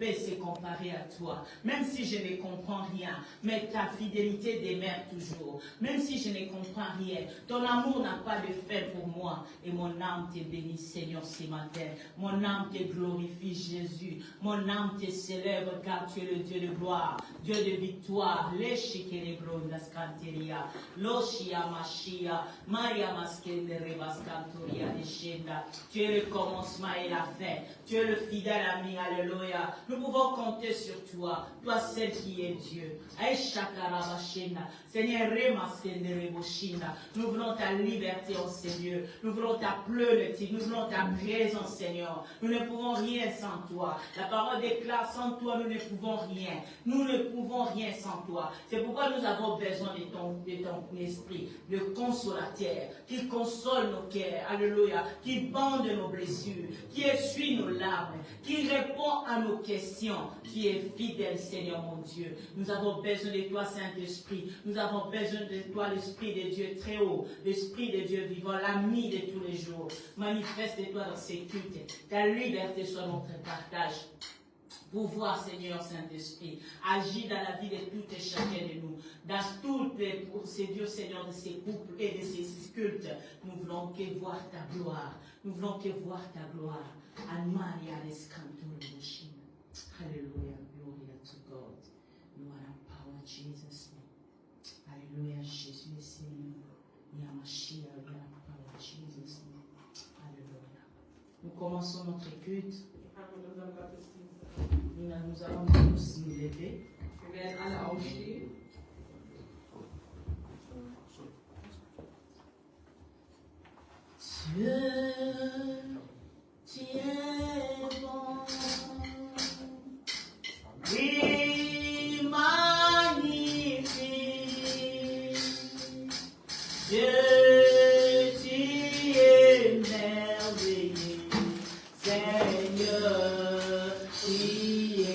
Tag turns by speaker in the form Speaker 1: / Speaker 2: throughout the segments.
Speaker 1: peux se comparer à toi. Même si je ne comprends rien, mais ta fidélité demeure toujours. Même si je ne comprends rien, ton amour n'a pas de fin pour moi. Et mon âme te bénit, Seigneur, ce matin. Mon âme te glorifie, Jésus. Mon âme te célèbre, car tu es le Dieu de gloire, Dieu de victoire. Loshia Mashia, Maria Maskendere Baskantoria Deshenda. Tu es le commencement et la fin. Tu es le fidèle ami, alléluia. Nous pouvons compter sur toi, toi seul qui es Dieu. Seigneur, nous voulons ta liberté, oh Seigneur. Nous voulons ta plénitude, nous voulons ta présence, Seigneur. Nous ne pouvons rien sans toi. La parole déclare, sans toi, nous ne pouvons rien. Nous ne pouvons rien sans toi. C'est pourquoi nous avons besoin de ton esprit, le consolateur, qui console nos cœurs, alléluia, qui bande nos blessures, qui essuie nos larmes, qui répond à nos questions, qui est fidèle, Seigneur mon Dieu. Nous avons besoin de toi, Saint-Esprit. Nous avons besoin de toi, l'Esprit de Dieu très haut, l'Esprit de Dieu vivant, l'ami de tous les jours. Manifeste-toi dans ces cultes. Ta liberté soit notre partage. Pouvoir, Seigneur Saint-Esprit, agis dans la vie de tout et chacun de nous, dans toutes les procédures, Seigneur, de ces couples et de ces cultes. Nous voulons que voir ta gloire. Nous voulons que voir ta gloire. Alléluia, glory to God. You are a power, Jesus. Alléluia, Jésus est Seigneur. Yamashia, you are a power, Jesus. Alléluia. Nous commençons notre culte. Nous allons tous nous lever.
Speaker 2: Wir werden alle aufstehen.
Speaker 1: Tu es bon. Oui, magnifique. Dieu, tu es merveilleux. Seigneur. Yeah.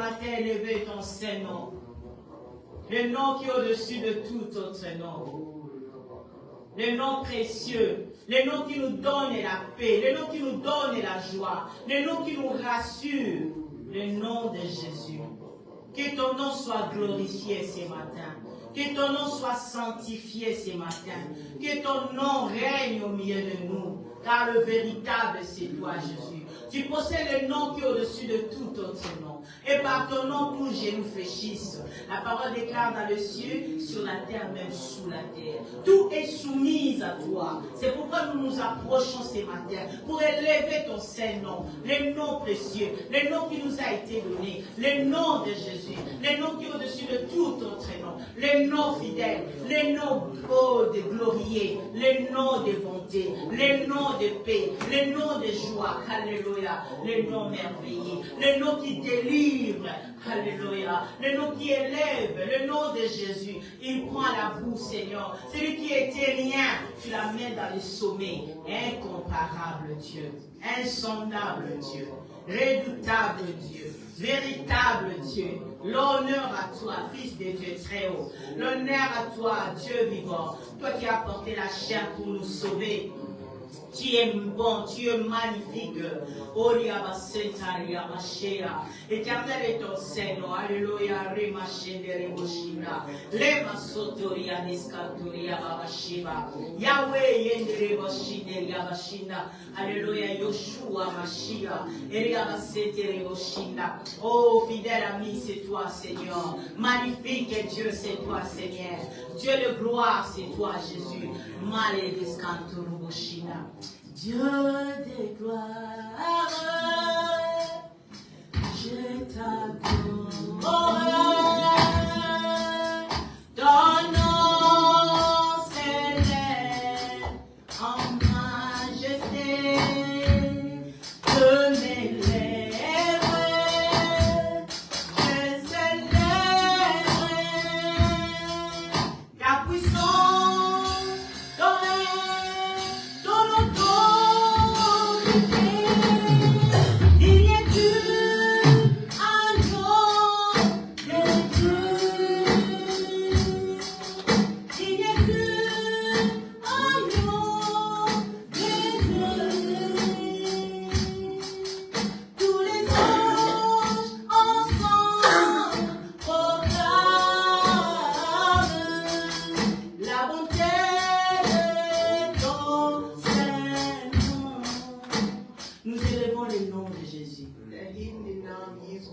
Speaker 1: matin élever ton Saint-Nom. Le nom qui est au-dessus de tout autre nom. Le nom précieux. Le nom qui nous donne la paix. Le nom qui nous donne la joie. Le nom qui nous rassure. Le nom de Jésus. Que ton nom soit glorifié ce matin. Que ton nom soit sanctifié ce matin. Que ton nom règne au milieu de nous. Car le véritable, c'est toi, Jésus. Tu possèdes le nom qui est au-dessus de tout autre nom. Et par ton nom, tous genoux fléchissent. La parole déclare dans le ciel, sur la terre, même sous la terre. Tout est soumis à toi. C'est pourquoi nous nous approchons ce matin pour élever ton Saint-Nom, le nom précieux, le nom qui nous a été donné, le nom de Jésus, le nom qui est au-dessus de tout autre nom, le nom fidèle, le nom de glorieux, le nom de bonté, le nom de paix, le nom de joie. Alléluia. Le nom merveilleux, le nom qui délivre. Alléluia. Le nom qui élève, le nom de Jésus. Il prend la boue, Seigneur. Celui qui était rien, tu l'amènes dans le sommet. Incomparable Dieu, insondable Dieu, redoutable Dieu, véritable Dieu. L'honneur à toi, Fils de Dieu très haut. L'honneur à toi, Dieu vivant. Toi qui as porté la chair pour nous sauver. Tu es bon, tu es magnifique. Éternel est ton Seigneur. Alléluia. Yahweh yendere bashinde yabashinda. Alléluia. Yoshua Mashiach. Eriabasetere boshinda. Oh, fidèle ami, c'est toi, Seigneur. Magnifique Dieu, c'est toi, Seigneur. Dieu de gloire, c'est toi, Jésus. Maledescantoro boshinda. Dieu de gloire, je t'adore. Ton nom s'élève en majesté, de mes lèvres, je célèbre ta puissance, ton règne, ton autorité. Digne es-tu, agneau de Dieu. Digne es-tu, agneau de Dieu. Tous les anges ensemble proclament la bonté de ton Saint-Nom. Nous élevons le nom de Jésus.
Speaker 2: Wir erheben den Namen Jesu.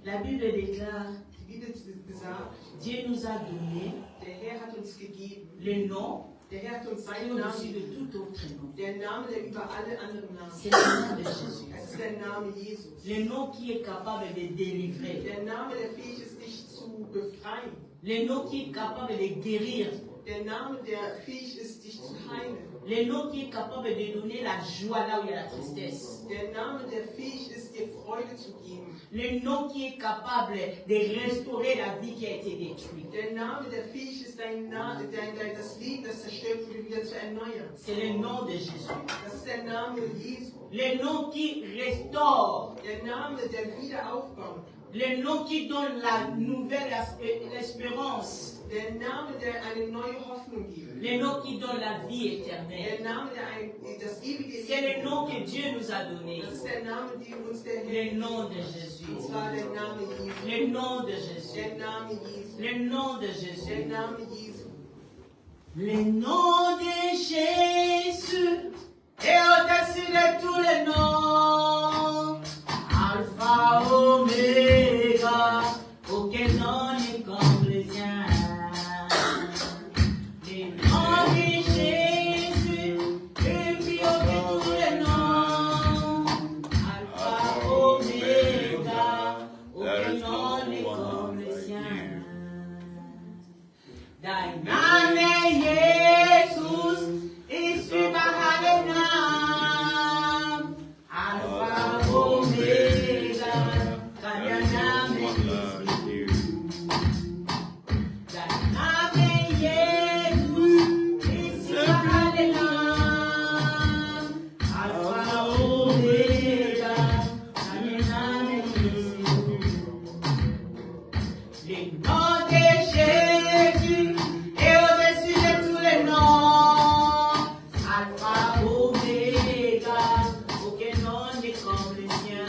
Speaker 1: La Bible déclare,
Speaker 2: Die Bibel hat gesagt,
Speaker 1: Dieu nous a donné
Speaker 2: der Herr hat uns gegeben,
Speaker 1: le nom
Speaker 2: der Herr hat uns
Speaker 1: qui est
Speaker 2: seinen
Speaker 1: au-dessus
Speaker 2: Namen,
Speaker 1: de tout autre nom.
Speaker 2: der Name, der über alle anderen Namen
Speaker 1: C'est
Speaker 2: steht.
Speaker 1: le nom de Jésus.
Speaker 2: Es ist der Name Jesus.
Speaker 1: Le nom qui est capable de délivrer.
Speaker 2: Der Name, der fähig ist, dich zu befreien.
Speaker 1: Le nom qui est capable de guérir.
Speaker 2: Der Name, der fähig ist, dich zu heilen.
Speaker 1: Le nom qui est capable de donner la joie là où il y a la tristesse.
Speaker 2: Der Name, der fähig ist, dir Freude zu geben.
Speaker 1: Le nom qui est capable de restaurer la vie qui a été détruite.
Speaker 2: Der Name, der fähig ist, das Leben, das zerstört wurde, wieder zu erneuern.
Speaker 1: C'est le nom de Jésus.
Speaker 2: Das ist der Name Jesu.
Speaker 1: Le nom qui restaure.
Speaker 2: Der Name, der wieder aufbaut.
Speaker 1: Le nom qui donne la nouvelle espérance.
Speaker 2: Der Name, der eine neue Hoffnung gibt.
Speaker 1: Le nom qui donne la vie éternelle.
Speaker 2: Der Name, der das ewige
Speaker 1: C'est le
Speaker 2: Leben.
Speaker 1: nom que Dieu nous a donné.
Speaker 2: Das ist der Name, den uns der Herr
Speaker 1: Le nom de
Speaker 2: gibt.
Speaker 1: Jésus.
Speaker 2: Und zwar der Name Jesu.
Speaker 1: Le nom de Jésus.
Speaker 2: Der Name Jesu.
Speaker 1: Le nom de
Speaker 2: Der
Speaker 1: Jésus.
Speaker 2: Name Jesu.
Speaker 1: Le nom de Jésus est au-dessus de tous les noms. Alpha, Oméga, aucun nom n'est comme le sien. Le nom de Jésus est plus haut que tous les noms. Alpha, Oméga, aucun nom n'est comme le sien. Dein Name Jesus ist über alle Namen. Alpha, Omega, dein Name ist dein Name Jesus ist über alle Namen. Alpha, Omega, dein Name ist Le nom de Jésus est au-dessus de tous les noms. Alpha, Oméga, aucun nom n'est comme le sien.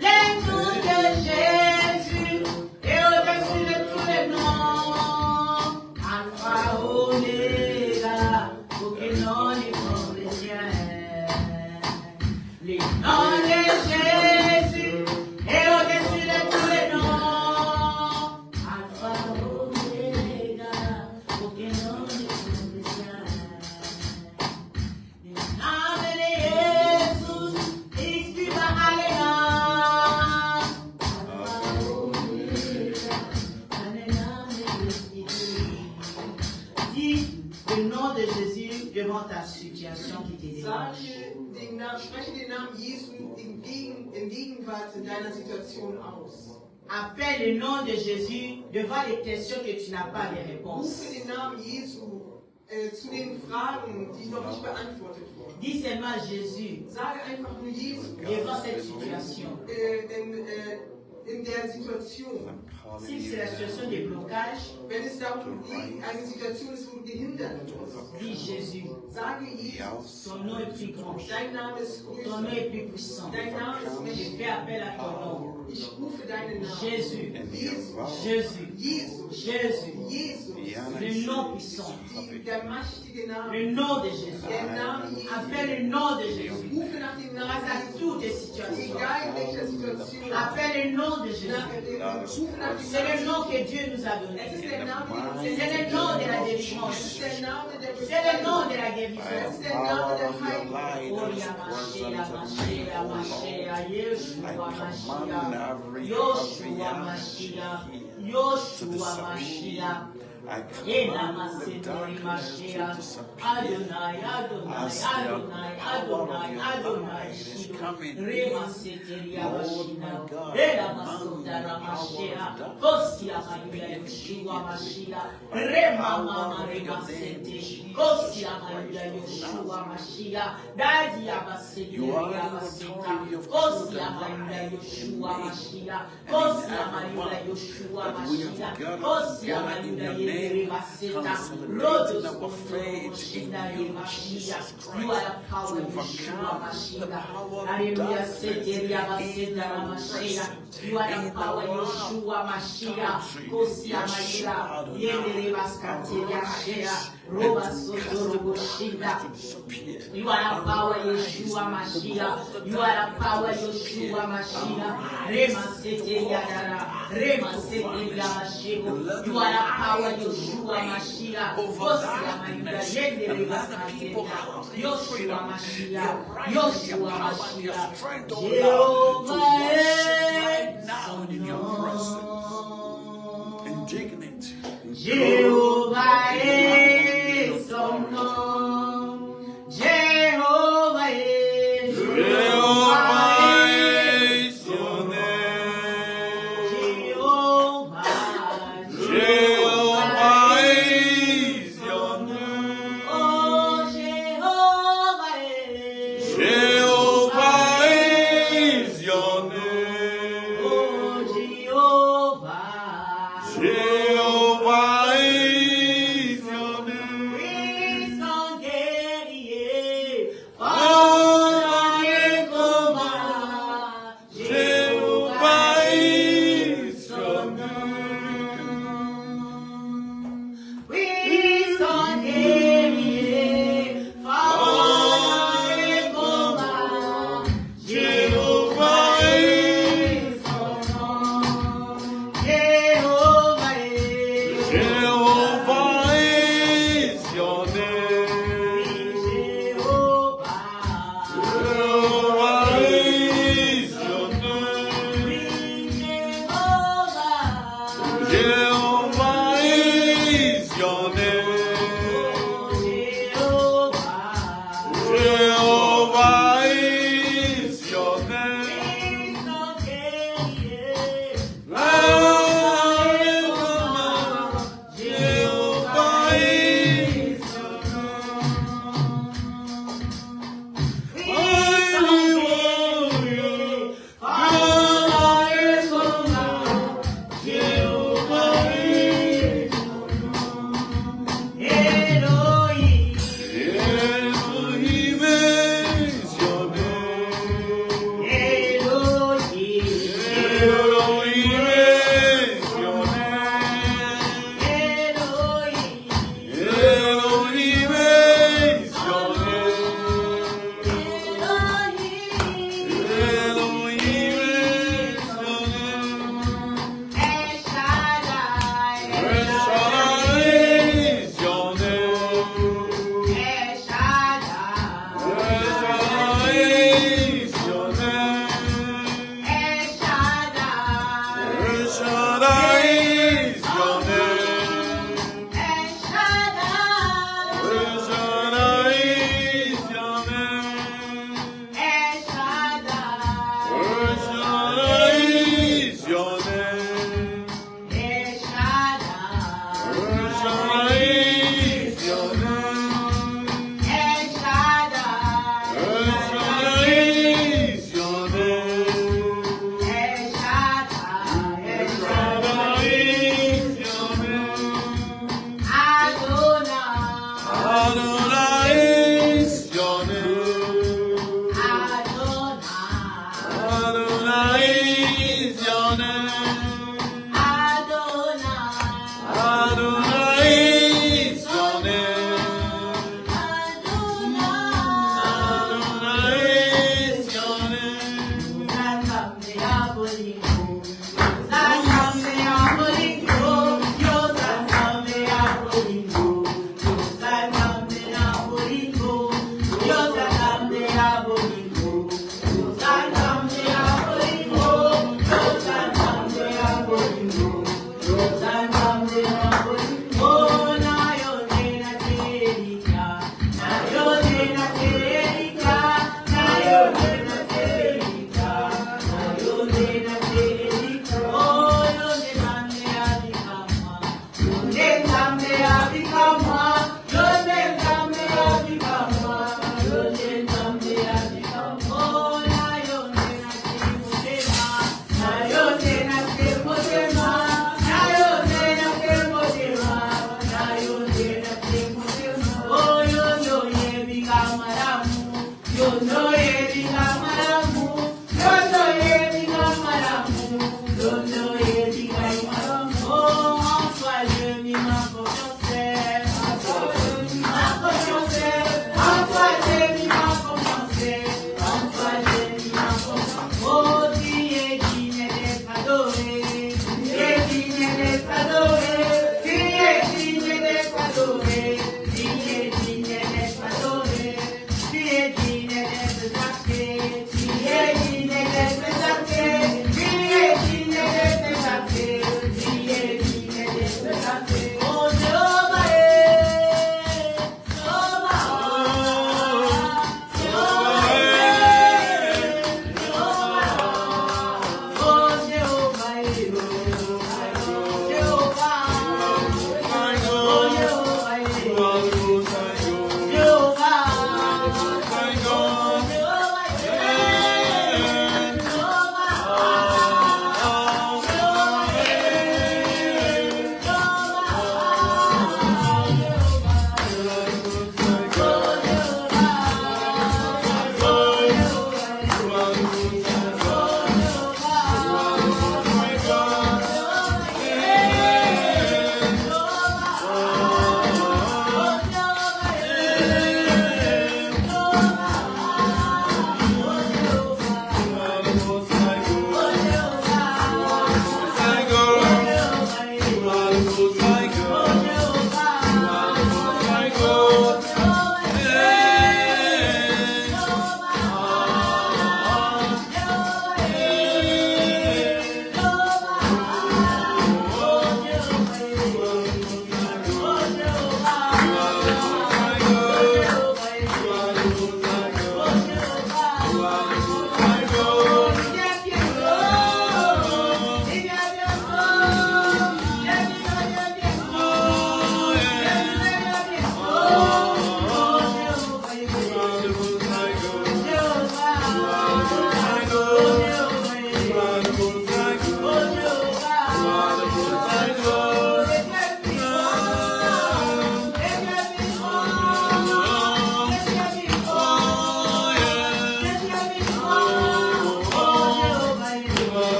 Speaker 1: Le nom de Jésus est au-dessus de tous les noms. Alpha, Oméga, aucun nom n'est comme le sien. Le nom de Jésus est au-dessus de tous les noms. Alpha, Oméga, aucun nom n'est comme le sien. Le nom de Jésus, il va aller là. Alpha, Oméga, dis le nom de Jésus devant ta situation qui te dérange.
Speaker 2: Spreche den Namen Jesu in Gegenwart deiner Situation aus.
Speaker 1: Appelle le nom de Jésus devant les questions que tu n'as pas les réponses.
Speaker 2: Rufe den Namen Jesu zu den Fragen, die noch nicht beantwortet wurden.
Speaker 1: Dis seulement Jésus
Speaker 2: Sage einfach nur Jesus.
Speaker 1: devant cette situation.
Speaker 2: In der Situation,
Speaker 1: Si c'est la situation de blocage,
Speaker 2: wenn es darum geht, eine Situation ist, wo du gehindert wirst,
Speaker 1: dis Jésus.
Speaker 2: sage Jesus.
Speaker 1: Ton nom est plus grand.
Speaker 2: Dein Name ist
Speaker 1: Ton nom
Speaker 2: größer.
Speaker 1: est plus puissant.
Speaker 2: Dein Name ist
Speaker 1: Je
Speaker 2: mächtig.
Speaker 1: fais appel à ton nom.
Speaker 2: Ich rufe deinen Namen.
Speaker 1: Jésus.
Speaker 2: Jesus.
Speaker 1: Jésus.
Speaker 2: Jesus.
Speaker 1: Jésus.
Speaker 2: Jesus.
Speaker 1: Le nom puissant.
Speaker 2: Der mächtige Name.
Speaker 1: Le nom de Jésus.
Speaker 2: Der Name Jesus.
Speaker 1: Appelle le nom de Jésus.
Speaker 2: Rufe nach dem
Speaker 1: Grâce
Speaker 2: Namen
Speaker 1: à
Speaker 2: Jesus.
Speaker 1: toutes les situations.
Speaker 2: Egal in welcher Situation.
Speaker 1: Appelle le nom de Jésus.
Speaker 2: Rufe nach dem
Speaker 1: C'est le
Speaker 2: Namen.
Speaker 1: nom que Dieu nous a donné.
Speaker 2: Es ist der Name,
Speaker 1: C'est le nom de la
Speaker 2: es
Speaker 1: délivrance.
Speaker 2: ist der Name der
Speaker 1: C'est le nom
Speaker 2: Befreiung.
Speaker 1: de la
Speaker 2: Es
Speaker 1: guérison.
Speaker 2: ist der Name der Heilung.
Speaker 1: Oh, Yamashia, Mashia, Mashia, Yeshua, Mashia, Yoshua, Mashia, Yoshua, Mashia. Ena Masedori Mashia, Adonai, Adonai, Adonai, Adonai, Adonai, Shido, Rema Seteria Mashina, Ela Masodara Mashia, Kosia Maria Yoshua Mashia, Rema Mama Rema Sete, Kosia Maria Yoshua Mashia, Dadi Abaseteria Maseta, Kosia Maria Yoshua Mashia, Kosia Maria Yoshua Mashia, Kosia Maria
Speaker 3: Lord, is our faith in you, Jesus Christ, to overcome the power of darkness in your
Speaker 1: you are the power, Yeshua Mashiach, Kosia Mashiach, Yendere Baskateria Shea, Roba Sotoro Shinda. You are the power, Yeshua Mashiach. You are the power, Yeshua Mashiach. Rema Seteria Dara, Rema Seteria Mashiach. You are the power, Yeshua Mashiach. Kosia Mayuda, Yendere Baskateria, Yeshua Mashiach, Yeshua Mashiach. Jehovah.
Speaker 3: Now in your presence, indignant.
Speaker 1: Jehovah is son nom. Jehovah is your name. Jehovah is your name. Oh, Jehovah is your name.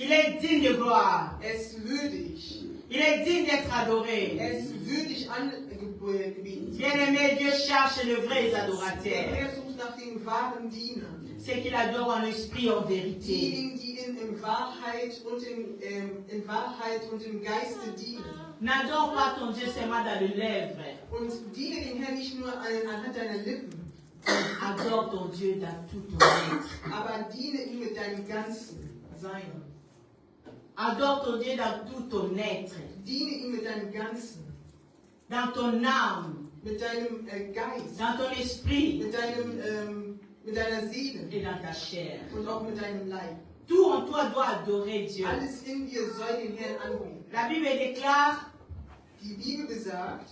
Speaker 1: Il est digne de gloire.
Speaker 2: Er ist würdig.
Speaker 1: Il est digne d'être adoré.
Speaker 2: Er ist würdig angebetet.
Speaker 1: Bien-aimé, Dieu cherche de vrais adorateurs.
Speaker 2: Er sucht nach den wahren Dienern.
Speaker 1: C'est qu'il adore en esprit, en vérité.
Speaker 2: Diejenigen, die in Wahrheit und im Geiste dienen.
Speaker 1: N'adore pas ton Dieu seulement dans les lèvres.
Speaker 2: Und diene dem Herrn nicht nur anhand deiner Lippen.
Speaker 1: Adore ton Dieu dans tout ton être.
Speaker 2: Aber diene ihm mit deinem ganzen Sein.
Speaker 1: Adore ton Dieu dans tout ton être,
Speaker 2: Diene ihm mit deinem Ganzen,
Speaker 1: dans ton âme,
Speaker 2: mit deinem Geist,
Speaker 1: dans ton esprit
Speaker 2: mit deiner Seele
Speaker 1: et dans ta chair.
Speaker 2: und auch mit deinem Leib.
Speaker 1: Tout en toi doit adorer Dieu.
Speaker 2: Alles in dir soll den Herrn anbeten.
Speaker 1: La Bible déclare,
Speaker 2: Die Bibel besagt,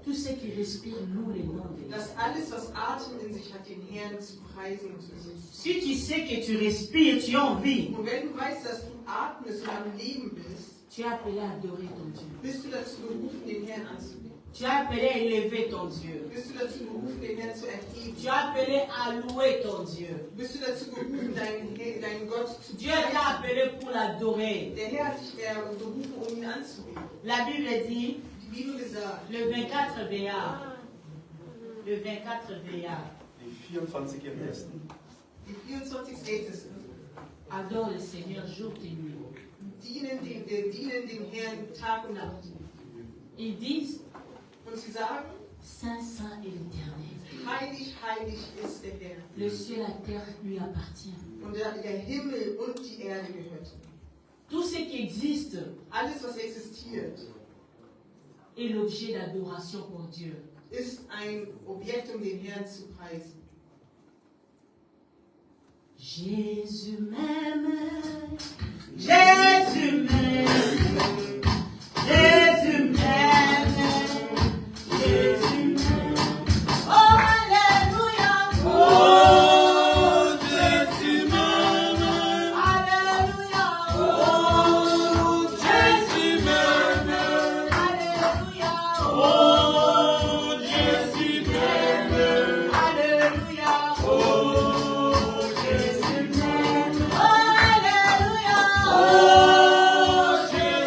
Speaker 1: tout ce qui respire loue les noms de Dieu.
Speaker 2: dass alles, was Atem in sich hat, den Herrn zu preisen und zu singen.
Speaker 1: Si tu sais que tu respires, tu en vis,
Speaker 2: Und wenn du weißt, dass du atmest und am Leben bist,
Speaker 1: tu es appelé à adorer ton Dieu.
Speaker 2: bist du dazu berufen, den Herrn anzubeten.
Speaker 1: Tu es appelé à élever ton Dieu.
Speaker 2: Bist du dazu berufen, den Herrn zu erheben.
Speaker 1: Tu es appelé à louer ton Dieu.
Speaker 2: Bist du dazu berufen, deinen Gott zu
Speaker 1: Dieu t'a
Speaker 2: preisen.
Speaker 1: appelé pour l'adorer.
Speaker 2: Der Herr hat dich berufen, um ihn anzubeten.
Speaker 1: La Bible dit,
Speaker 2: Die Bibel besagt,
Speaker 1: le 24 VA, le 24 VA,
Speaker 4: Die 24 Ältesten
Speaker 2: die 24 Ältesten
Speaker 1: adore le Seigneur jour et nuit.
Speaker 2: dienen dem Herrn Tag und Nacht.
Speaker 1: Ils disent,
Speaker 2: Und sie sagen,
Speaker 1: Saint, Saint est l'Éternel.
Speaker 2: heilig, heilig ist der Herr.
Speaker 1: Le ciel et la terre lui appartient.
Speaker 2: Und der Himmel und die Erde gehört.
Speaker 1: Tout ce qui existe
Speaker 2: Alles, was existiert,
Speaker 1: est l'objet d'adoration pour Dieu.
Speaker 2: ist ein Objekt, um den Herrn zu preisen.
Speaker 1: Jésus m'aime, Jésus m'aime, Jésus m'aime, Jésus m'aime. Oh, Alléluia,
Speaker 3: Oh, Jésus m'aime.
Speaker 1: Alléluia,
Speaker 3: Oh, Jésus m'aime.
Speaker 1: Alléluia,
Speaker 3: Oh, Jésus m'aime.
Speaker 1: Alléluia,
Speaker 3: Oh, Jésus
Speaker 1: Jésus m'aime. Oh, Alléluia,
Speaker 3: Oh, Jésus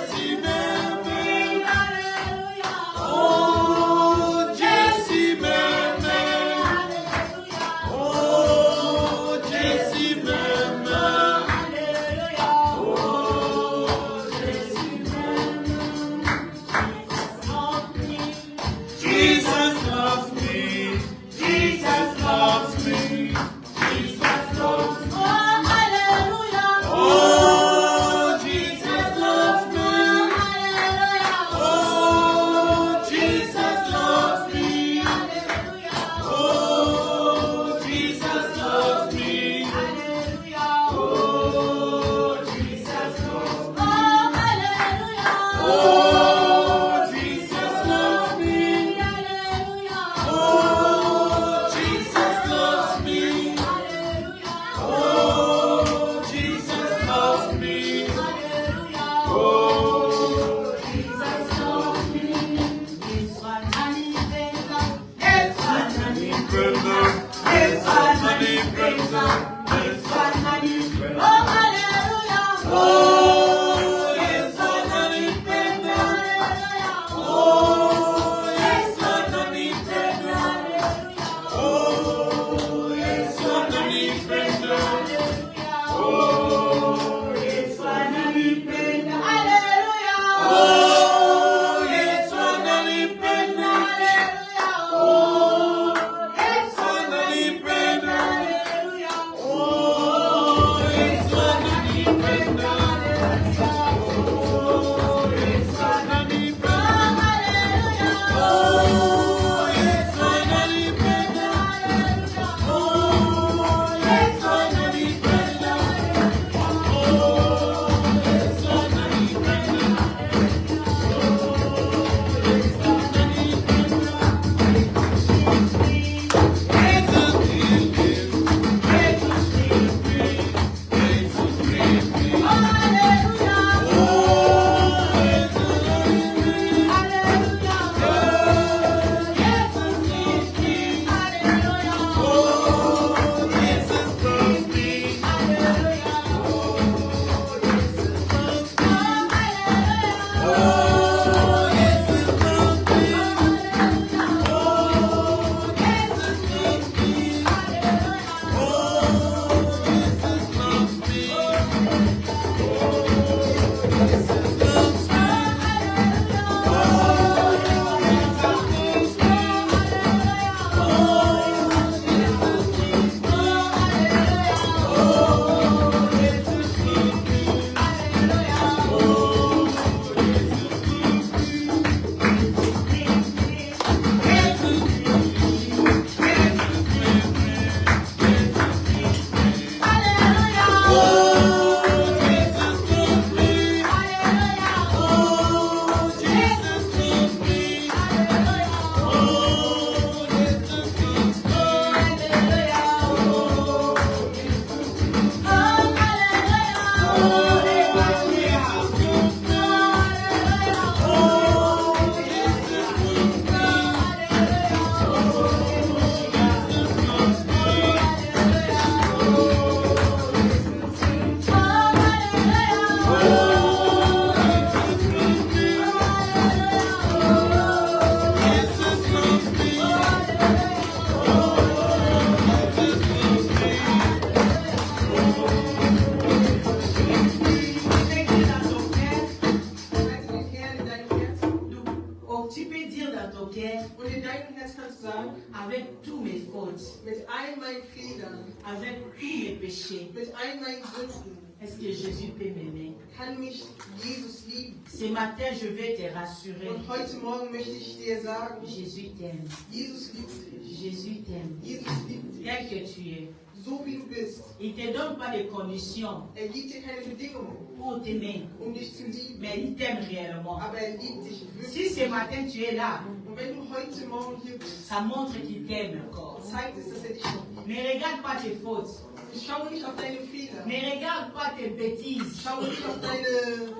Speaker 1: dans ton cœur,
Speaker 2: Und in deinem Herz kannst du sagen,
Speaker 1: avec tous mes fautes,
Speaker 2: mit all meinen Fehlern,
Speaker 1: avec tous mes péchés,
Speaker 2: mit all meinen Sünden,
Speaker 1: est-ce que Jésus peut m'aimer?
Speaker 2: kann mich Jesus lieben.
Speaker 1: Ce matin, je vais te rassurer.
Speaker 2: Und heute Morgen möchte ich dir sagen,
Speaker 1: Jésus t'aime.
Speaker 2: Jesus liebt dich.
Speaker 1: Jésus t'aime.
Speaker 2: Jesus liebt dich.
Speaker 1: Tel que tu es.
Speaker 2: So wie du bist.
Speaker 1: Il ne te donne pas de conditions
Speaker 2: Gibt dir keine Bedingungen,
Speaker 1: pour t'aimer,
Speaker 2: dich zu lieben.
Speaker 1: mais il t'aime réellement.
Speaker 2: Aber liebt dich wirklich.
Speaker 1: Si ce matin tu es là,
Speaker 2: Und wenn du heute Morgen hier bist,
Speaker 1: ça montre qu'il t'aime encore.
Speaker 2: zeigt es, dass dich noch liebt.
Speaker 1: Ne regarde pas tes fautes.
Speaker 2: Schau nicht auf deine Fehler.
Speaker 1: Ne regarde pas tes bêtises.
Speaker 2: Schau nicht auf deine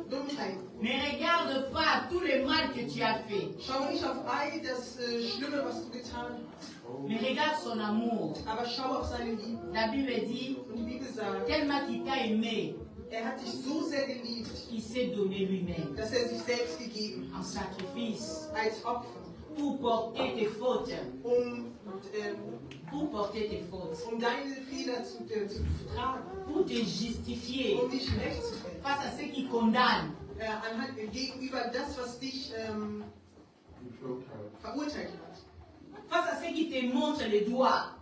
Speaker 2: Dummheit.
Speaker 1: Ne regarde pas tout le mal que tu as fait.
Speaker 2: Schau nicht auf all das Schlimme, was du getan hast.
Speaker 1: Mais regarde son amour.
Speaker 2: Aber schau auf seine Liebe.
Speaker 1: La Bible dit,
Speaker 2: Und die Bibel sagt,
Speaker 1: tellement qu'il t'a aimé,
Speaker 2: hat dich so sehr geliebt,
Speaker 1: il s'est donné lui-même
Speaker 2: dass sich selbst gegeben
Speaker 1: en sacrifice
Speaker 2: als Opfer,
Speaker 1: pour porter tes fautes.
Speaker 2: um
Speaker 1: Porter tes fautes.
Speaker 2: deine Fehler zu tragen,
Speaker 1: Pour te justifier
Speaker 2: dich recht zu werden.
Speaker 1: face à ceux qui condamnent.
Speaker 2: Gegenüber das, was dich verurteilt hat.
Speaker 1: Face à ceux qui te montrent les doigts.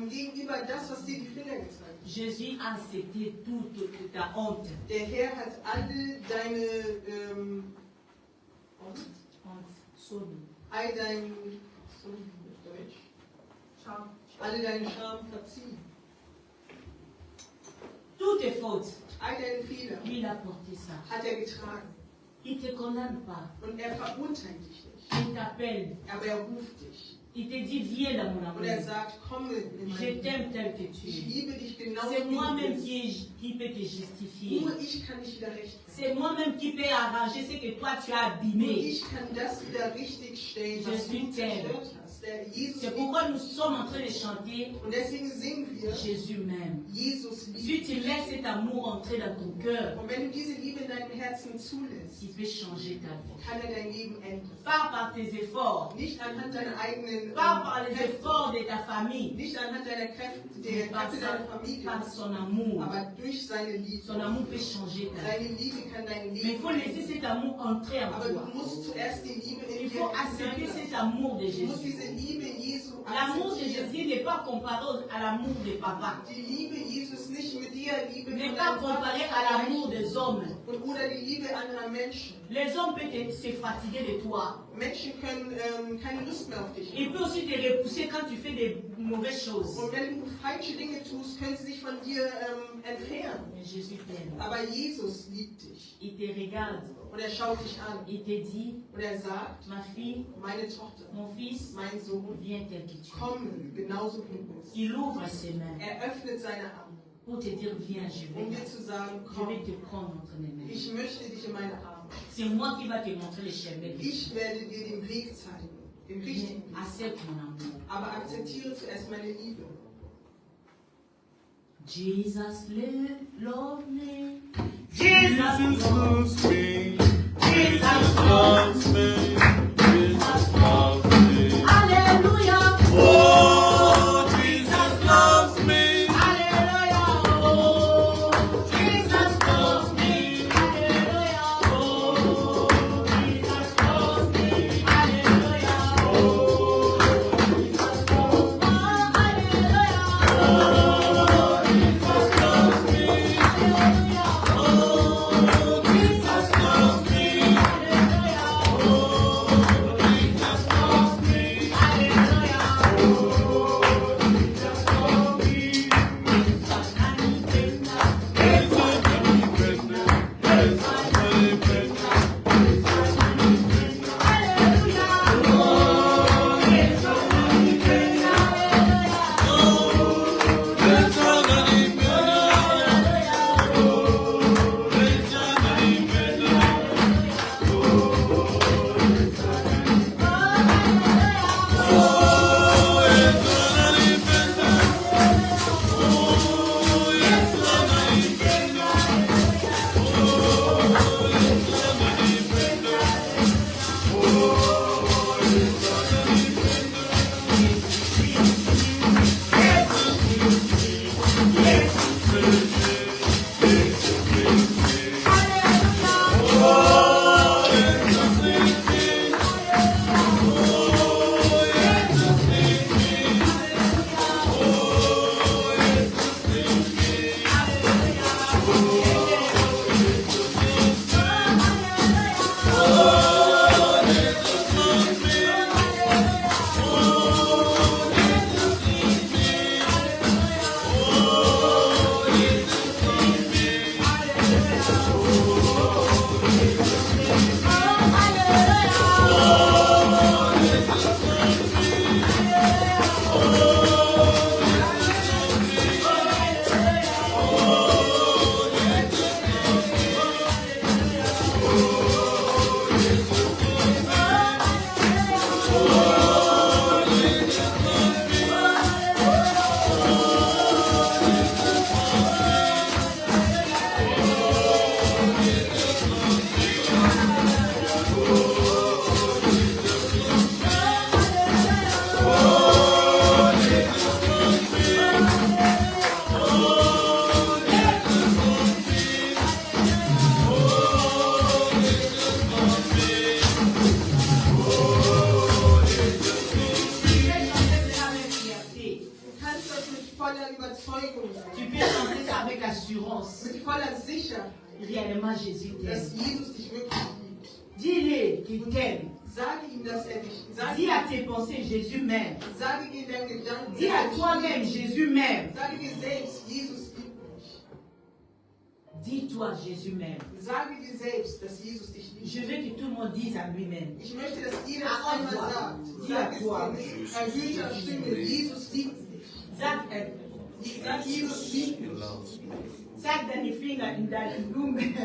Speaker 2: Gegenüber das, was dir die Finger gezeigt hat.
Speaker 1: Jésus a accepté toute ta honte.
Speaker 2: Der Herr hat alle deine alle deine Scham verziehen.
Speaker 1: Toutes tes fautes.
Speaker 2: All deine Fehler.
Speaker 1: Lui, il a porté ça.
Speaker 2: Hat getragen.
Speaker 1: Il ne te condamne pas.
Speaker 2: Und verurteilt dich nicht.
Speaker 1: Il t'appelle.
Speaker 2: Aber ruft dich.
Speaker 1: Il te dit, viens dans mon amour.
Speaker 2: Und sagt, komm in mein
Speaker 1: Je t'aime tel que tu
Speaker 2: Ich
Speaker 1: es.
Speaker 2: liebe dich genauso
Speaker 1: C'est
Speaker 2: wie du
Speaker 1: moi-même
Speaker 2: bist.
Speaker 1: qui peut te justifier.
Speaker 2: Nur ich kann dich wieder rechtfertigen.
Speaker 1: C'est moi-même qui peux arranger ce que toi tu as
Speaker 2: Nur
Speaker 1: abîmé.
Speaker 2: ich kann das wieder richtig stellen, was du zerstört hast. Der Jesus
Speaker 1: C'est
Speaker 2: liebt
Speaker 1: pourquoi nous sommes en train de chanter
Speaker 2: Und deswegen singen wir,
Speaker 1: Jésus m'aime.
Speaker 2: Jesus liebt.
Speaker 1: Si tu laisses cet amour entrer dans ton cœur,
Speaker 2: Und wenn du diese Liebe in deinem Herzen zulässt,
Speaker 1: il peut changer ta vie.
Speaker 2: kann dein Leben ändern.
Speaker 1: Pas par tes efforts,
Speaker 2: Nicht anhand deiner eigenen
Speaker 1: pas par les
Speaker 2: Kräfte,
Speaker 1: efforts de ta famille,
Speaker 2: nicht anhand deiner Kräfte,
Speaker 1: mais
Speaker 2: der
Speaker 1: par,
Speaker 2: Kräfte deiner Familie,
Speaker 1: par son amour.
Speaker 2: aber durch seine Liebe.
Speaker 1: Son amour peut changer ta vie.
Speaker 2: Seine Liebe kann dein
Speaker 1: Mais il
Speaker 2: Leben
Speaker 1: faut laisser cet amour entrer en
Speaker 2: Aber
Speaker 1: toi.
Speaker 2: du musst zuerst die Liebe in
Speaker 1: Il
Speaker 2: dir
Speaker 1: faut accepter
Speaker 2: hineinlassen.
Speaker 1: cet amour de
Speaker 2: Du musst
Speaker 1: Jésus.
Speaker 2: diese Liebe Jesu
Speaker 1: L'amour de
Speaker 2: akzeptieren.
Speaker 1: Jésus n'est pas comparé à l'amour de papa.
Speaker 2: Die Liebe Jesus nicht mit der Liebe
Speaker 1: N'est
Speaker 2: von
Speaker 1: pas
Speaker 2: deinem
Speaker 1: comparé
Speaker 2: Vater
Speaker 1: à l'amour
Speaker 2: vergleichen.
Speaker 1: des hommes.
Speaker 2: Oder die Liebe anderer Menschen.
Speaker 1: Les hommes peuvent se fatiguer de toi.
Speaker 2: Menschen können keine Lust mehr auf dich
Speaker 1: Il
Speaker 2: haben.
Speaker 1: peut aussi te repousser quand tu fais des mauvaises choses.
Speaker 2: Und wenn du falsche Dinge tust, können sie sich von dir entfernen.
Speaker 1: Mais Jésus t'aime.
Speaker 2: Aber Jesus liebt dich.
Speaker 1: Il te regarde.
Speaker 2: Und schaut dich an.
Speaker 1: Il te dit,
Speaker 2: Und sagt,
Speaker 1: ma fille,
Speaker 2: meine Tochter,
Speaker 1: mon fils,
Speaker 2: mein Sohn,
Speaker 1: viens tel que tu es.
Speaker 2: komme genauso wie du bist.
Speaker 1: Il ouvre ses mains
Speaker 2: Öffnet seine Arme,
Speaker 1: pour te dire, viens,
Speaker 2: dir zu sagen,
Speaker 1: je
Speaker 2: komm,
Speaker 1: vais te prendre entre mes mains.
Speaker 2: ich möchte dich in meine Arme.
Speaker 1: C'est moi qui va te montrer le chemin.
Speaker 2: Ich werde dir den Weg zeigen, den richtigen Weg.
Speaker 1: Accepte mon amour.
Speaker 2: Aber akzeptiere zuerst meine Liebe.
Speaker 1: Jesus love me.
Speaker 3: Jesus
Speaker 1: Jesus love
Speaker 3: loves me.
Speaker 1: Jesus
Speaker 3: Jesus
Speaker 1: loves
Speaker 3: loves me. Jesus loves me.
Speaker 1: Hallelujah.
Speaker 3: Oh, Jesus loves me.
Speaker 1: Hallelujah. Oh, Jesus loves me. Hallelujah. Oh, Jesus loves me. Hallelujah. Oh, Jesus loves me. Hallelujah.
Speaker 3: Oh, Jesus loves me.
Speaker 1: réellement Jésus t'aime.
Speaker 2: dass Jesus dich wirklich liebt.
Speaker 1: Dis-le qu'il t'aime.
Speaker 2: Sage ihm, dass er dich,
Speaker 1: Dis à tes pensées, Jésus m'aime.
Speaker 2: sage ihm deinen Gedanken,
Speaker 1: Dis à toi-même, Jésus m'aime.
Speaker 2: sage dir selbst, Jesus liebt mich.
Speaker 1: Dis-toi, Jésus m'aime.
Speaker 2: Sage dir selbst, dass Jesus dich liebt.
Speaker 1: Je veux que tout le monde dise à lui-même.
Speaker 2: Ich möchte, dass jeder
Speaker 1: Ah,
Speaker 2: einmal
Speaker 1: toi.
Speaker 2: sagt,
Speaker 1: Dis
Speaker 2: sag
Speaker 1: à
Speaker 2: es
Speaker 1: toi.
Speaker 2: dir mit erhöhter Stimme, Jesus liebt dich.
Speaker 1: Sag,
Speaker 2: Sag, Jesus liebt mich.
Speaker 1: sag deine Finger in deinem Blumen.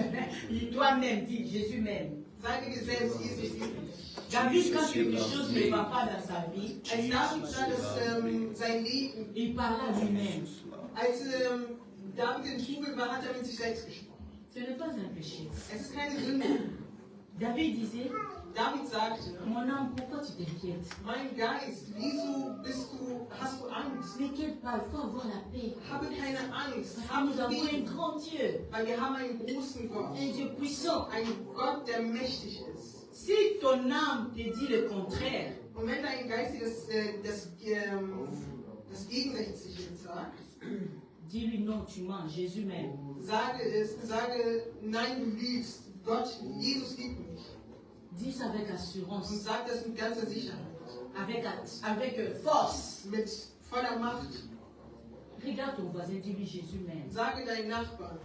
Speaker 1: Toi-même, dis, Jésus m'aime.
Speaker 2: Sage dir selbst, Jesus liebt mich.
Speaker 1: David, quand quelque chose ne va pas dans sa vie,
Speaker 2: Als David sah, dass sein Leben,
Speaker 1: il parle à lui-même.
Speaker 2: als David in Trubel war, hat er mit sich selbst gesprochen.
Speaker 1: Ce n'est pas un péché.
Speaker 2: Es ist keine Sünde.
Speaker 1: David disait,
Speaker 2: David sagte,
Speaker 1: mon âme, pourquoi tu t'inquiètes?
Speaker 2: mein Geist, wieso hast du Angst?
Speaker 1: T'inquiète pas, il faut avoir la paix.
Speaker 2: Habe keine Angst,
Speaker 1: Parce que
Speaker 2: habe
Speaker 1: nous avons un
Speaker 2: Frieden,
Speaker 1: grand Dieu,
Speaker 2: weil wir haben einen großen Gott,
Speaker 1: un Dieu puissant.
Speaker 2: einen Gott, der mächtig ist.
Speaker 1: Si ton âme te dit le contraire,
Speaker 2: Und wenn dein Geist dir das Gegensätzliche sagt,
Speaker 1: dis-lui non, tu mens, Jésus m'aime.
Speaker 2: sage, nein, du liebst Gott, Jesus liebt mich.
Speaker 1: Dis avec
Speaker 2: Und
Speaker 1: assurance,
Speaker 2: sag das mit ganzer Sicherheit,
Speaker 1: avec force.
Speaker 2: mit voller Macht.
Speaker 1: Regarde ton voisin, dis-lui Jésus m'aime.
Speaker 2: Sage deinen Nachbarn,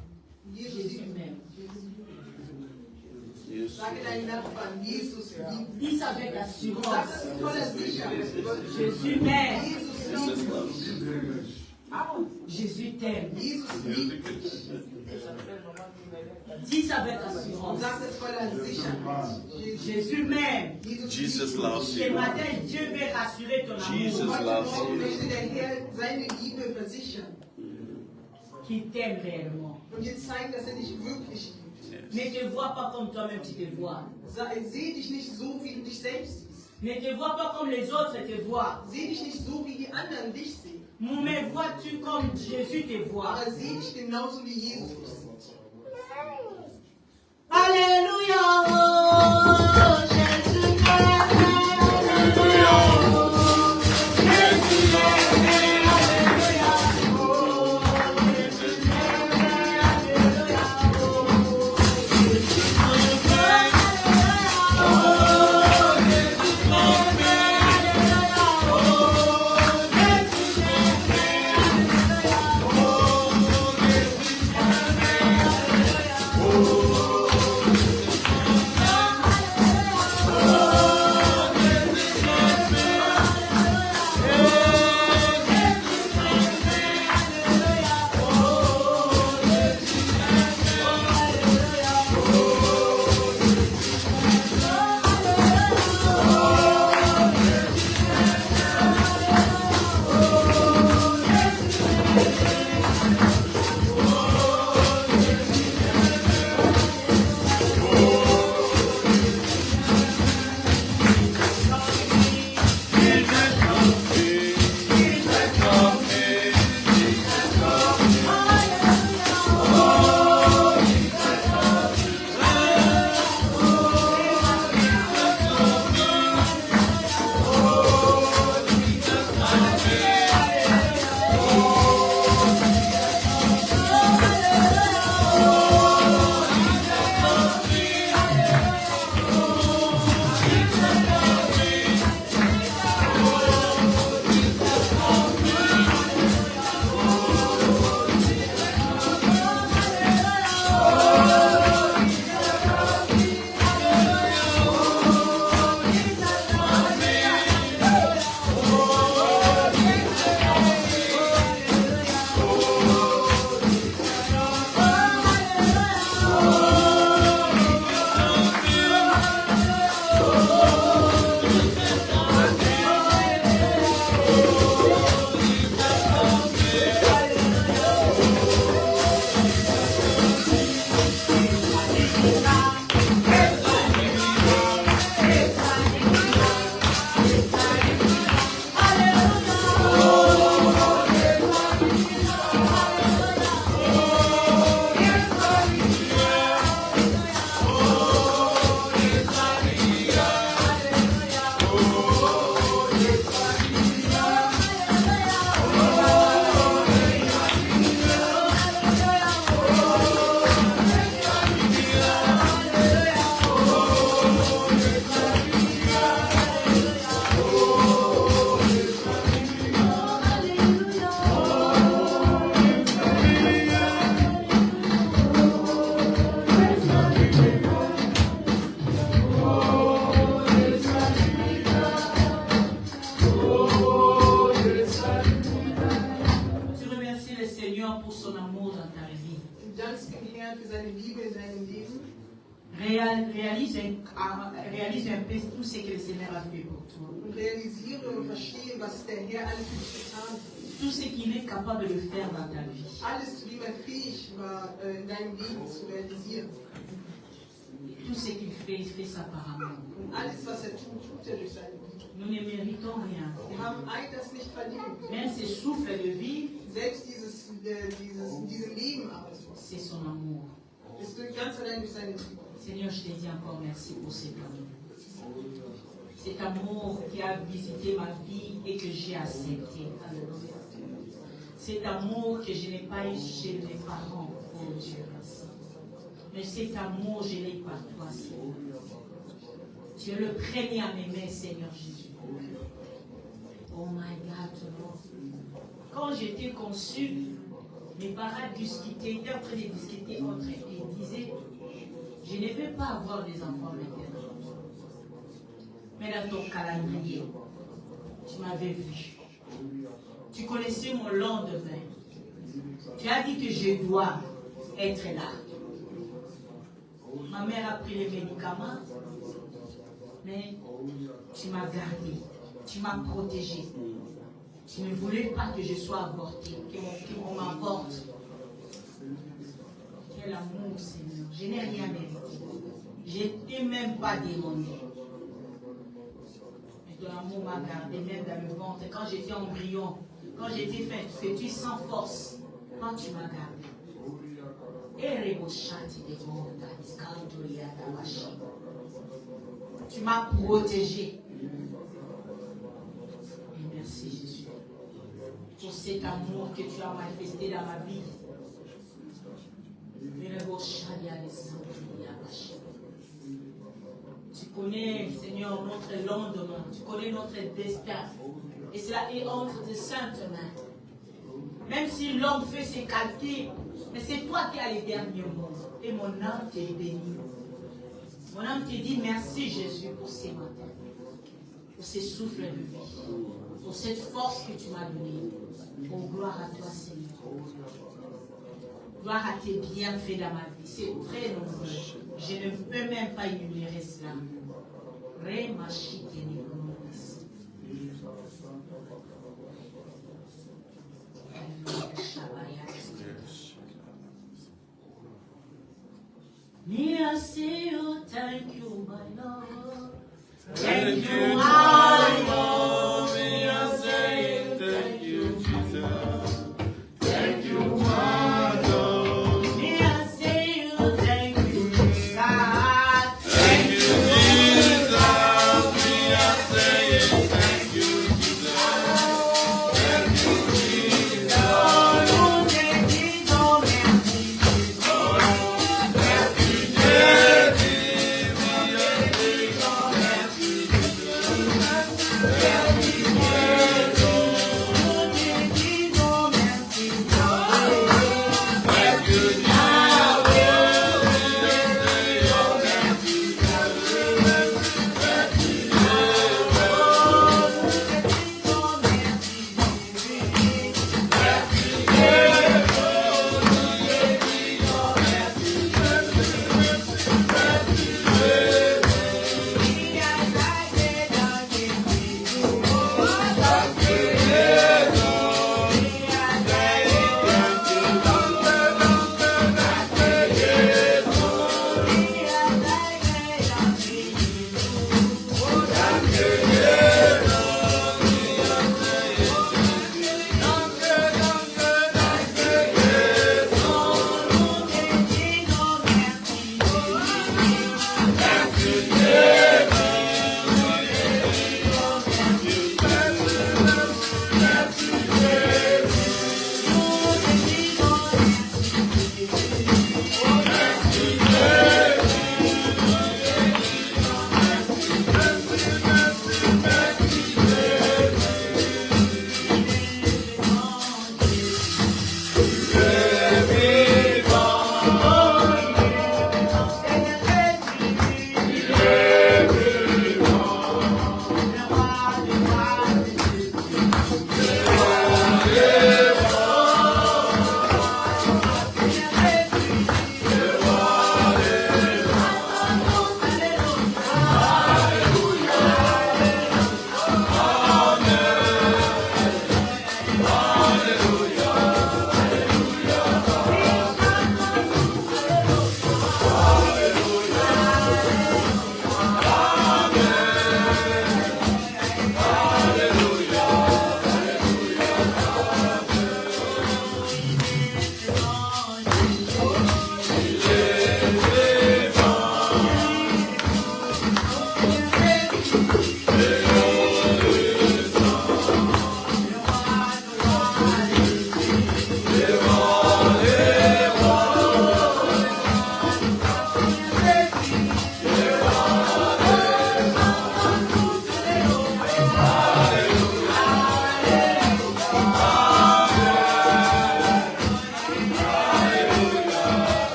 Speaker 2: Jesus
Speaker 1: Jésus
Speaker 2: liebt mich.
Speaker 1: m'aime.
Speaker 2: Sage deinen Nachbarn, Jesus liebt mich.
Speaker 1: Dis avec
Speaker 2: Sag
Speaker 1: assurance,
Speaker 2: das mit voller Sicherheit.
Speaker 1: Jésus m'aime.
Speaker 2: Jesus liebt mich.
Speaker 1: Jésus t'aime.
Speaker 2: Jesus liebt mich.
Speaker 1: Dis avec
Speaker 2: Und
Speaker 1: assurance,
Speaker 2: sag das voller Sicherheit.
Speaker 1: Jésus m'aime.
Speaker 3: Jesus loves
Speaker 1: Ce
Speaker 3: you.
Speaker 1: matin, Dieu veut rassurer ton
Speaker 3: Jesus
Speaker 1: amour,
Speaker 2: Heute
Speaker 3: loves
Speaker 2: Morgen
Speaker 3: you.
Speaker 2: möchte der Herr seine Liebe versichern
Speaker 1: qu'il t'aime réellement.
Speaker 2: und dir zeigen, dass er dich wirklich liebt.
Speaker 1: Ne te vois pas comme toi-même tu te vois.
Speaker 2: Seh dich nicht so, wie du dich selbst siehst.
Speaker 1: Ne te vois pas comme les autres te voient.
Speaker 2: Seh dich nicht so, wie die anderen dich sehen.
Speaker 1: Mais vois-tu comme Jésus te voit.
Speaker 2: Aber seh dich genauso, wie Jesus dich sieht.
Speaker 1: Alléluia. Jésus m'aime. Alléluia. Jésus m'aime. Alléluia. Oh, Jésus m'aime. Alléluia. Oh, Jésus m'aime. Oh, Jésus m'aime. Alléluia. Oh, Jésus m'aime. Alléluia. Oh, Jésus m'aime. Alléluia.
Speaker 2: Herrn für seine Liebe in deinem Leben?
Speaker 1: Réalise un peu tout ce que le Seigneur a fait pour toi.
Speaker 2: Und realisiere und verstehe, was der Herr alles für dich getan hat.
Speaker 1: Tout ce qu'il est capable de faire dans ta vie.
Speaker 2: Alles, zu dem er fähig war, in deinem Leben zu realisieren.
Speaker 1: Tout ce qu'il fait ça par amour.
Speaker 2: Und alles, was er tut, tut er durch seine Liebe.
Speaker 1: Nous ne méritons rien.
Speaker 2: Wir haben all das nicht verdient.
Speaker 1: Même ce souffle de vie,
Speaker 2: Selbst diese Leben aber
Speaker 1: c'est son amour.
Speaker 2: ist ganz allein durch seine Liebe.
Speaker 1: Seigneur, je te dis encore merci pour cet amour. Cet amour qui a visité ma vie et que j'ai accepté. Alléluia. Cet amour que je n'ai pas eu chez mes parents, oh Dieu, merci. Mais cet amour, je l'ai par toi, Seigneur. Tu es le premier à m'aimer, Seigneur Jésus. Oh my God, Lord. Quand j'étais conçue, mes parents étaient en train de discuter entre eux et disaient, je ne veux pas avoir des enfants maintenant. Mais dans ton calendrier, tu m'avais vu. Tu connaissais mon lendemain. Tu as dit que je dois être là. Ma mère a pris les médicaments, mais tu m'as gardé, tu m'as protégé. Tu ne voulais pas que je sois avortée, qu'on m'avorte. Quel amour, Seigneur. Je n'ai rien mérité. Je n'étais même pas démoniée. Mais ton amour m'a gardé même dans le ventre. Quand j'étais embryon, quand j'étais fœtus sans force, quand tu m'as gardé. Tu m'as protégé. Et merci Jésus pour cet amour que tu as manifesté dans ma vie. Tu connais, Seigneur, notre lendemain. Tu connais notre destin. Et cela est entre de saintes mains. Même si l'homme fait ses calculs, mais c'est toi qui as les derniers mots. Et mon âme t'est bénie. Mon âme te dit merci Jésus pour ces matins, pour ces souffles de vie, pour cette force que tu m'as donnée. Oh, gloire à toi Seigneur. Gloire à tes bienfaits dans ma vie. C'est très nombreux. Je ne peux même pas énumérer cela. Me, I say, oh, thank you, my Lord.
Speaker 3: Thank you, my Lord. Me, I say, thank you, Jesus. Thank you, my Lord.
Speaker 1: Me, I say, oh, thank you, God.
Speaker 3: Thank you, Jesus. Me, I say, thank you, Jesus. Thank you, Jesus.
Speaker 1: Oh, thank you, oh, merci.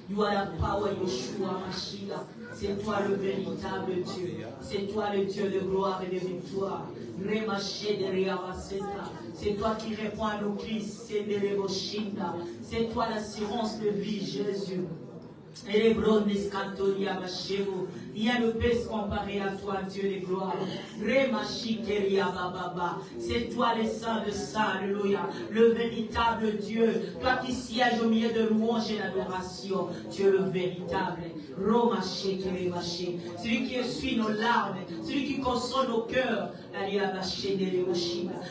Speaker 1: You are the power, Yeshua Mashiach. C'est toi le véritable Dieu. C'est toi le Dieu de gloire et de victoire. C'est toi qui réponds à nos cris. C'est toi l'assurance de vie, Jésus. Rien ne peut se comparer à toi, Dieu de gloire. C'est toi le Saint de Saint, alléluia, le véritable Dieu. Toi qui sièges au milieu de louanges et d'adoration, tu es le véritable. Celui qui essuie nos larmes, celui qui console nos cœurs.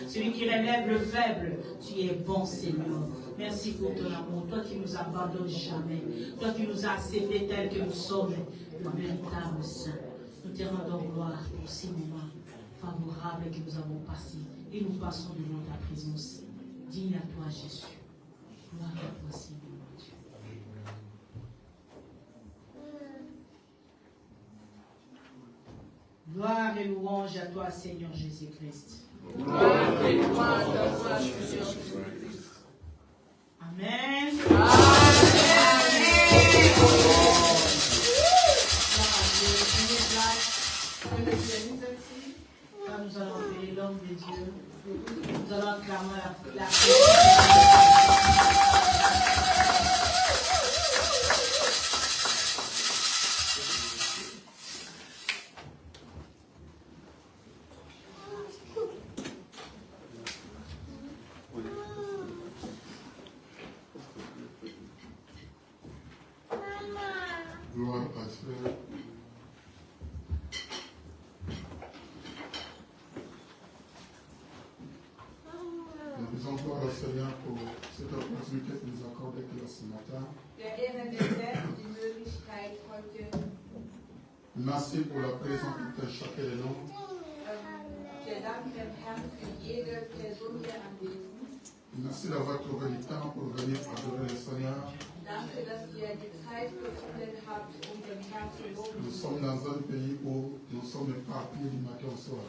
Speaker 1: Celui qui relève le faible, tu es bon, Seigneur. Merci pour ton amour, toi qui nous abandonnes jamais, toi qui nous as acceptés tels que nous sommes, le véritable Saint. Nous te rendons gloire pour ces moments favorables que nous avons passés et nous passons devant ta présence. Digne à toi, Jésus. Gloire à toi, Seigneur, mon Dieu. Gloire et louange à toi, Seigneur Jésus-Christ.
Speaker 2: Gloire et louange à toi, Seigneur Jésus-Christ.
Speaker 1: Amen. Quand nous allons appeler l'homme de Dieu, nous allons acclamer la
Speaker 5: Gloire à Dieu. Nous disons gloire au Seigneur pour cette opportunité qu'il nous accorde ce matin. Merci pour la présence de chacun de nous. Merci d'avoir trouvé du temps pour venir adorer le Seigneur.
Speaker 6: Danke, dass ihr die Zeit gefunden habt, den Herrn zu loben.
Speaker 5: Nous sommes dans un pays où nous sommes éparpillés du matin au soir.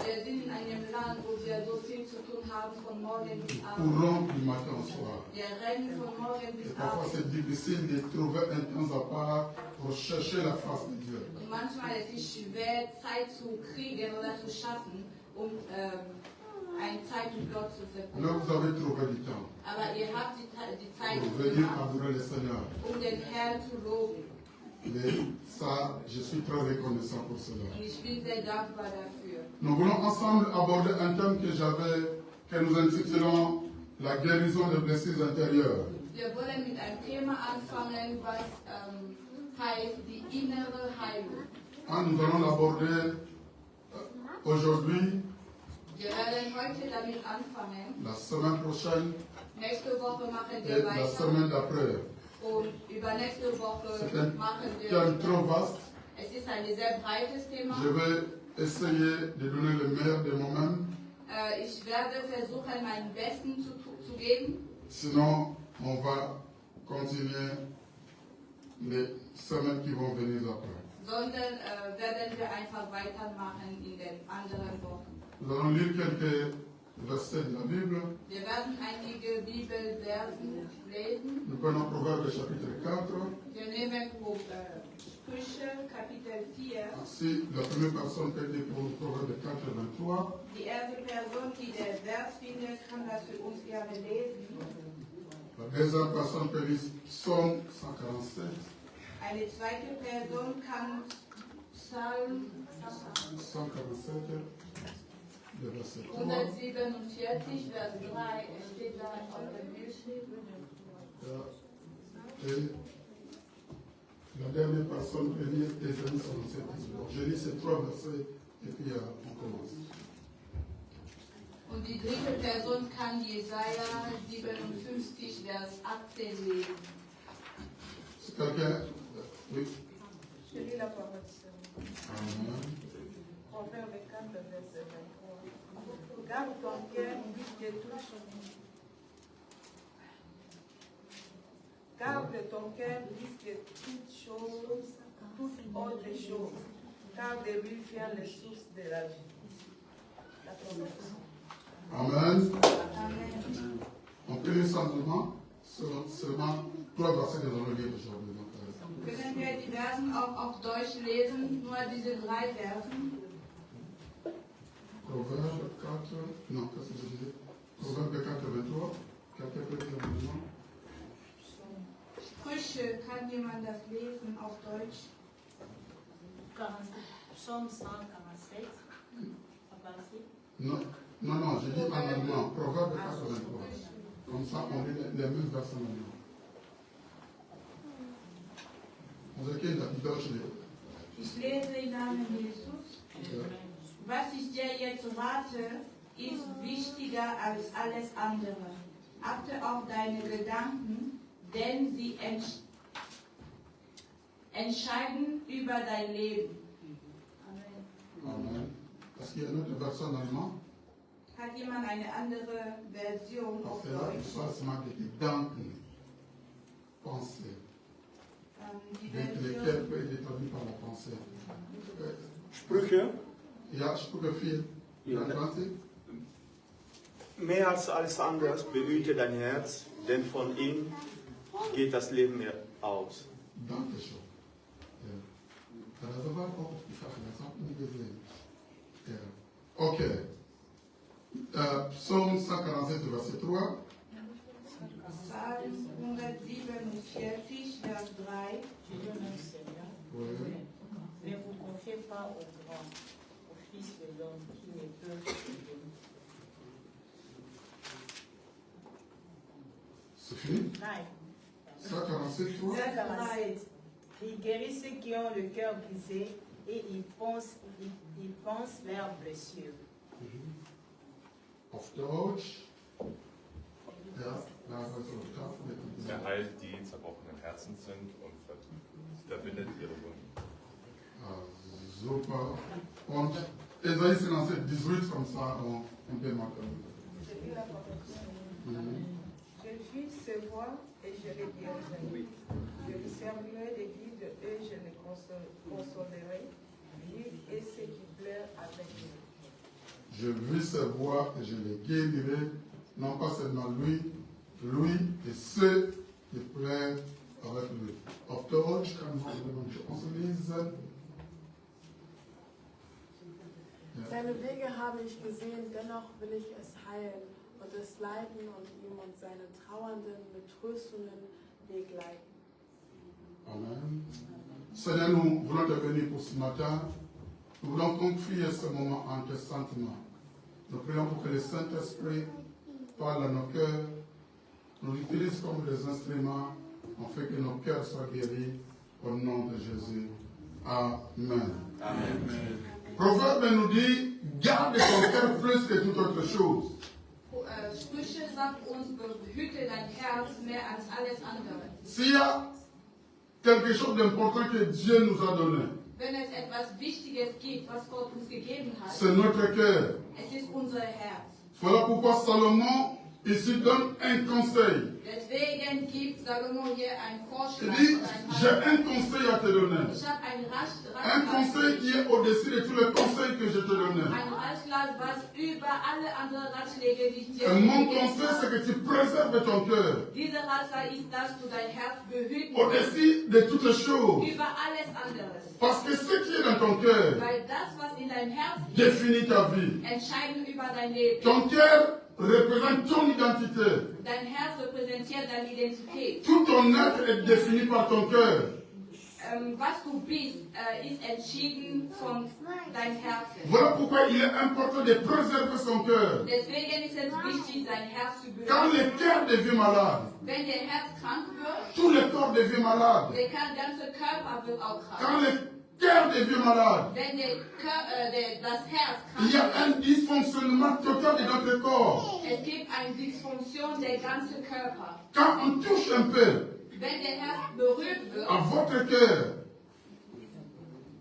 Speaker 6: Wir sind in einem Land, wo wir so viel zu tun haben, von morgen bis abend.
Speaker 5: Courons du matin au soir.
Speaker 6: Wir rennen von morgen bis
Speaker 5: Et parfois
Speaker 6: abend.
Speaker 5: c'est difficile de trouver un temps à part pour chercher la face de Dieu.
Speaker 6: Und manchmal ist es schwer, Zeit zu kriegen oder zu schaffen, eine Zeit mit Gott zu verbringen.
Speaker 5: Là, vous avez trouvé du temps
Speaker 6: Aber ihr habt die Zeit
Speaker 5: pour venir
Speaker 6: gehabt,
Speaker 5: adorer le Seigneur.
Speaker 6: den Herrn zu loben.
Speaker 5: Et ça, je suis très reconnaissant pour cela.
Speaker 6: Und ich bin sehr dankbar dafür.
Speaker 5: Nous voulons ensemble aborder un thème que nous intitulons la guérison des blessures intérieures.
Speaker 6: Wir wollen mit einem Thema anfangen, was heißt die innere Heilung.
Speaker 5: Nous allons l'aborder aujourd'hui,
Speaker 6: Wir werden heute damit anfangen.
Speaker 5: la semaine prochaine
Speaker 6: Nächste Woche machen
Speaker 5: et
Speaker 6: wir
Speaker 5: la
Speaker 6: weiter.
Speaker 5: semaine d'après.
Speaker 6: Und übernächste Woche
Speaker 5: C'est un
Speaker 6: machen wir.
Speaker 5: thème trop vaste.
Speaker 6: Es ist ein sehr breites Thema.
Speaker 5: Je vais essayer de donner le meilleur de moi-même.
Speaker 6: Ich werde versuchen, mein Bestes zu geben.
Speaker 5: Sinon, on va continuer les semaines qui vont venir après.
Speaker 6: Sondern werden wir einfach weitermachen in den anderen Wochen.
Speaker 5: Nous allons lire quelques versets de la Bible.
Speaker 6: Wir werden einige Bibelversen lesen.
Speaker 5: Nous prenons Proverbe chapitre 4.
Speaker 6: Wir nehmen Sprüche, Kapitel 4.
Speaker 5: Si la première personne peut dire pour Proverbe 4, 23.
Speaker 6: Die erste Person, die den Vers findet, kann das für uns gerne lesen.
Speaker 5: La deuxième personne peut lire Psaume 147.
Speaker 6: Eine zweite Person kann Psalm
Speaker 5: 147, le verset 3.
Speaker 6: 147, Vers 3, es steht da auf dem Bildschirm.
Speaker 5: Et la dernière personne peut lire Ésaïe 67. Je lis ces trois versets et puis on commence.
Speaker 6: Und die dritte Person kann Jesaja 57, Vers 18 lesen.
Speaker 5: Si quelqu'un. Oui.
Speaker 7: Je lis la parole du Seigneur.
Speaker 5: Amen.
Speaker 7: Proverbe 4, verset 23. Garde ton cœur de toute chose. Garde ton cœur de toute chose, toute autre chose. car de lui vient les sources de la vie. La promesse.
Speaker 5: Amen.
Speaker 6: Amen.
Speaker 5: On peut lire simplement seulement 3 versets que nous allons lire aujourd'hui.
Speaker 6: Können wir die Versen auch auf Deutsch lesen, nur diese 3 Versen?
Speaker 5: Proverbe 4, non, qu'est-ce que je disais? Proverbe 4, 23. Quelqu'un peut lire maintenant?
Speaker 6: Sprüche, kann jemand das lesen auf Deutsch?
Speaker 1: Psaume 147, à partir.
Speaker 5: Non, je dis en allemand. Proverbe 4, 23. Comme ça, on lit les mêmes versets en allemand. Unser Kinder, die Deutsche lesen.
Speaker 6: Ich lese im Namen Jesus.
Speaker 5: Ja.
Speaker 6: Was ich dir jetzt rate, ist wichtiger als alles andere. Achte auf deine Gedanken, denn sie entscheiden über dein Leben. Amen.
Speaker 5: Amen. Est-ce qu'il y a une autre version en allemand?
Speaker 6: Hat jemand eine andere Version auf
Speaker 5: Parce que là, il
Speaker 6: Deutsch?
Speaker 5: passe mal des Gedanken, pensées,
Speaker 6: Die
Speaker 5: lesquelles
Speaker 6: Version,
Speaker 5: peut être traduit par la pensée.
Speaker 3: Sprüche,
Speaker 5: Ja, Sprüche 4,
Speaker 3: Ja.
Speaker 5: 23.
Speaker 3: mehr als alles anderes behüte dein Herz, denn von ihm geht das Leben aus.
Speaker 5: Dankeschön. Ja. Das war auch die Sache, das hat man gesehen. Ja. Okay. Psaume 147, verset 3.
Speaker 6: Psalm 147, Vers 3.
Speaker 1: Je donne au Seigneur.
Speaker 5: Oui.
Speaker 1: Ne vous confiez pas aux grands, aux fils de l'homme qui ne peuvent aider.
Speaker 5: C'est fini?
Speaker 1: Nein.
Speaker 5: 147, 3.
Speaker 1: 147. Il guérit ceux qui ont le cœur brisé et il pense leurs blessures.
Speaker 5: Auf Deutsch. Ja, da ist es auf Tafel.
Speaker 8: Er heilt die zerbrochenen Herzen sind und verbindet ihre Wunden.
Speaker 5: Ah, super. Und Esaïe 57, 18, comme ça, on peut marquer.
Speaker 7: Je lis la promesse. Je vis ses voies et je les guérirai. Je lui servirai de guide et je les consolerai. Lui et ceux qui pleurent avec lui.
Speaker 5: Je vis ses voies et je les guérirai, non pas seulement lui et ceux qui pleurent avec lui. Auf Deutsch kann man uns lesen.
Speaker 9: Seine Wege habe ich gesehen, dennoch will ich es heilen und es leiden und ihm und seine Trauernden mit tröstenden Weg leiten.
Speaker 5: Amen. Seigneur, nous voulons te bénir pour ce matin. Nous voulons confier ce moment en tes sentiments. Nous prions pour que le Saint-Esprit parle à nos cœurs, nous utilise comme des instruments, afin que nos cœurs soient guéris au nom de Jésus. Amen.
Speaker 8: Amen.
Speaker 5: Proverbe nous dit, garde ton cœur plus que toute autre chose.
Speaker 6: Sprüche sagt uns, behüte dein Herz mehr als alles andere.
Speaker 5: S'il y a quelque chose d'important que Dieu nous a donné,
Speaker 6: Wenn es etwas Wichtiges gibt, was Gott uns gegeben hat,
Speaker 5: c'est notre cœur.
Speaker 6: es ist unser Herz.
Speaker 5: Voilà pourquoi Salomon ici donne un conseil.
Speaker 6: Deswegen gibt Salomo hier einen
Speaker 5: Il
Speaker 6: Vorschlag.
Speaker 5: dit,
Speaker 6: oder einen
Speaker 5: j'ai
Speaker 6: Ratschlag.
Speaker 5: un conseil à te donner.
Speaker 6: Ich habe einen
Speaker 5: Un conseil qui est au-dessus de tous les conseils que je te donnais.
Speaker 6: Ein Ratschlag, was über alle anderen Ratschläge, die ich dir
Speaker 5: Et mon
Speaker 6: gegeben
Speaker 5: conseil, c'est
Speaker 6: habe.
Speaker 5: que tu préserves ton cœur.
Speaker 6: Dieser Ratschlag ist, dass du dein Herz behüten willst.
Speaker 5: Au-dessus de toutes choses.
Speaker 6: Über alles anderes.
Speaker 5: Parce que ce qui est dans ton cœur
Speaker 6: Weil das, was in deinem Herz ist,
Speaker 5: définit ta vie.
Speaker 6: entscheiden über dein Leben.
Speaker 5: Ton cœur représente ton identité.
Speaker 6: Dein Herz repräsentiert deine Identität.
Speaker 5: Tout ton être est défini par ton cœur.
Speaker 6: Was du bist, ist entschieden von deinem Herzen.
Speaker 5: Voilà pourquoi il est important de préserver son cœur.
Speaker 6: Deswegen ist es wichtig, dein Herz zu
Speaker 5: Quand
Speaker 6: behüten.
Speaker 5: le cœur devient malade,
Speaker 6: Wenn der Herz krank wird,
Speaker 5: tout le corps devient malade.
Speaker 6: der ganze Körper wird auch
Speaker 5: Quand
Speaker 6: krank.
Speaker 5: le cœur devient malade,
Speaker 6: Wenn das Herz
Speaker 5: il
Speaker 6: krank
Speaker 5: y a
Speaker 6: wird,
Speaker 5: un dysfonctionnement total de notre corps.
Speaker 6: es gibt eine Dysfunktion der ganze Körper.
Speaker 5: Quand on touche un peu
Speaker 6: Wenn der Herz berührt wird,
Speaker 5: à votre cœur,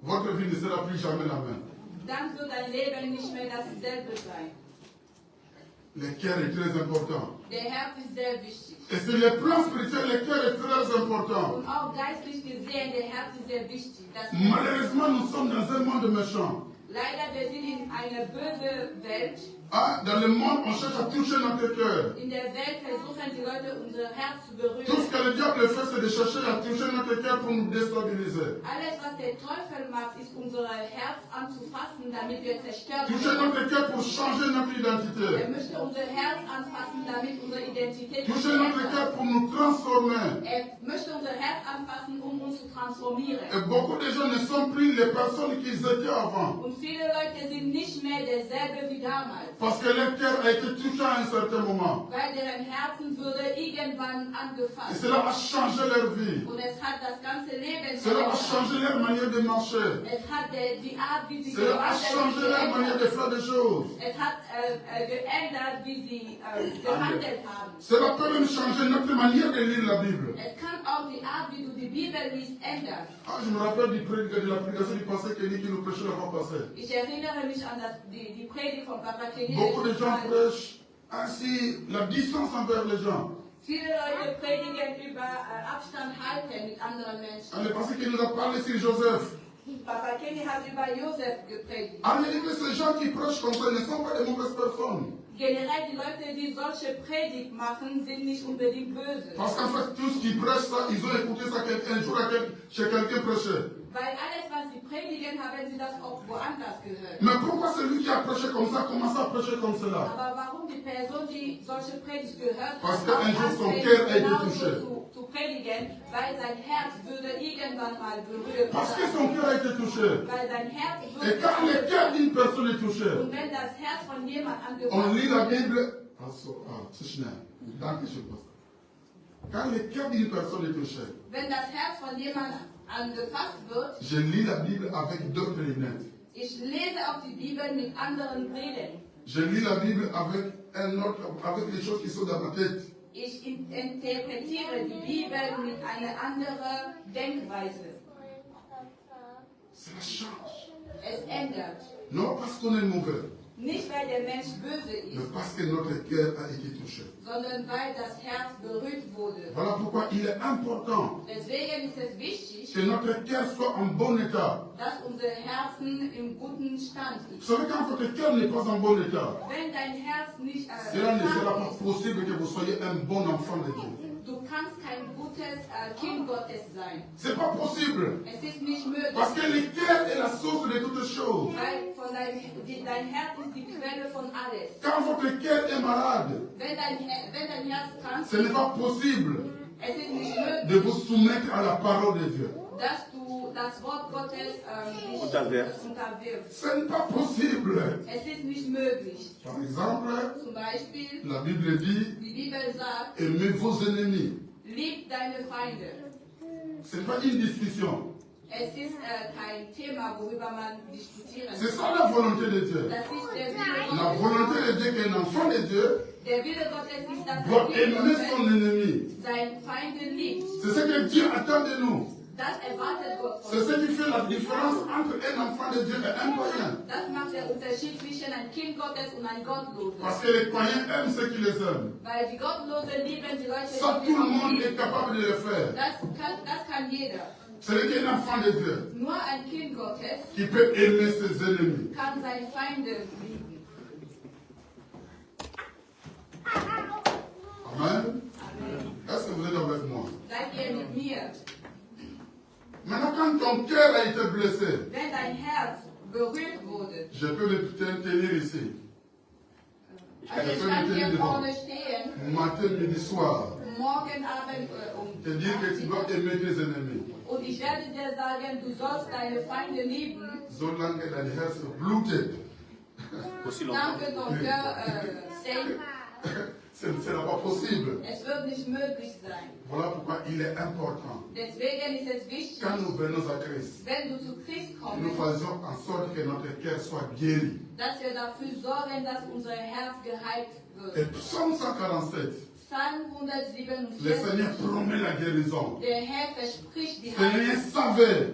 Speaker 5: votre vie ne sera plus jamais la même.
Speaker 6: dann wird dein Leben nicht mehr dasselbe sein.
Speaker 5: Le cœur est très important.
Speaker 6: Der Herz ist sehr wichtig.
Speaker 5: Et sur le plan spirituel, le cœur est très important.
Speaker 6: Und auch geistlich gesehen, der Herz ist sehr wichtig. Das
Speaker 5: Malheureusement, nous sommes dans un monde méchant.
Speaker 6: Leider, wir sind in einer bösen Welt.
Speaker 5: Ah, dans le monde, on cherche à toucher notre cœur.
Speaker 6: In der Welt versuchen die Leute, unser Herz zu berühren.
Speaker 5: Tout ce que le diable fait, c'est de chercher à toucher notre cœur pour nous déstabiliser.
Speaker 6: Alles, was der Teufel macht, ist unser Herz anzufassen, damit wir zerstört
Speaker 5: Toucher
Speaker 6: werden.
Speaker 5: notre cœur pour changer notre identité.
Speaker 6: Er möchte unser Herz anfassen, damit unsere Identität
Speaker 5: Toucher notre cœur pour nous transformer.
Speaker 6: Er möchte unser Herz anfassen, um uns zu transformieren.
Speaker 5: Et beaucoup de gens ne sont plus les personnes qu'ils étaient avant.
Speaker 6: Und viele Leute sind nicht mehr derselbe wie damals.
Speaker 5: Parce que leur cœur a été touché à un certain moment.
Speaker 6: Weil deren Herzen wurde irgendwann
Speaker 5: Et
Speaker 6: angefasst.
Speaker 5: cela a changé leur vie.
Speaker 6: Und es hat das ganze Leben
Speaker 5: Cela a
Speaker 6: verändert.
Speaker 5: changé leur manière de marcher.
Speaker 6: Es hat die Art, wie sie
Speaker 5: Cela a changé leur manière de faire des choses.
Speaker 6: Es hat geändert, wie sie gehandelt haben.
Speaker 5: Cela peut même changer notre manière de lire la Bible.
Speaker 6: Es kann auch die Art, wie du die Bibel liest, ändern.
Speaker 5: Ah, je me rappelle de la prédication du passé Kenny qui nous prêchait la fois passée.
Speaker 6: Ich erinnere mich an die Predigt von Papa Kenny.
Speaker 5: Beaucoup de gens prêchent ainsi la distance envers les gens.
Speaker 6: Viele Leute predigen über Abstand halten mit anderen Menschen.
Speaker 5: Le passé qui nous a parlé sur Joseph.
Speaker 6: Papa Kenny hat über Josef gepredigt.
Speaker 5: En réalité, ces gens qui prêchent comme ça ne sont pas de mauvaises personnes.
Speaker 6: Generell, die Leute, die solche Predigt machen, sind nicht unbedingt böse.
Speaker 5: Parce qu'en fait, tous qui prêchent ça, ils ont écouté ça un jour chez quelqu'un prêcher.
Speaker 6: Weil alles, was sie predigen, haben sie das auch woanders gehört.
Speaker 5: Mais pourquoi celui qui a prêché comme ça commence à prêcher comme cela?
Speaker 6: Aber warum die Person, die solche Predigt gehört
Speaker 5: Parce
Speaker 6: hat,
Speaker 5: qu'un jour son
Speaker 6: anfängt,
Speaker 5: cœur a été
Speaker 6: genauso
Speaker 5: touché.
Speaker 6: zu predigen, weil sein Herz würde irgendwann mal berührt
Speaker 5: Parce que
Speaker 6: sein.
Speaker 5: son cœur a été touché.
Speaker 6: Weil sein Herz
Speaker 5: Et
Speaker 6: würde
Speaker 5: quand le cœur d'une personne est touché,
Speaker 6: und wenn das Herz von jemand
Speaker 5: on
Speaker 6: angefasst
Speaker 5: lit la
Speaker 6: wird,
Speaker 5: Bible. C'est schnell. Danke schön, Pastor. Quand le cœur d'une personne est touché,
Speaker 6: wenn das Herz von jemand angefasst wird,
Speaker 5: je lis la Bible avec d'autres lunettes.
Speaker 6: ich lese auch die Bibel mit anderen Brillen.
Speaker 5: Je lis la Bible avec avec les choses qui sont dans ma tête.
Speaker 6: Ich interpretiere die Bibel mit einer anderen Denkweise.
Speaker 5: Cela change.
Speaker 6: Es ändert.
Speaker 5: Non parce qu'on est mauvais,
Speaker 6: Nicht, weil der Mensch böse
Speaker 5: mais
Speaker 6: ist,
Speaker 5: parce que notre cœur a été touché.
Speaker 6: sondern weil das Herz berührt wurde.
Speaker 5: Voilà pourquoi il est important
Speaker 6: Deswegen ist es wichtig,
Speaker 5: que notre cœur soit en bon état.
Speaker 6: dass unsere Herzen im guten Stand
Speaker 5: Vous
Speaker 6: ist.
Speaker 5: savez, quand votre cœur n'est pas en bon état,
Speaker 6: Wenn dein Herz nicht
Speaker 5: cela ne sera pas
Speaker 6: ist,
Speaker 5: possible que vous soyez un bon enfant de Dieu.
Speaker 6: du kannst kein gutes Kind Gottes sein.
Speaker 5: C'est pas possible.
Speaker 6: Es ist nicht möglich,
Speaker 5: Parce que le cœur est la source de toutes choses.
Speaker 6: weil von dein Herz ist die Quelle von alles.
Speaker 5: Quand votre cœur est malade,
Speaker 6: Wenn dein Herz krank
Speaker 5: ce n'est
Speaker 6: ist,
Speaker 5: pas possible
Speaker 6: es ist nicht
Speaker 5: de
Speaker 6: möglich,
Speaker 5: vous soumettre à la parole de Dieu.
Speaker 6: dass du das Wort Gottes dich
Speaker 3: Unterwirfst.
Speaker 6: unterwirfst.
Speaker 5: Ce n'est pas possible.
Speaker 6: Es ist nicht möglich.
Speaker 5: Par exemple,
Speaker 6: Zum Beispiel,
Speaker 5: la Bible dit,
Speaker 6: die Bibel sagt,
Speaker 5: aimez vos ennemis.
Speaker 6: lieb deine Feinde.
Speaker 5: Ce n'est pas une discussion.
Speaker 6: Es ist kein Thema, worüber man diskutieren
Speaker 5: C'est
Speaker 6: kann.
Speaker 5: ça la volonté de Dieu.
Speaker 6: Das ist der Wille
Speaker 5: La
Speaker 6: Gottes.
Speaker 5: volonté de Dieu qu'un enfant de Dieu
Speaker 6: Der Wille Gottes ist, dass
Speaker 5: doit
Speaker 6: ein Kind
Speaker 5: aimer son
Speaker 6: Gottes
Speaker 5: ennemi.
Speaker 6: seinen Feinde liebt.
Speaker 5: C'est ce que Dieu attend de nous.
Speaker 6: Das erwartet Gott
Speaker 5: C'est
Speaker 6: von
Speaker 5: ce
Speaker 6: uns.
Speaker 5: qui fait la différence entre un enfant de Dieu et un païen.
Speaker 6: Das macht den Unterschied zwischen ein Kind Gottes und ein Gottloser.
Speaker 5: Parce que les païens aiment ceux qui les aiment.
Speaker 6: Weil die Gottlosen lieben die Leute,
Speaker 5: Ça,
Speaker 6: die
Speaker 5: tout le
Speaker 6: sie
Speaker 5: monde est
Speaker 6: lieben.
Speaker 5: capable de le faire.
Speaker 6: Das kann jeder.
Speaker 5: Ce n'est qu'un enfant de Dieu
Speaker 6: Nur ein Kind Gottes
Speaker 5: qui peut aimer ses ennemis.
Speaker 6: kann seine Feinde lieben.
Speaker 5: Amen. Est-ce que vous êtes avec moi?
Speaker 6: Seid ihr mit mir?
Speaker 5: Maintenant, quand ton cœur a été blessé,
Speaker 6: Wenn dein Herz berührt wurde,
Speaker 5: je peux le tenir ici.
Speaker 6: also ich kann hier vorne stehen,
Speaker 5: Matin, midi, soir.
Speaker 6: morgen Abend
Speaker 5: Te dire que tu dois aimer tes ennemis.
Speaker 6: und ich werde dir sagen, du sollst deine Feinde lieben,
Speaker 5: Solange dein Herz blutet,
Speaker 3: Aussi longtemps.
Speaker 6: tant que ton cœur saigne.
Speaker 5: ce ne sera pas possible.
Speaker 6: Es wird nicht möglich sein.
Speaker 5: Voilà pourquoi il est important.
Speaker 6: Deswegen ist es wichtig,
Speaker 5: Quand nous venons à Christ,
Speaker 6: wenn du zu Christ
Speaker 5: nous
Speaker 6: kommst,
Speaker 5: faisons en sorte que notre cœur soit guéri.
Speaker 6: dass wir dafür sorgen, dass unser Herz geheilt
Speaker 5: Et
Speaker 6: wird.
Speaker 5: Psaume 147,
Speaker 6: Psalm
Speaker 5: le Seigneur
Speaker 6: 147,
Speaker 5: promet la guérison.
Speaker 6: der Herr verspricht die
Speaker 5: Le Seigneur
Speaker 6: Heilung.
Speaker 5: savait,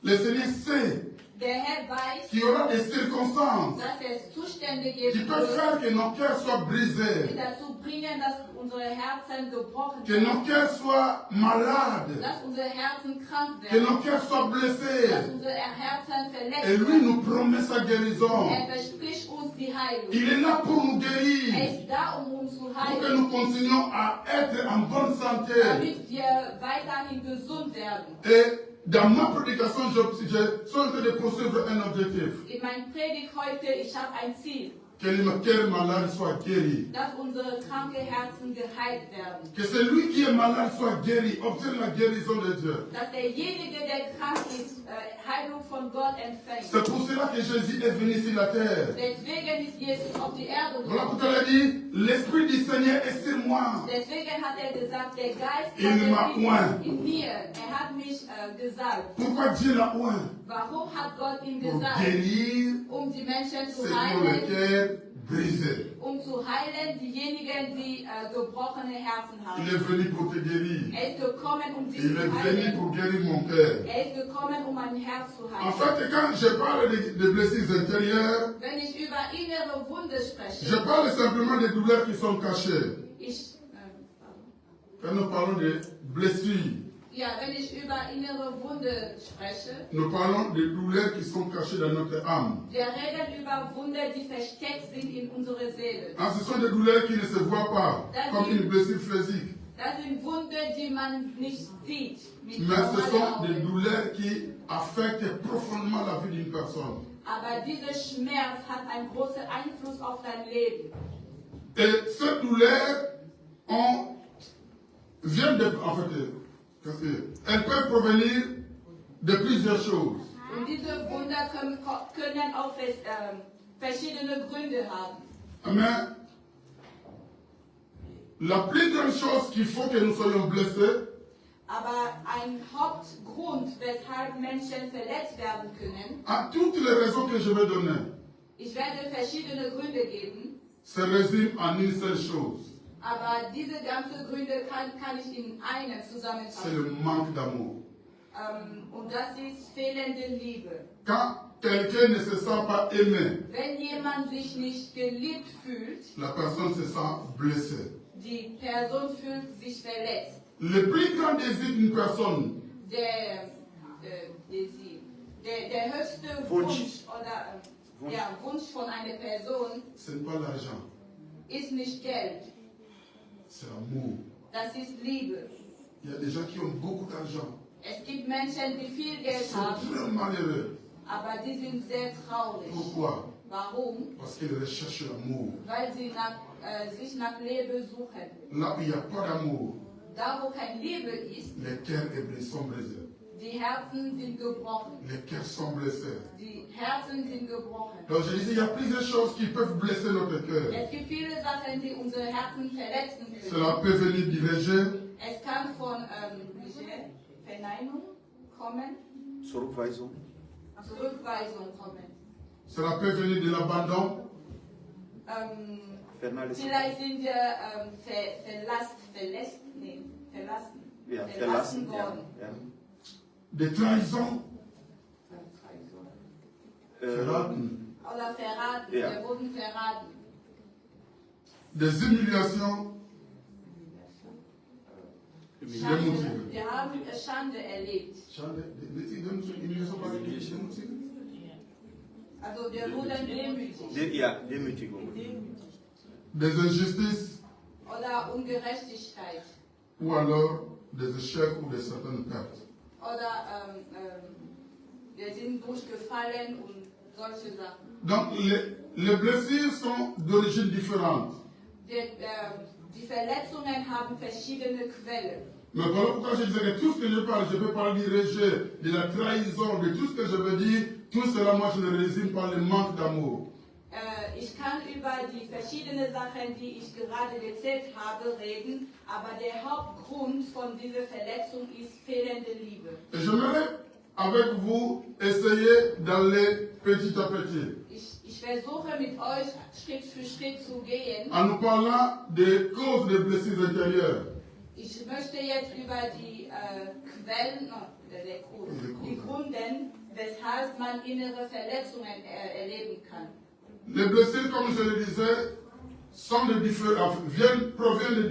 Speaker 5: le Seigneur sait
Speaker 6: Der Herr weiß,
Speaker 5: qu'il y aura des circonstances
Speaker 6: dass es Zustände
Speaker 5: qui
Speaker 6: geben
Speaker 5: peuvent
Speaker 6: wird,
Speaker 5: faire que nos cœurs soient
Speaker 6: die
Speaker 5: brisés,
Speaker 6: dazu bringen, dass unsere Herzen gebrochen
Speaker 5: que nos
Speaker 6: werden,
Speaker 5: cœurs soient malades,
Speaker 6: dass unsere Herzen krank
Speaker 5: que nos
Speaker 6: werden,
Speaker 5: cœurs soient
Speaker 6: dass
Speaker 5: blessés.
Speaker 6: unsere Herzen
Speaker 5: Et
Speaker 6: verletzt
Speaker 5: lui
Speaker 6: werden.
Speaker 5: nous promet sa guérison.
Speaker 6: Er verspricht uns die Heilung.
Speaker 5: Il est là pour nous
Speaker 6: Er
Speaker 5: guérir,
Speaker 6: ist da, um uns zu
Speaker 5: pour que
Speaker 6: heilen,
Speaker 5: nous continuions à être en bonne santé.
Speaker 6: damit wir weiterhin gesund werden.
Speaker 5: Et dans ma prédication, je suis en train de poursuivre un objectif.
Speaker 6: In meinem Predigt heute, ich habe ein Ziel,
Speaker 5: Que le cœur malade soit guéri.
Speaker 6: dass unsere kranken Herzen geheilt werden.
Speaker 5: Que celui qui est malade soit guéri, obtienne la guérison de Dieu.
Speaker 6: Dass derjenige, der krank ist, Heilung von Gott empfängt.
Speaker 5: C'est pour cela que Jésus est venu sur la terre.
Speaker 6: Deswegen ist Jesus auf die Erde
Speaker 5: Voilà
Speaker 6: gekommen.
Speaker 5: pourquoi il a dit, l'Esprit du Seigneur est sur moi.
Speaker 6: Deswegen hat er gesagt, der Geist
Speaker 5: Il m'a
Speaker 6: Gottes
Speaker 5: oint.
Speaker 6: ist in mir. Er hat mich gesagt.
Speaker 5: Pourquoi Dieu l'a oint?
Speaker 6: Warum hat Gott ihm
Speaker 5: Pour
Speaker 6: gesagt?
Speaker 5: guérir
Speaker 6: Um die Menschen
Speaker 5: ceux
Speaker 6: zu
Speaker 5: qui ont le
Speaker 6: heilen,
Speaker 5: cœur brisé.
Speaker 6: um zu heilen diejenigen, die gebrochene Herzen haben.
Speaker 5: Il est venu pour te guérir.
Speaker 6: Er ist gekommen, um dich
Speaker 5: Il
Speaker 6: zu
Speaker 5: est venu
Speaker 6: heilen.
Speaker 5: pour guérir mon cœur.
Speaker 6: Er ist gekommen, um mein Herz zu
Speaker 5: En
Speaker 6: heilen.
Speaker 5: fait, quand je parle de blessures intérieures,
Speaker 6: Wenn ich über innere Wunde
Speaker 5: je
Speaker 6: spreche,
Speaker 5: parle simplement des douleurs qui sont cachées.
Speaker 6: ich,
Speaker 5: Quand nous parlons de blessures,
Speaker 6: wenn ich über innere Wunde spreche,
Speaker 5: nous parlons des douleurs qui sont cachées dans notre âme.
Speaker 6: wir reden über Wunder, die versteckt sind in unserer Seele.
Speaker 5: Ah, ce sont des douleurs qui ne se voient pas, comme une blessure physique.
Speaker 6: Das sind Wunder, die man nicht sieht. Mit
Speaker 5: Mais ce sont
Speaker 6: normalen
Speaker 5: des
Speaker 6: Augen.
Speaker 5: douleurs qui affectent profondément la vie d'une personne.
Speaker 6: Aber dieser Schmerz hat einen großen Einfluss auf dein Leben.
Speaker 5: Et ces douleurs viennent de... En fait, elles peuvent provenir de plusieurs choses.
Speaker 6: Und diese Wunder können auch verschiedene Gründe haben.
Speaker 5: Mais la plus grande chose qu'il faut que nous soyons blessés,
Speaker 6: Aber ein Hauptgrund, weshalb Menschen verletzt werden können,
Speaker 5: à toutes les raisons que je vais donner,
Speaker 6: ich werde verschiedene Gründe geben,
Speaker 5: se résume en une seule chose.
Speaker 6: aber diese ganzen Gründe kann ich in einen
Speaker 5: C'est
Speaker 6: zusammenfassen.
Speaker 5: le manque d'amour.
Speaker 6: Und das ist fehlende Liebe.
Speaker 5: Quand quelqu'un ne se sent pas aimé,
Speaker 6: Wenn jemand sich nicht geliebt fühlt,
Speaker 5: la personne se sent blessée.
Speaker 6: die Person fühlt sich verletzt.
Speaker 5: Le plus grand désir d'une personne,
Speaker 6: Der höchste Wunsch oder Wunsch von einer Person
Speaker 5: ce n'est pas l'argent,
Speaker 6: ist nicht Geld,
Speaker 5: c'est l'amour.
Speaker 6: das ist Liebe.
Speaker 5: Il y a des gens qui ont beaucoup d'argent.
Speaker 6: Es gibt Menschen, die viel
Speaker 5: Ils
Speaker 6: Geld
Speaker 5: sont
Speaker 6: haben,
Speaker 5: très malheureux.
Speaker 6: aber die sind sehr traurig.
Speaker 5: Pourquoi?
Speaker 6: Warum?
Speaker 5: Parce qu'ils recherchent l'amour.
Speaker 6: Weil sie sich nach Liebe suchen.
Speaker 5: Là où il n'y a pas d'amour,
Speaker 6: Da, wo kein Liebe ist,
Speaker 5: les cœurs sont brisés.
Speaker 6: die Herzen sind gebrochen.
Speaker 5: Les cœurs sont blessés.
Speaker 6: Die Herzen sind gebrochen.
Speaker 5: Donc je disais, il y a plusieurs choses qui peuvent blesser notre cœur.
Speaker 6: Es gibt viele Sachen, die unsere Herzen verletzen können.
Speaker 5: Cela peut venir du rejet,
Speaker 6: Es kann von Verneinung kommen,
Speaker 4: Zurückweisung.
Speaker 6: Zurückweisung kommen.
Speaker 5: cela peut venir de l'abandon,
Speaker 4: Vernachlässigung.
Speaker 6: Vielleicht sind wir verlassen worden.
Speaker 4: Ja.
Speaker 5: de trahison,
Speaker 4: Äh,
Speaker 5: verraten,
Speaker 6: Oder verraten,
Speaker 4: Ja.
Speaker 6: wir wurden verraten.
Speaker 5: des humiliations,
Speaker 6: Schande, wir haben Schande erlebt.
Speaker 5: Humiliation, pas démoutir.
Speaker 6: Also wir wurden demütig.
Speaker 4: Ja, Demütigung.
Speaker 5: Des injustices
Speaker 6: Oder Ungerechtigkeit.
Speaker 5: ou alors des échecs ou de certaines pertes.
Speaker 6: Oder wir sind durchgefallen und solche Sachen.
Speaker 5: Donc les blessures sont d'origine différente.
Speaker 6: Die Verletzungen haben verschiedene Quellen.
Speaker 5: Mais voilà pourquoi je disais que tout ce que je peux parler du rejet, de la trahison, de tout ce que je veux dire, tout cela, moi, je le résume par le manque d'amour.
Speaker 6: Ich kann über die verschiedenen Sachen, die ich gerade gezählt habe, reden, aber der Hauptgrund von dieser Verletzung ist fehlende Liebe.
Speaker 5: Et j'aimerais, avec vous, essayer d'aller petit à petit,
Speaker 6: Ich versuche mit euch Schritt für Schritt zu gehen.
Speaker 5: en nous parlant des causes des blessures intérieures.
Speaker 6: Ich möchte jetzt über die Quellen, die Gründe weshalb man innere Verletzungen erleben kann.
Speaker 5: Les blessures, comme je le disais, proviennent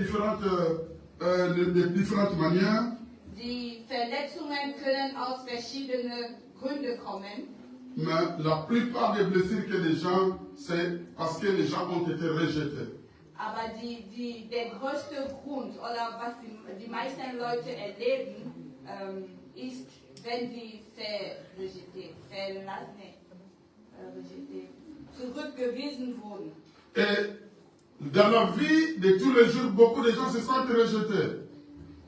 Speaker 5: de différentes manières.
Speaker 6: Die Verletzungen können aus verschiedenen Gründen kommen.
Speaker 5: Mais la plupart des blessures que les gens, c'est parce que les gens ont été rejetés.
Speaker 6: Aber der größte Grund, oder was die meisten Leute erleben, ist, wenn sie zurückgewiesen wurden.
Speaker 5: Et dans la vie de tous les jours, beaucoup de gens se sentent rejetés.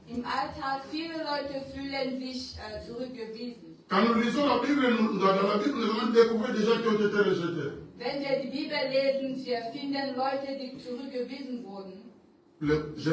Speaker 6: Im Alltag, viele Leute fühlen sich zurückgewiesen.
Speaker 5: Quand nous lisons la Bible, dans la Bible, nous allons découvrir des gens qui ont été rejetés.
Speaker 6: Wenn wir die Bibel lesen, wir finden Leute, die zurückgewiesen wurden.
Speaker 5: Je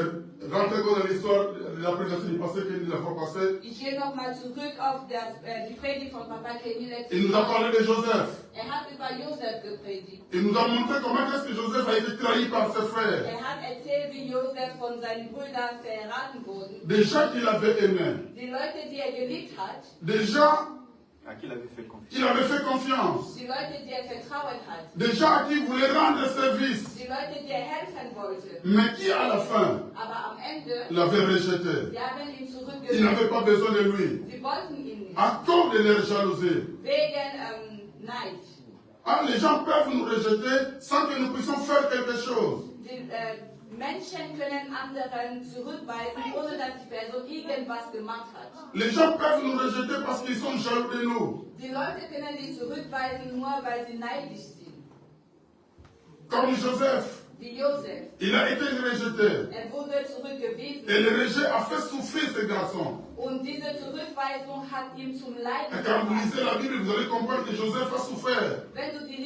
Speaker 5: rentre dans l'histoire de la prédication du passé Kenny la fois passée.
Speaker 6: Ich gehe nochmal zurück auf die Predigt von Papa Kenny letztes
Speaker 5: Il nous a parlé de Joseph.
Speaker 6: hat über Josef gepredigt.
Speaker 5: Il nous a montré comment est-ce que Joseph a été trahi par ses frères.
Speaker 6: Hat erzählt, wie Josef von seinen Brüdern verraten wurde.
Speaker 5: Des gens qu'il avait aimés.
Speaker 6: Die Leute, die geliebt hat.
Speaker 5: Des gens
Speaker 4: à qui il avait fait confiance.
Speaker 5: Il avait fait confiance.
Speaker 6: Die Leute, die vertraut hat.
Speaker 5: Des gens à qui il voulait rendre service.
Speaker 6: Die Leute, die helfen wollte.
Speaker 5: Mais qui à la fin
Speaker 6: Aber am Ende
Speaker 5: l'avait rejeté.
Speaker 6: Sie haben ihn zurückgewiesen.
Speaker 5: Ils n'avaient pas besoin de lui.
Speaker 6: Sie wollten ihn nicht.
Speaker 5: À cause de leur jalousie.
Speaker 6: Wegen Neid.
Speaker 5: Ah, les gens peuvent nous rejeter sans que nous puissions faire quelque chose.
Speaker 6: Die Menschen können anderen zurückweisen, ohne dass die Person irgendwas gemacht hat.
Speaker 5: Les gens peuvent nous rejeter parce qu'ils sont jaloux de nous.
Speaker 6: Die Leute können dich zurückweisen, nur weil sie neidisch sind.
Speaker 5: Comme Joseph.
Speaker 6: Wie Josef.
Speaker 5: Il a été rejeté.
Speaker 6: Wurde zurückgewiesen.
Speaker 5: Et le rejet a fait souffrir ce garçon.
Speaker 6: Und diese Zurückweisung hat ihm zum Leid
Speaker 5: Et quand vous lisez la Bible, vous allez comprendre que Joseph a souffert.
Speaker 6: Wenn du die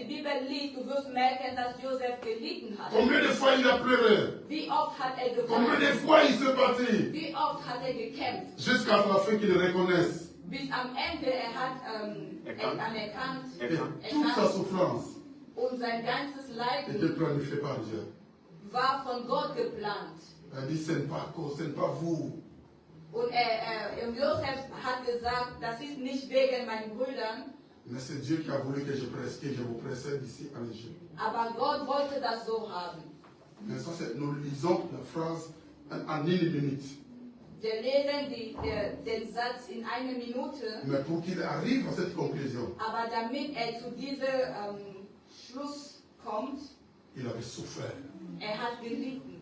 Speaker 6: Bibel liest, du wirst merken, dass Josef gelitten hat.
Speaker 5: Combien de fois il a pleuré?
Speaker 6: Wie oft hat geweint?
Speaker 5: Combien de fois il s'est battu?
Speaker 6: Wie oft hat gekämpft?
Speaker 5: Jusqu'à la fin qu'il le reconnaisse.
Speaker 6: Bis am Ende hat anerkannt.
Speaker 5: Et toute sa souffrance
Speaker 6: und sein ganzes Leiden
Speaker 5: était planifié par Dieu.
Speaker 6: War von Gott geplant.
Speaker 5: Il dit, ce n'est pas vous.
Speaker 6: Und Josef hat gesagt, das ist nicht wegen meinen Brüdern.
Speaker 5: Mais c'est Dieu qui a voulu que je vous précède ici en Égypte.
Speaker 6: Aber Gott wollte das so haben.
Speaker 5: Mais ça, nous lisons la phrase en une minute.
Speaker 6: Wir lesen den Satz in einer Minute.
Speaker 5: Mais pour qu'il arrive à cette conclusion,
Speaker 6: aber damit zu diesem Schluss kommt,
Speaker 5: il avait souffert.
Speaker 6: Hat gelitten.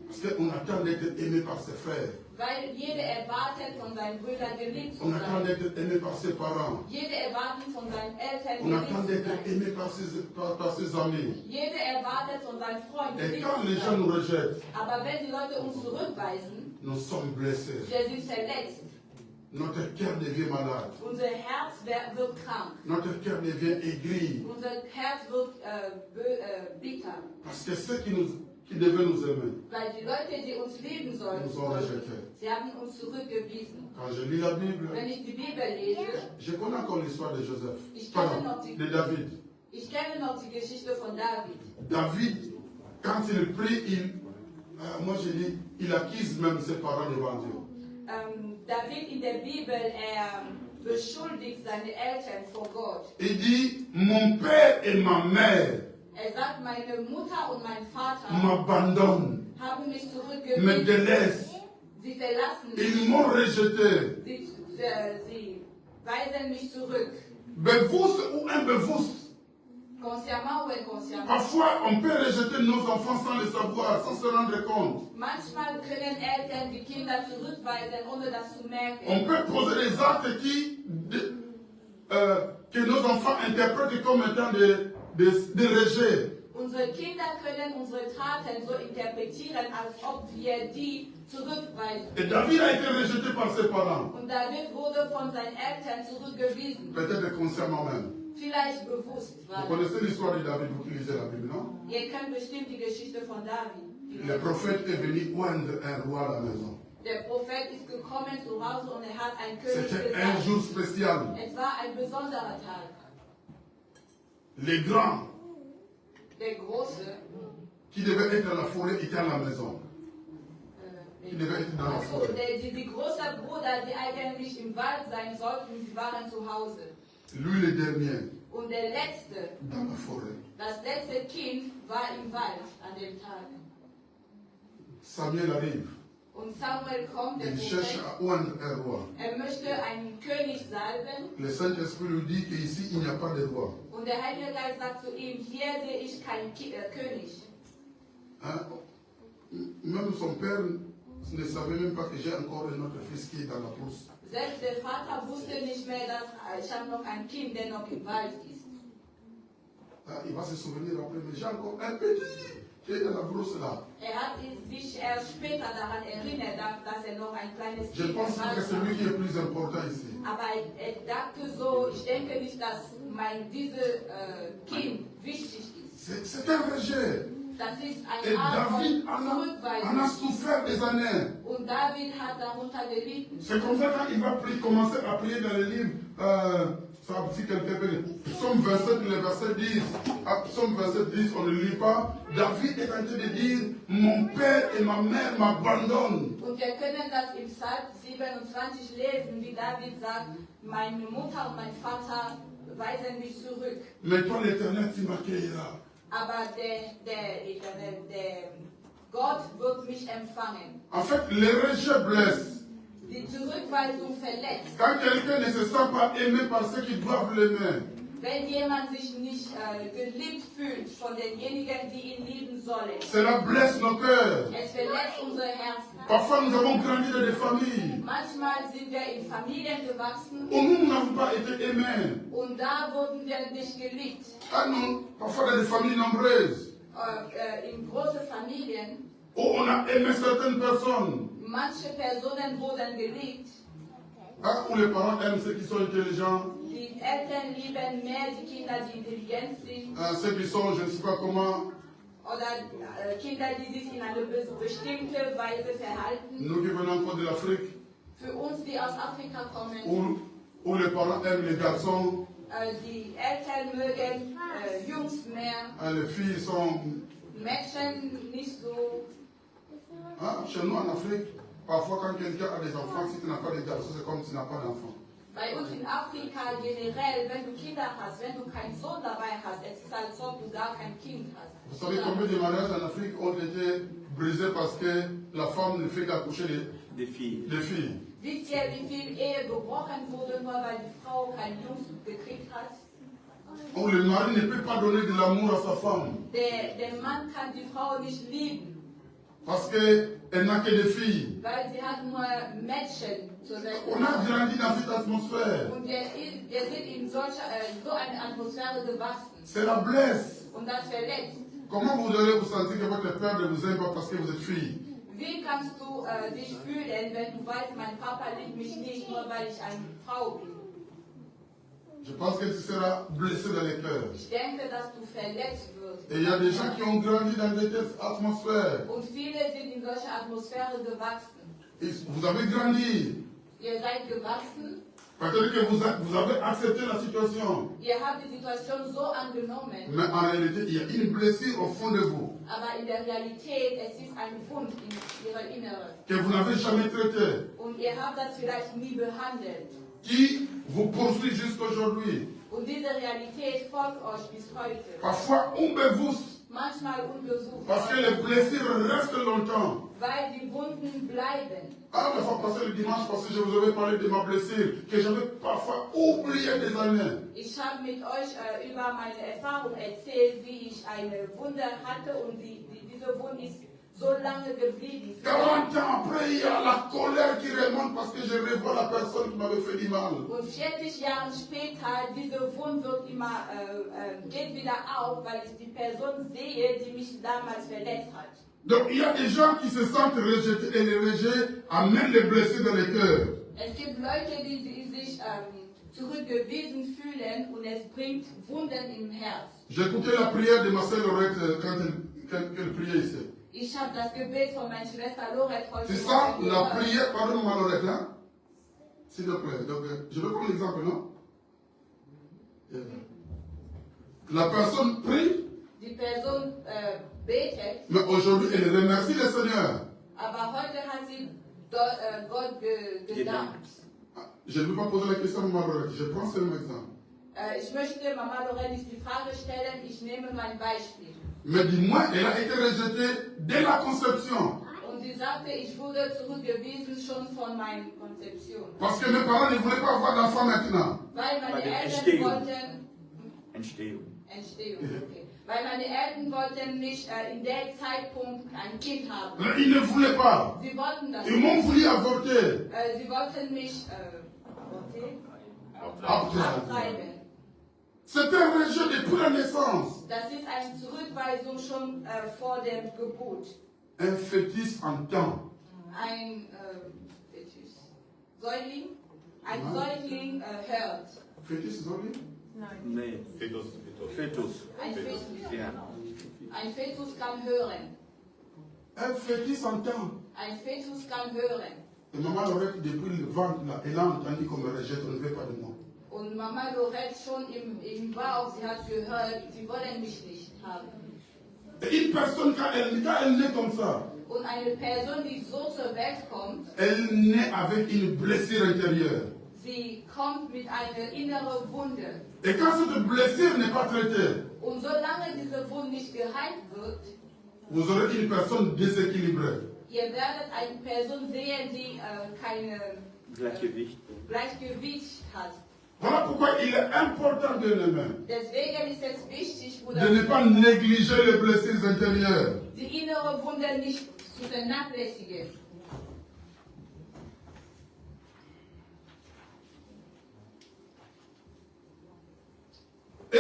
Speaker 5: Parce qu'on attend d'être aimé par ses frères.
Speaker 6: Weil jeder erwartet von seinen Brüdern geliebt zu
Speaker 5: On
Speaker 6: sein.
Speaker 5: attend d'être aimé par ses parents.
Speaker 6: Jeder erwartet von seinen Eltern
Speaker 5: On
Speaker 6: geliebt
Speaker 5: attend
Speaker 6: zu
Speaker 5: d'être
Speaker 6: sein.
Speaker 5: aimé par ses amis.
Speaker 6: Jeder erwartet von seinen Freunden
Speaker 5: Et
Speaker 6: geliebt
Speaker 5: quand
Speaker 6: zu
Speaker 5: les gens
Speaker 6: sein.
Speaker 5: nous rejettent,
Speaker 6: Aber wenn die Leute uns zurückweisen,
Speaker 5: nous sommes blessés.
Speaker 6: wir sind verletzt.
Speaker 5: Notre cœur devient malade.
Speaker 6: Unser Herz wird krank.
Speaker 5: Notre cœur devient aigri.
Speaker 6: Unser Herz wird bitter.
Speaker 5: Parce que ceux qui devaient nous aimer,
Speaker 6: Weil die Leute, die uns lieben sollen,
Speaker 5: nous ont rejetés.
Speaker 6: sie haben uns zurückgewiesen.
Speaker 5: Quand je lis la Bible,
Speaker 6: Wenn ich die Bibel lese,
Speaker 5: je connais encore l'histoire de Joseph.
Speaker 6: Ich
Speaker 5: Pardon,
Speaker 6: kenne noch die-
Speaker 5: de David.
Speaker 6: ich kenne noch die Geschichte von David.
Speaker 5: David, quand il prie, moi je dis, il accuse même ses parents devant Dieu.
Speaker 6: David in der Bibel, beschuldigt seine Eltern vor Gott.
Speaker 5: Il dit, mon père et ma mère
Speaker 6: Sagt, meine Mutter und mein Vater
Speaker 5: m'abandonnent,
Speaker 6: haben mich
Speaker 5: me
Speaker 6: zurückgewiesen.
Speaker 5: délaissent,
Speaker 6: Sie verlassen mich.
Speaker 5: ils m'ont rejeté.
Speaker 6: Sie weisen mich zurück.
Speaker 5: Bewusst ou imbewusst.
Speaker 6: Consciemment ou inconsciemment.
Speaker 5: Parfois, on peut rejeter nos enfants sans le savoir, sans se rendre compte.
Speaker 6: Manchmal können Eltern die Kinder zurückweisen, ohne das zu merken.
Speaker 5: On peut poser des actes que nos enfants interprètent comme étant des rejets.
Speaker 6: Unsere Kinder können unsere Taten so interpretieren, als ob wir die zurückweisen.
Speaker 5: Et David a été rejeté par ses parents,
Speaker 6: Und David wurde von seinen Eltern zurückgewiesen.
Speaker 5: peut-être consciemment même.
Speaker 6: Vielleicht bewusst.
Speaker 5: Vous connaissez l'histoire de David, vous qui lisez la Bible, non?
Speaker 6: Ihr kennt bestimmt die Geschichte von David.
Speaker 5: Le prophète est venu oindre un roi à la maison.
Speaker 6: Der Prophet ist gekommen zu Hause und hat einen König
Speaker 5: C'était un
Speaker 6: gesagt.
Speaker 5: jour spécial.
Speaker 6: Es war ein besonderer Tag.
Speaker 5: Les grands
Speaker 6: Der Große,
Speaker 5: qui devaient être à la forêt étaient à la maison. qui devaient être dans la
Speaker 6: Also,
Speaker 5: forêt.
Speaker 6: die großen Brüder, die eigentlich im Wald sein sollten, sie waren zu Hause.
Speaker 5: Lui, le dernier,
Speaker 6: Und der letzte,
Speaker 5: dans la forêt.
Speaker 6: das letzte Kind war im Wald an dem Tag.
Speaker 5: Samuel arrive.
Speaker 6: Und Samuel kommt, der
Speaker 5: Il cherche
Speaker 6: Prophet,
Speaker 5: à oindre un roi.
Speaker 6: möchte einen König salben.
Speaker 5: Le Saint-Esprit lui dit qu'ici, il n'y a pas de roi.
Speaker 6: Und der Heilige Geist sagt zu ihm, hier sehe ich keinen König.
Speaker 5: Hein? Même son père ne savait même pas que j'ai encore un autre fils qui est dans la brousse.
Speaker 6: Selbst der Vater wusste nicht mehr, dass ich habe noch ein Kind, der noch im Wald ist.
Speaker 5: Hein? Il va se souvenir après, mais j'ai encore un petit qui est dans la brousse là.
Speaker 6: Hat sich erst später daran erinnert, dass noch ein kleines
Speaker 5: Je
Speaker 6: Kind
Speaker 5: pense
Speaker 6: im Wald
Speaker 5: que c'est
Speaker 6: war.
Speaker 5: lui qui est plus important ici.
Speaker 6: Aber er dachte so, ich denke nicht, dass dieses Kind wichtig ist.
Speaker 5: C'est un rejet.
Speaker 6: Das ist
Speaker 5: Et
Speaker 6: eine Art von
Speaker 5: David en a
Speaker 6: Zurückweisung.
Speaker 5: souffert des années.
Speaker 6: Und David hat darunter gelitten.
Speaker 5: C'est comme ça quand il va commencer à prier dans les livres, ça si quelqu'un peut. Psaume 27, le verset 10. À Psaume 27, 10, on ne lit pas. David est en train de dire, mon père et ma mère m'abandonnent.
Speaker 6: Und wir können das im Psalm 27 lesen, wie David sagt, meine Mutter und mein Vater weisen mich zurück.
Speaker 5: Mais toi, l'Éternel, tu m'accueilleras.
Speaker 6: Aber der Gott wird mich empfangen.
Speaker 5: En fait, le rejet blesse.
Speaker 6: Die Zurückweisung verletzt.
Speaker 5: Quand quelqu'un ne se sent pas aimé par ceux qui doivent l'aimer,
Speaker 6: Wenn jemand sich nicht geliebt fühlt von denjenigen, die ihn lieben sollen.
Speaker 5: cela blesse nos cœurs.
Speaker 6: Es verletzt unsere Herzen.
Speaker 5: Parfois, nous avons grandi dans des familles
Speaker 6: Manchmal sind wir in Familien gewachsen
Speaker 5: où nous n'avons pas été aimés.
Speaker 6: und da wurden wir nicht geliebt.
Speaker 5: Ah non, parfois dans des familles nombreuses,
Speaker 6: In große Familien,
Speaker 5: où on a aimé certaines personnes,
Speaker 6: manche Personen wurden geliebt.
Speaker 5: ah, où les parents aiment ceux qui sont intelligents,
Speaker 6: Die Eltern lieben mehr die Kinder, die intelligent sind.
Speaker 5: ah, ceux qui sont, je ne sais pas comment,
Speaker 6: Oder Kinder, die sich in eine bestimmte Weise verhalten.
Speaker 5: nous qui venons encore de l'Afrique,
Speaker 6: Für uns, die aus Afrika kommen,
Speaker 5: où les parents aiment les garçons,
Speaker 6: die Eltern mögen Jungs mehr,
Speaker 5: ah, les filles sont,
Speaker 6: Mädchen nicht so.
Speaker 5: ah, chez nous en Afrique, parfois quand quelqu'un a des enfants, si tu n'as pas de garçons, c'est comme si tu n'as pas d'enfants.
Speaker 6: Bei uns in Afrika generell, wenn du Kinder hast, wenn du keinen Sohn dabei hast, es ist als ob du gar kein Kind hast.
Speaker 5: Vous savez combien de mariages en Afrique ont été brisés parce que la femme ne fait qu'accoucher des filles.
Speaker 6: Wisst ihr, wie viel Ehe gebrochen wurde, nur weil die Frau keinen Jungs gekriegt hat?
Speaker 5: Où le mari ne peut pas donner de l'amour à sa femme
Speaker 6: Der Mann kann die Frau nicht lieben,
Speaker 5: parce qu'elle n'a que des filles.
Speaker 6: weil sie hat nur Mädchen zur Seite.
Speaker 5: On a grandi dans cette atmosphère.
Speaker 6: Und wir sind in so eine Atmosphäre gewachsen.
Speaker 5: Cela blesse.
Speaker 6: Und das verletzt.
Speaker 5: Comment vous allez vous sentir que votre père ne vous aime pas parce que vous êtes fille?
Speaker 6: Wie kannst du dich fühlen, wenn du weißt, mein Papa liebt mich nicht, nur weil ich eine Frau bin?
Speaker 5: Je pense que tu seras blessé dans les cœurs.
Speaker 6: Ich denke, dass du verletzt wirst.
Speaker 5: Et il y a des gens qui ont grandi dans cette atmosphère.
Speaker 6: Und viele sind in solcher Atmosphäre gewachsen.
Speaker 5: Vous avez grandi.
Speaker 6: Ihr seid gewachsen.
Speaker 5: Peut-être que vous avez accepté la situation.
Speaker 6: Ihr habt die Situation so angenommen.
Speaker 5: Mais en réalité, il y a une blessure au fond de vous
Speaker 6: Aber in der Realität, es ist ein Wund in ihrer Inneren.
Speaker 5: que vous n'avez jamais traité,
Speaker 6: Und ihr habt das vielleicht nie behandelt.
Speaker 5: qui vous poursuit jusqu'aujourd'hui.
Speaker 6: Und diese Realität folgt euch bis heute.
Speaker 5: Parfois unbewusst,
Speaker 6: Manchmal unbesucht.
Speaker 5: parce que les blessures restent longtemps.
Speaker 6: Weil die Wunden bleiben.
Speaker 5: Ah, la fois passée, le dimanche passé, je vous avais parlé de ma blessure, que j'avais parfois oublié des années.
Speaker 6: Ich habe mit euch über meine Erfahrung erzählt, wie ich eine Wunde hatte und diese Wunde ist so lange geblieben.
Speaker 5: 40 ans après, il y a la colère qui remonte parce que je revois la personne qui m'avait fait du mal.
Speaker 6: Und 40 Jahre später, diese Wunde wird immer, geht wieder auf, weil ich die Person sehe, die mich damals verletzt hat.
Speaker 5: Donc il y a des gens qui se sentent rejetés et les rejets amènent les blessés dans les cœurs.
Speaker 6: Es gibt Leute, die sich zurückgewiesen fühlen und es bringt Wunden im Herz.
Speaker 5: J'ai écouté la prière de ma sœur Laurette quand elle priait ici.
Speaker 6: Ich habe das Gebet von meiner Schwester Lorette heute
Speaker 5: C'est ça la
Speaker 6: gehört.
Speaker 5: prière, pardonne-moi Laurette, hein? S'il te plaît. Donc, je vais prendre l'exemple, non? La personne prie,
Speaker 6: Die Person betet,
Speaker 5: mais aujourd'hui elle remercie le Seigneur.
Speaker 6: aber heute hat sie Gott gedankt.
Speaker 5: Je ne veux pas poser la question à Maman Lorette, je prends seulement exemple.
Speaker 6: Ich möchte Mama Lorette nicht die Frage stellen, ich nehme mein Beispiel.
Speaker 5: Mais dis-moi, elle a été rejetée dès la conception.
Speaker 6: Und sie sagte, ich wurde zurückgewiesen schon von meiner Konzeption.
Speaker 5: Parce que mes parents ne voulaient pas avoir d'enfant maintenant.
Speaker 6: Weil meine
Speaker 3: Bei der
Speaker 6: Eltern wollten...
Speaker 3: Entstehung.
Speaker 6: Okay. Weil meine Eltern wollten nicht in der Zeitpunkt ein Kind haben.
Speaker 5: Ils ne voulaient pas.
Speaker 6: Sie wollten das
Speaker 5: Ils m'ont voulu avorter.
Speaker 6: Sie wollten mich
Speaker 5: Abtreiben.
Speaker 6: abtreiben.
Speaker 5: C'est un rejet depuis la naissance.
Speaker 6: Das ist eine Zurückweisung schon vor der Geburt.
Speaker 5: Un fœtus en temps.
Speaker 6: Ein Säugling? Ein Säugling hört.
Speaker 5: Fœtus, Säugling?
Speaker 3: Nee.
Speaker 8: Fetus.
Speaker 3: Fetus.
Speaker 6: Ein Fetus.
Speaker 3: Ja.
Speaker 6: Ein Fetus kann hören.
Speaker 5: Un fœtus en temps.
Speaker 6: Ein Fetus kann hören.
Speaker 5: Et Maman Lorette, depuis le ventre, là, elle a entendu qu'on me rejette, on ne veut pas de moi.
Speaker 6: Und Mama Lorette schon im Bauch, sie hat gehört, sie wollen mich nicht haben.
Speaker 5: Et une personne, quand elle naît comme ça,
Speaker 6: Und eine Person, die so zur Welt kommt,
Speaker 5: elle naît avec une blessure intérieure.
Speaker 6: sie kommt mit einer inneren Wunde.
Speaker 5: Et quand cette blessure n'est pas traitée,
Speaker 6: Und solange diese Wunde nicht geheilt wird,
Speaker 5: vous aurez une personne déséquilibrée.
Speaker 6: ihr werdet eine Person sehen, die keine Gleichgewicht hat.
Speaker 5: Voilà pourquoi il est important de
Speaker 6: Deswegen ist es wichtig,
Speaker 5: ne pas négliger les blessures intérieures.
Speaker 6: die innere Wunde nicht zu vernachlässigen.
Speaker 5: Et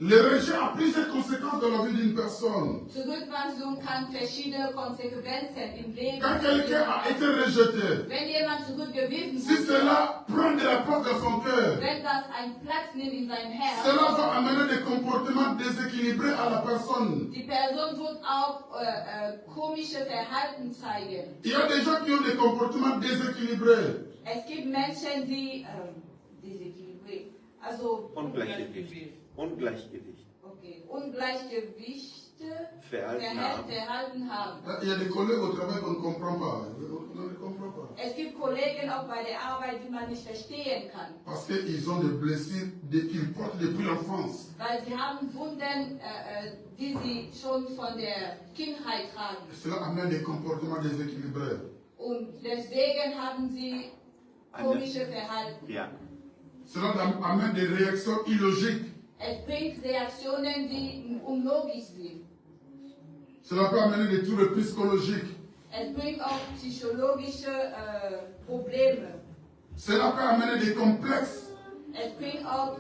Speaker 5: le rejet a plusieurs conséquences dans la vie d'une personne.
Speaker 6: Zurückweisung kann verschiedene Konsequenzen im Leben
Speaker 5: Quand quelqu'un a été rejeté,
Speaker 6: wenn jemand zurückgewiesen
Speaker 5: si
Speaker 6: wird,
Speaker 5: cela prend de la place dans son cœur,
Speaker 6: wenn das einen Platz nimmt in seinem Herzen,
Speaker 5: cela va amener des comportements déséquilibrés à la personne.
Speaker 6: die Person wird auch komische Verhalten zeigen.
Speaker 5: Il y a des gens qui ont des comportements déséquilibrés.
Speaker 6: Es gibt Menschen, die desequilibriert, also
Speaker 3: Ungleichgewicht.
Speaker 6: okay, Ungleichgewichte Verhalten haben.
Speaker 5: Il y a des collègues au travail qu'on ne comprend pas. On ne comprend pas.
Speaker 6: Es gibt Kollegen auch bei der Arbeit, die man nicht verstehen kann.
Speaker 5: Parce qu'ils ont des blessures qu'ils portent depuis l'enfance.
Speaker 6: Weil sie haben Wunden, die sie schon von der Kindheit tragen.
Speaker 5: Cela amène des comportements déséquilibrés.
Speaker 6: Und deswegen haben sie komische Verhalten.
Speaker 3: Ja.
Speaker 5: Cela amène des réactions illogiques.
Speaker 6: Es bringt Reaktionen, die unlogisch sind.
Speaker 5: Cela peut amener des troubles psychologiques.
Speaker 6: Es bringt auch psychologische Probleme.
Speaker 5: Cela peut amener des complexes.
Speaker 6: Es bringt auch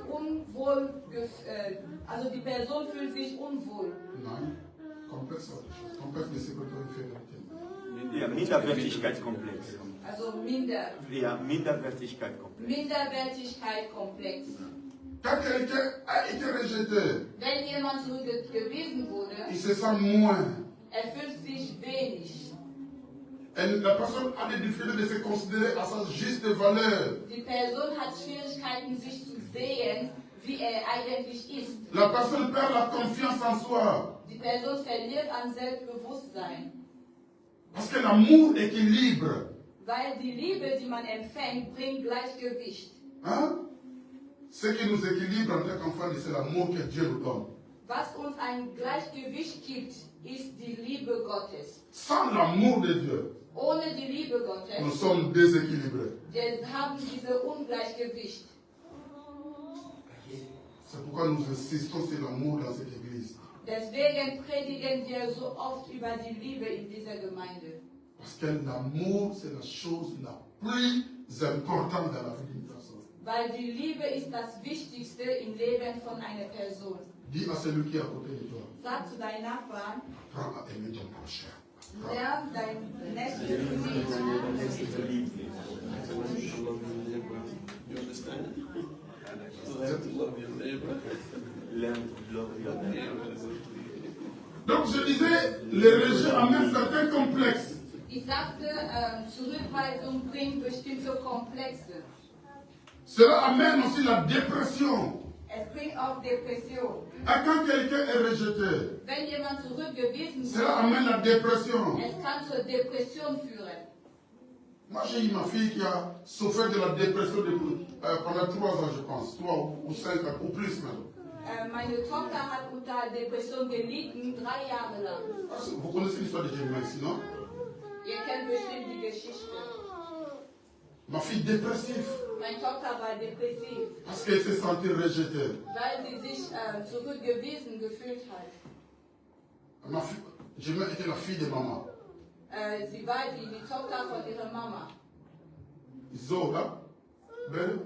Speaker 6: also die Person fühlt sich unwohl.
Speaker 5: Nein, complexe, complexe de sécurité infériorité.
Speaker 3: Ja, Minderwertigkeitskomplex.
Speaker 6: Also
Speaker 3: Ja, Minderwertigkeitskomplex.
Speaker 6: Minderwertigkeitskomplex.
Speaker 5: Quand quelqu'un a été rejeté,
Speaker 6: Wenn jemand zurückgewiesen wurde,
Speaker 5: il se sent moins.
Speaker 6: fühlt sich wenig.
Speaker 5: La personne a des difficultés de se considérer à sa juste valeur.
Speaker 6: Die Person hat Schwierigkeiten, sich zu sehen, wie er eigentlich ist.
Speaker 5: La personne perd la confiance en soi.
Speaker 6: Die Person verliert an Selbstbewusstsein.
Speaker 5: Parce que l'amour équilibre.
Speaker 6: Weil die Liebe, die man empfängt, bringt Gleichgewicht.
Speaker 5: Hein? Ce qui nous équilibre en tant qu'enfants, c'est l'amour que Dieu nous donne.
Speaker 6: Was uns ein Gleichgewicht gibt, ist die Liebe Gottes.
Speaker 5: Sans l'amour de Dieu,
Speaker 6: Ohne die Liebe
Speaker 5: nous
Speaker 6: Gottes,
Speaker 5: sommes déséquilibrés.
Speaker 6: wir haben dieses Ungleichgewicht.
Speaker 5: C'est pourquoi nous insistons sur l'amour dans cette église.
Speaker 6: Deswegen predigen wir so oft über die Liebe in dieser Gemeinde.
Speaker 5: Parce que l'amour, c'est la chose la plus importante dans la vie d'une personne.
Speaker 6: Weil die Liebe ist das Wichtigste im Leben von einer Person.
Speaker 5: Dis à celui qui est à côté de toi,
Speaker 6: Sag zu deinen Nachbarn,
Speaker 5: prends à aimer ton prochain.
Speaker 6: lern dein Nächsten zu lieben.
Speaker 4: You understand? Learn to love your neighbor.
Speaker 3: Learn to love your neighbor.
Speaker 5: Donc je disais, le rejet amène certains complexes.
Speaker 6: Ich sagte, Zurückweisung bringt bestimmte Komplexe.
Speaker 5: Cela amène aussi la dépression.
Speaker 6: Es bringt auch Depression.
Speaker 5: Et quand quelqu'un est rejeté,
Speaker 6: Wenn jemand zurückgewiesen
Speaker 5: cela
Speaker 6: wird,
Speaker 5: amène la dépression.
Speaker 6: es kann zur Depression führen.
Speaker 5: Moi, j'ai eu ma fille qui a souffert de la dépression pendant 3 ans, je pense. 3 ou 5 ans, ou plus même.
Speaker 6: Meine Tochter hat unter Depression gelitten, 3 Jahre lang.
Speaker 5: Vous connaissez l'histoire de Jérémie ici, non?
Speaker 6: Ihr kennt bestimmt die Geschichte.
Speaker 5: Ma fille dépressive.
Speaker 6: Meine Tochter war depressiv,
Speaker 5: Parce qu'elle s'est sentie rejetée.
Speaker 6: weil sie sich zurückgewiesen gefühlt hat.
Speaker 5: Jérémie était la fille de maman.
Speaker 6: Sie war die Tochter von ihrer Mama.
Speaker 5: So, là? Ben?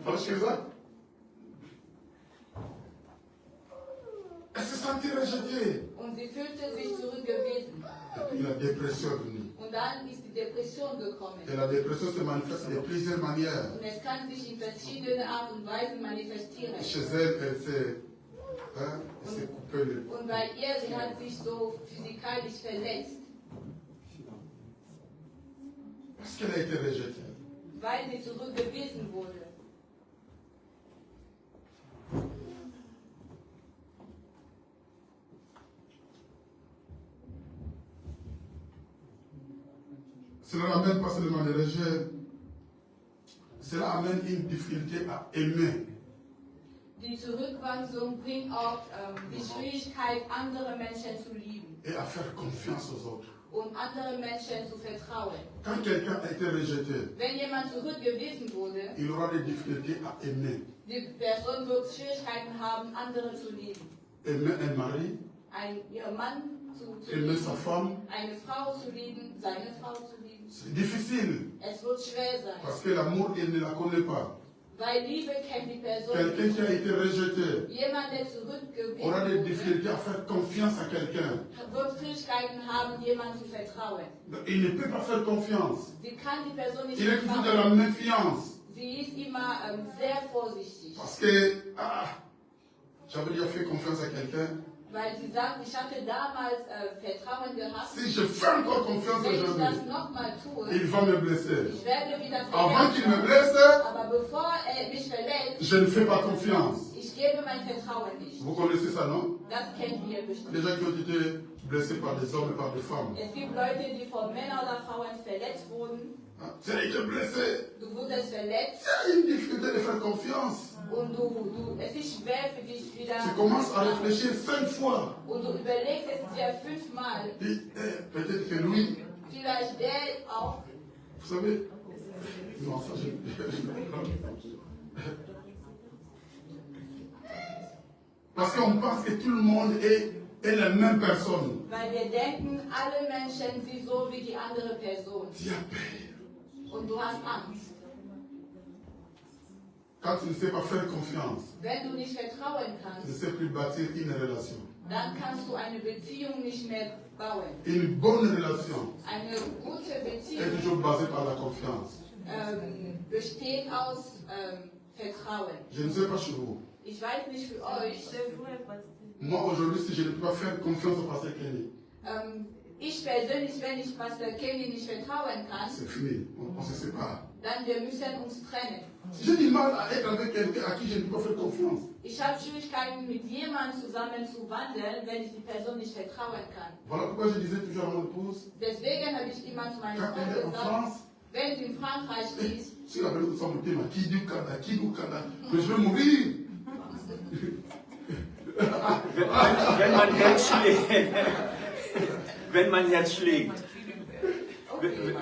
Speaker 5: Falsch gesagt? Elle s'est sentie rejetée.
Speaker 6: Und sie fühlte sich zurückgewiesen.
Speaker 5: Et puis la dépression est venue.
Speaker 6: Und dann ist die Depression gekommen.
Speaker 5: Et la dépression se manifeste de plusieurs manières.
Speaker 6: Und es kann sich in verschiedene Art und Weisen manifestieren.
Speaker 5: Chez elle, elle s'est coupée les...
Speaker 6: Und bei ihr, sie hat sich so physikalisch verletzt,
Speaker 5: Parce qu'elle a été rejetée.
Speaker 6: weil sie zurückgewiesen wurde.
Speaker 5: Cela n'amène pas seulement des rejets, cela amène une difficulté à aimer.
Speaker 6: Die Zurückweisung bringt auch die Schwierigkeit, andere Menschen zu lieben
Speaker 5: Et à faire confiance aux autres.
Speaker 6: und andere Menschen zu vertrauen.
Speaker 5: Quand quelqu'un a été rejeté,
Speaker 6: Wenn jemand zurückgewiesen wurde,
Speaker 5: il aura des difficultés à aimer.
Speaker 6: die Person wird Schwierigkeiten haben, andere zu lieben.
Speaker 5: Aimer un mari,
Speaker 6: Ihren Mann zu
Speaker 5: aimer
Speaker 6: lieben,
Speaker 5: sa femme,
Speaker 6: eine Frau zu lieben, seine Frau zu lieben.
Speaker 5: c'est difficile.
Speaker 6: Es wird schwer sein,
Speaker 5: Parce que l'amour, il ne la connaît pas.
Speaker 6: weil Liebe kennt die Person
Speaker 5: Quelqu'un
Speaker 6: nicht.
Speaker 5: qui a été rejeté
Speaker 6: Jemand, der zurückgewiesen
Speaker 5: aura des
Speaker 6: wurde,
Speaker 5: difficultés à faire confiance à quelqu'un.
Speaker 6: wird Schwierigkeiten haben, jemandem zu vertrauen.
Speaker 5: Il ne peut pas faire confiance.
Speaker 6: Sie kann die Person nicht
Speaker 5: Il est toujours dans
Speaker 6: vertrauen.
Speaker 5: la méfiance.
Speaker 6: Sie ist immer sehr vorsichtig,
Speaker 5: Parce que, j'avais déjà fait confiance à quelqu'un.
Speaker 6: weil sie sagt, ich hatte damals Vertrauen gehabt.
Speaker 5: Si je fais encore confiance
Speaker 6: Wenn ich
Speaker 5: aujourd'hui,
Speaker 6: das nochmal tue,
Speaker 5: il va me blesser.
Speaker 6: ich werde wieder
Speaker 5: Avant qu'il me
Speaker 6: verletzt.
Speaker 5: blesse,
Speaker 6: Aber bevor er mich verletzt,
Speaker 5: je ne fais pas confiance.
Speaker 6: ich gebe mein Vertrauen nicht.
Speaker 5: Vous connaissez ça, non?
Speaker 6: Das kennt ihr bestimmt.
Speaker 5: Les gens qui ont été blessés par des hommes et par des femmes.
Speaker 6: Es gibt Leute, die von Männern oder Frauen verletzt wurden.
Speaker 5: Tu as été blessé.
Speaker 6: Du wurdest verletzt
Speaker 5: Tu as une difficulté de faire confiance.
Speaker 6: und es ist schwer für dich wieder.
Speaker 5: Tu commences à réfléchir 5 fois.
Speaker 6: Und du überlegst es dir 5-mal.
Speaker 5: Peut-être que lui,
Speaker 6: Vielleicht der auch.
Speaker 5: vous savez, non, ça je... Parce qu'on pense que tout le monde est la même personne.
Speaker 6: Weil wir denken, alle Menschen sind so wie die andere Person.
Speaker 5: Tu as peur.
Speaker 6: Und du hast Angst.
Speaker 5: Quand tu ne sais pas faire confiance,
Speaker 6: Wenn du nicht vertrauen
Speaker 5: tu ne
Speaker 6: kannst,
Speaker 5: sais plus bâtir une relation.
Speaker 6: dann kannst du eine Beziehung nicht mehr bauen.
Speaker 5: Une bonne relation
Speaker 6: Eine gute
Speaker 5: est
Speaker 6: Beziehung
Speaker 5: toujours basée par la confiance.
Speaker 6: besteht aus Vertrauen.
Speaker 5: Je ne sais pas chez vous.
Speaker 6: Ich weiß nicht für euch.
Speaker 5: Moi aujourd'hui, si je ne peux pas faire confiance au pasteur Kenny,
Speaker 6: Ich persönlich, wenn ich Pastor Kenny nicht vertrauen kann,
Speaker 5: c'est fini. On se sépare.
Speaker 6: dann wir müssen uns trennen.
Speaker 5: J'ai du mal à être avec quelqu'un à qui je ne peux pas faire confiance.
Speaker 6: Ich habe Schwierigkeiten, mit jemandem zusammen zu wandeln, wenn ich die Person nicht vertrauen kann.
Speaker 5: Voilà pourquoi je disais toujours à mon épouse,
Speaker 6: Deswegen habe ich immer zu meiner
Speaker 5: quand
Speaker 6: Frau
Speaker 5: elle est en
Speaker 6: gesagt,
Speaker 5: France,
Speaker 6: wenn sie in Frankreich ist,
Speaker 5: si la personne soit montée, ma qui du Canada, que je vais mourir.
Speaker 3: Wenn mein Herz schlägt, wenn mein Herz schlägt,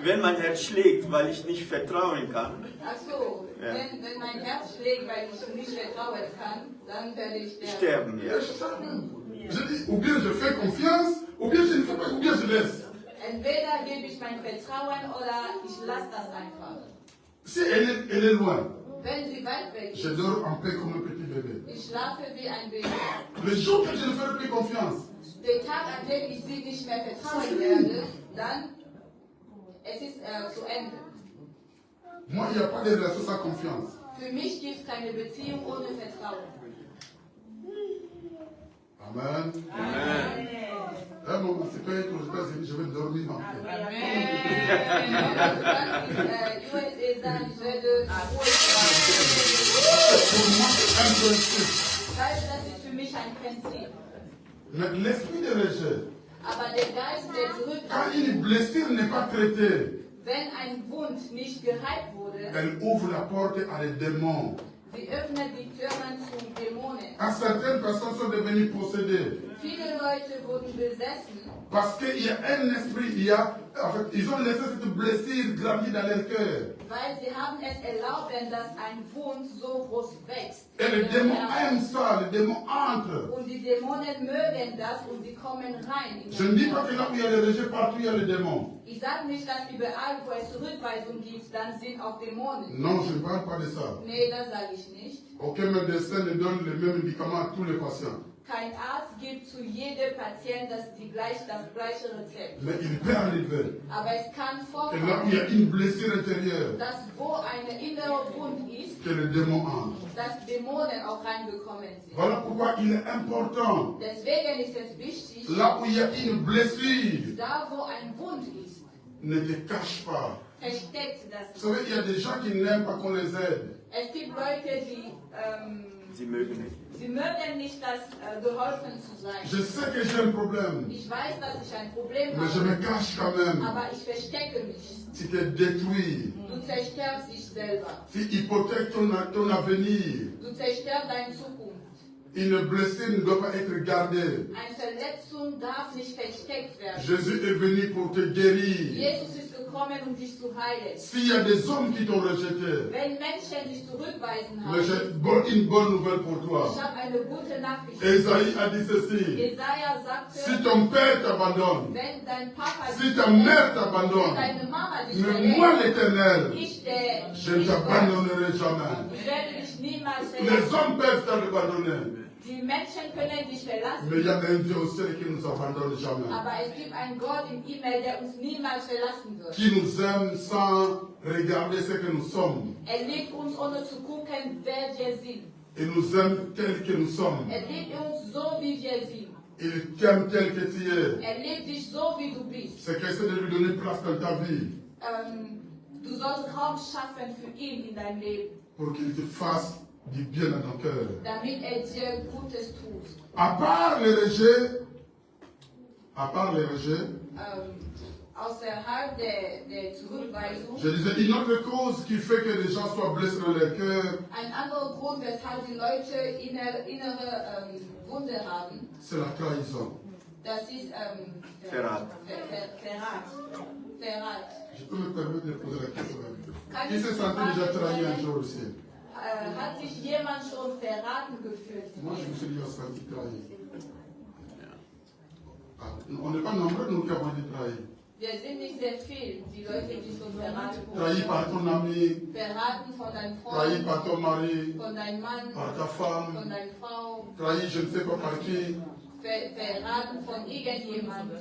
Speaker 3: wenn mein Herz schlägt, weil ich nicht vertrauen kann,
Speaker 6: ach so, wenn mein Herz schlägt, weil ich nicht vertrauen kann, dann werde ich
Speaker 3: sterben. Ja.
Speaker 5: Je dis, ou bien je fais confiance, ou bien je ne fais pas, ou bien je laisse.
Speaker 6: Entweder gebe ich mein Vertrauen oder ich lasse das einfach.
Speaker 5: Si elle est loin,
Speaker 6: Wenn sie weit weg
Speaker 5: je
Speaker 6: ist,
Speaker 5: dors en paix comme un petit bébé.
Speaker 6: ich schlafe wie ein Baby.
Speaker 5: Le jour que je ne ferai plus confiance,
Speaker 6: Den Tag, an dem ich sie nicht mehr vertrauen werde, dann es ist zu Ende.
Speaker 5: moi, il n'y a pas de relation sans confiance.
Speaker 6: Für mich gibt es keine Beziehung ohne Vertrauen.
Speaker 5: Amen.
Speaker 3: Amen.
Speaker 5: Un moment, c'est pas être aux États-Unis, je vais dormir en paix.
Speaker 6: USA sagen, ich werde
Speaker 5: Pour moi, c'est un principe.
Speaker 6: das ist für mich ein Prinzip.
Speaker 5: Mais l'esprit de rejet,
Speaker 6: Aber der Geist, der
Speaker 5: quand
Speaker 6: zurückkommt,
Speaker 5: une blessure n'est pas traitée,
Speaker 6: Wenn ein Wund nicht geheilt wurde,
Speaker 5: elle ouvre la porte à des démons.
Speaker 6: sie öffnet die Türen zu Dämonen.
Speaker 5: Certaines personnes sont devenues possédées.
Speaker 6: Viele Leute wurden besessen,
Speaker 5: Parce qu'il y a un esprit, ils ont laissé cette blessure grandir dans leur cœur.
Speaker 6: weil sie haben es erlauben, dass ein Wund so groß wächst.
Speaker 5: Et le démon aime ça, le démon entre.
Speaker 6: Und die Dämonen mögen das und sie kommen rein.
Speaker 5: Je ne dis pas que là où il y a le rejet, partout il y a le démon.
Speaker 6: Ich sage nicht, dass überall, wo es Zurückweisung gibt, dann sind auch Dämonen.
Speaker 5: Non, je ne parle pas de ça.
Speaker 6: Nee, das sage ich nicht.
Speaker 5: Aucun médecin ne donne le même médicament à tous les patients.
Speaker 6: Kein Arzt gibt zu jedem Patienten das gleiche Rezept.
Speaker 5: Mais il peut arriver.
Speaker 6: Aber es kann
Speaker 5: Et là où il y a
Speaker 6: vorkommen,
Speaker 5: une blessure intérieure,
Speaker 6: dass wo eine innere Wund ist,
Speaker 5: que le démon entre.
Speaker 6: dass Dämonen auch reingekommen sind.
Speaker 5: Voilà pourquoi il est important.
Speaker 6: Deswegen ist es wichtig,
Speaker 5: Là où il y a une blessure,
Speaker 6: da wo ein Wund ist,
Speaker 5: ne te cache pas.
Speaker 6: versteckt das.
Speaker 5: Vous savez, il y a des gens qui n'aiment pas qu'on les aide.
Speaker 6: Es gibt Leute, die
Speaker 3: Sie mögen nicht.
Speaker 6: sie mögen nicht, dass geholfen zu sein.
Speaker 5: Je sais que j'ai un problème,
Speaker 6: Ich weiß, dass ich ein Problem
Speaker 5: mais je me
Speaker 6: habe,
Speaker 5: cache quand même.
Speaker 6: aber ich verstecke mich.
Speaker 5: Tu te détruis.
Speaker 6: Du zerstörst dich selber.
Speaker 5: Tu hypothèques ton avenir.
Speaker 6: Du zerstörst deine Zukunft.
Speaker 5: Une blessure ne doit pas être gardée.
Speaker 6: Eine Verletzung darf nicht versteckt werden.
Speaker 5: Jésus est venu pour te guérir.
Speaker 6: Jesus ist gekommen, um dich zu heilen.
Speaker 5: S'il y a des hommes qui t'ont rejeté,
Speaker 6: Wenn Menschen dich zurückweisen
Speaker 5: mais j'ai
Speaker 6: haben,
Speaker 5: une bonne nouvelle pour toi.
Speaker 6: ich habe eine gute Nachricht.
Speaker 5: Esaïe a dit ceci.
Speaker 6: Jesaja
Speaker 5: Si
Speaker 6: sagte,
Speaker 5: ton père t'abandonne,
Speaker 6: wenn dein Papa
Speaker 5: si
Speaker 6: dich
Speaker 5: ta
Speaker 6: verlässt,
Speaker 5: mère
Speaker 6: wenn
Speaker 5: t'abandonne,
Speaker 6: deine Mama dich
Speaker 5: mais moi
Speaker 6: verlässt,
Speaker 5: l'Éternel,
Speaker 6: ich der
Speaker 5: je ne t'abandonnerai jamais.
Speaker 6: Ich werde dich niemals
Speaker 5: Les
Speaker 6: verlassen.
Speaker 5: hommes peuvent t'abandonner,
Speaker 6: Die Menschen können dich verlassen,
Speaker 5: mais il y a un Dieu au ciel qui ne nous abandonne jamais.
Speaker 6: aber es gibt einen Gott im Himmel, der uns niemals verlassen wird.
Speaker 5: Qui nous aime sans regarder ce que nous sommes.
Speaker 6: Liebt uns, ohne zu gucken, wer wir sind.
Speaker 5: Il nous aime tel que nous sommes.
Speaker 6: Liebt uns so, wie wir sind.
Speaker 5: Il t'aime tel que tu es.
Speaker 6: Liebt dich so, wie du bist.
Speaker 5: C'est qu'essaie de lui donner place dans ta vie
Speaker 6: Du sollst Raum schaffen für ihn in deinem Leben,
Speaker 5: pour qu'il te fasse du bien dans ton cœur.
Speaker 6: damit dir Gutes tut.
Speaker 5: À part les rejets,
Speaker 6: Außerhalb der Zurückweisung,
Speaker 5: je disais, une autre cause qui fait que les gens soient blessés dans leur cœur,
Speaker 6: ein anderer Grund, weshalb die Leute innere Wunde haben,
Speaker 5: c'est la trahison.
Speaker 6: das ist
Speaker 3: Verrat.
Speaker 6: Verrat.
Speaker 5: Je peux me permettre de poser la question.
Speaker 6: Kann
Speaker 5: Qui
Speaker 6: ich
Speaker 5: s'est
Speaker 6: die
Speaker 5: senti
Speaker 6: Frage
Speaker 5: déjà trahi un
Speaker 6: stellen?
Speaker 5: jour aussi?
Speaker 6: Hat sich jemand schon verraten gefühlt?
Speaker 5: Moi, je me suis déjà senti trahi. On n'est pas nombreux, nous, qui avons été trahis.
Speaker 6: Wir sind nicht sehr viel, die Leute, die schon verraten
Speaker 5: Trahi par
Speaker 6: wurden.
Speaker 5: ton ami,
Speaker 6: Verraten von deinem
Speaker 5: trahi
Speaker 6: Freund,
Speaker 5: par ton mari,
Speaker 6: von deinem Mann,
Speaker 5: par ta
Speaker 6: von
Speaker 5: femme,
Speaker 6: deiner Frau,
Speaker 5: trahi je ne sais pas par qui.
Speaker 6: verraten von irgendjemandem.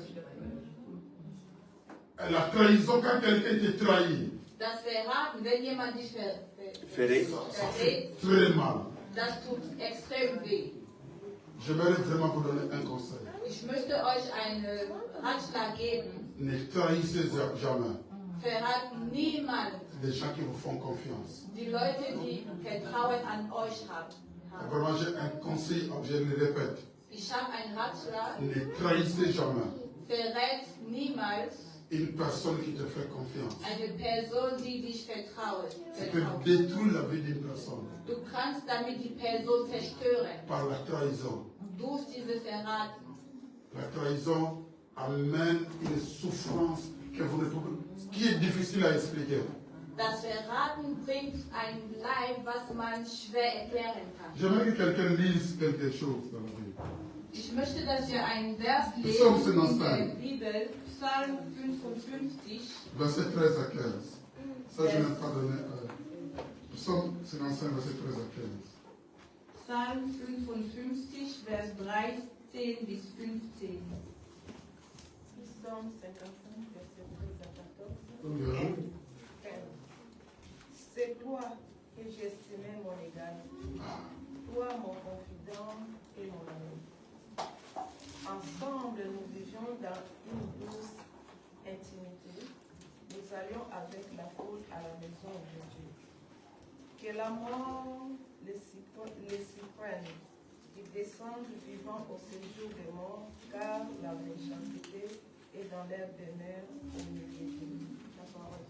Speaker 5: La trahison, quand quelqu'un te trahit,
Speaker 6: Das Verraten, wenn jemand dich
Speaker 3: Verrät.
Speaker 5: ça fait
Speaker 6: verrät,
Speaker 5: très mal.
Speaker 6: das tut extrem weh.
Speaker 5: J'aimerais vraiment vous donner un conseil.
Speaker 6: Ich möchte euch einen Ratschlag geben.
Speaker 5: Ne trahissez jamais
Speaker 6: Verraten niemand
Speaker 5: les gens qui vous font confiance.
Speaker 6: die Leute, die Vertrauen an euch haben.
Speaker 5: Vraiment, j'ai un conseil, je le répète.
Speaker 6: Ich habe einen Ratschlag.
Speaker 5: Ne trahissez jamais
Speaker 6: Verrät niemals
Speaker 5: une personne qui te fait confiance.
Speaker 6: eine Person, die dich vertraut.
Speaker 5: Tu peux détruire la vie d'une personne
Speaker 6: Du kannst damit die Person zerstören.
Speaker 5: par la trahison.
Speaker 6: Durch diese Verraten.
Speaker 5: La trahison amène une souffrance que vous ne pouvez, qui est difficile à expliquer.
Speaker 6: Das Verraten bringt ein Leid, was man schwer erklären kann.
Speaker 5: J'aimerais que quelqu'un lise quelque chose dans la Bible.
Speaker 6: Ich möchte, dass wir einen Vers
Speaker 5: Psalm
Speaker 6: lesen in
Speaker 5: 55.
Speaker 6: der Bibel, Psalm 55,
Speaker 5: Verset 13 à 15. Ça, je n'ai pas donné. Psalm 55, verset 13 à 15.
Speaker 6: Psalm 55, Vers 13 bis 15.
Speaker 7: Psaume 55, verset 13 à 14.
Speaker 5: Oui.
Speaker 7: C'est toi que j'estimais mon égal, toi mon confident et mon ami. Ensemble, nous vivions dans une douce intimité. Nous allions avec la foule à la maison de Dieu. Que la mort les surprenne. Ils descendent vivants au séjour des morts, car la méchanceté est dans leur demeure au milieu d'eux. La parole.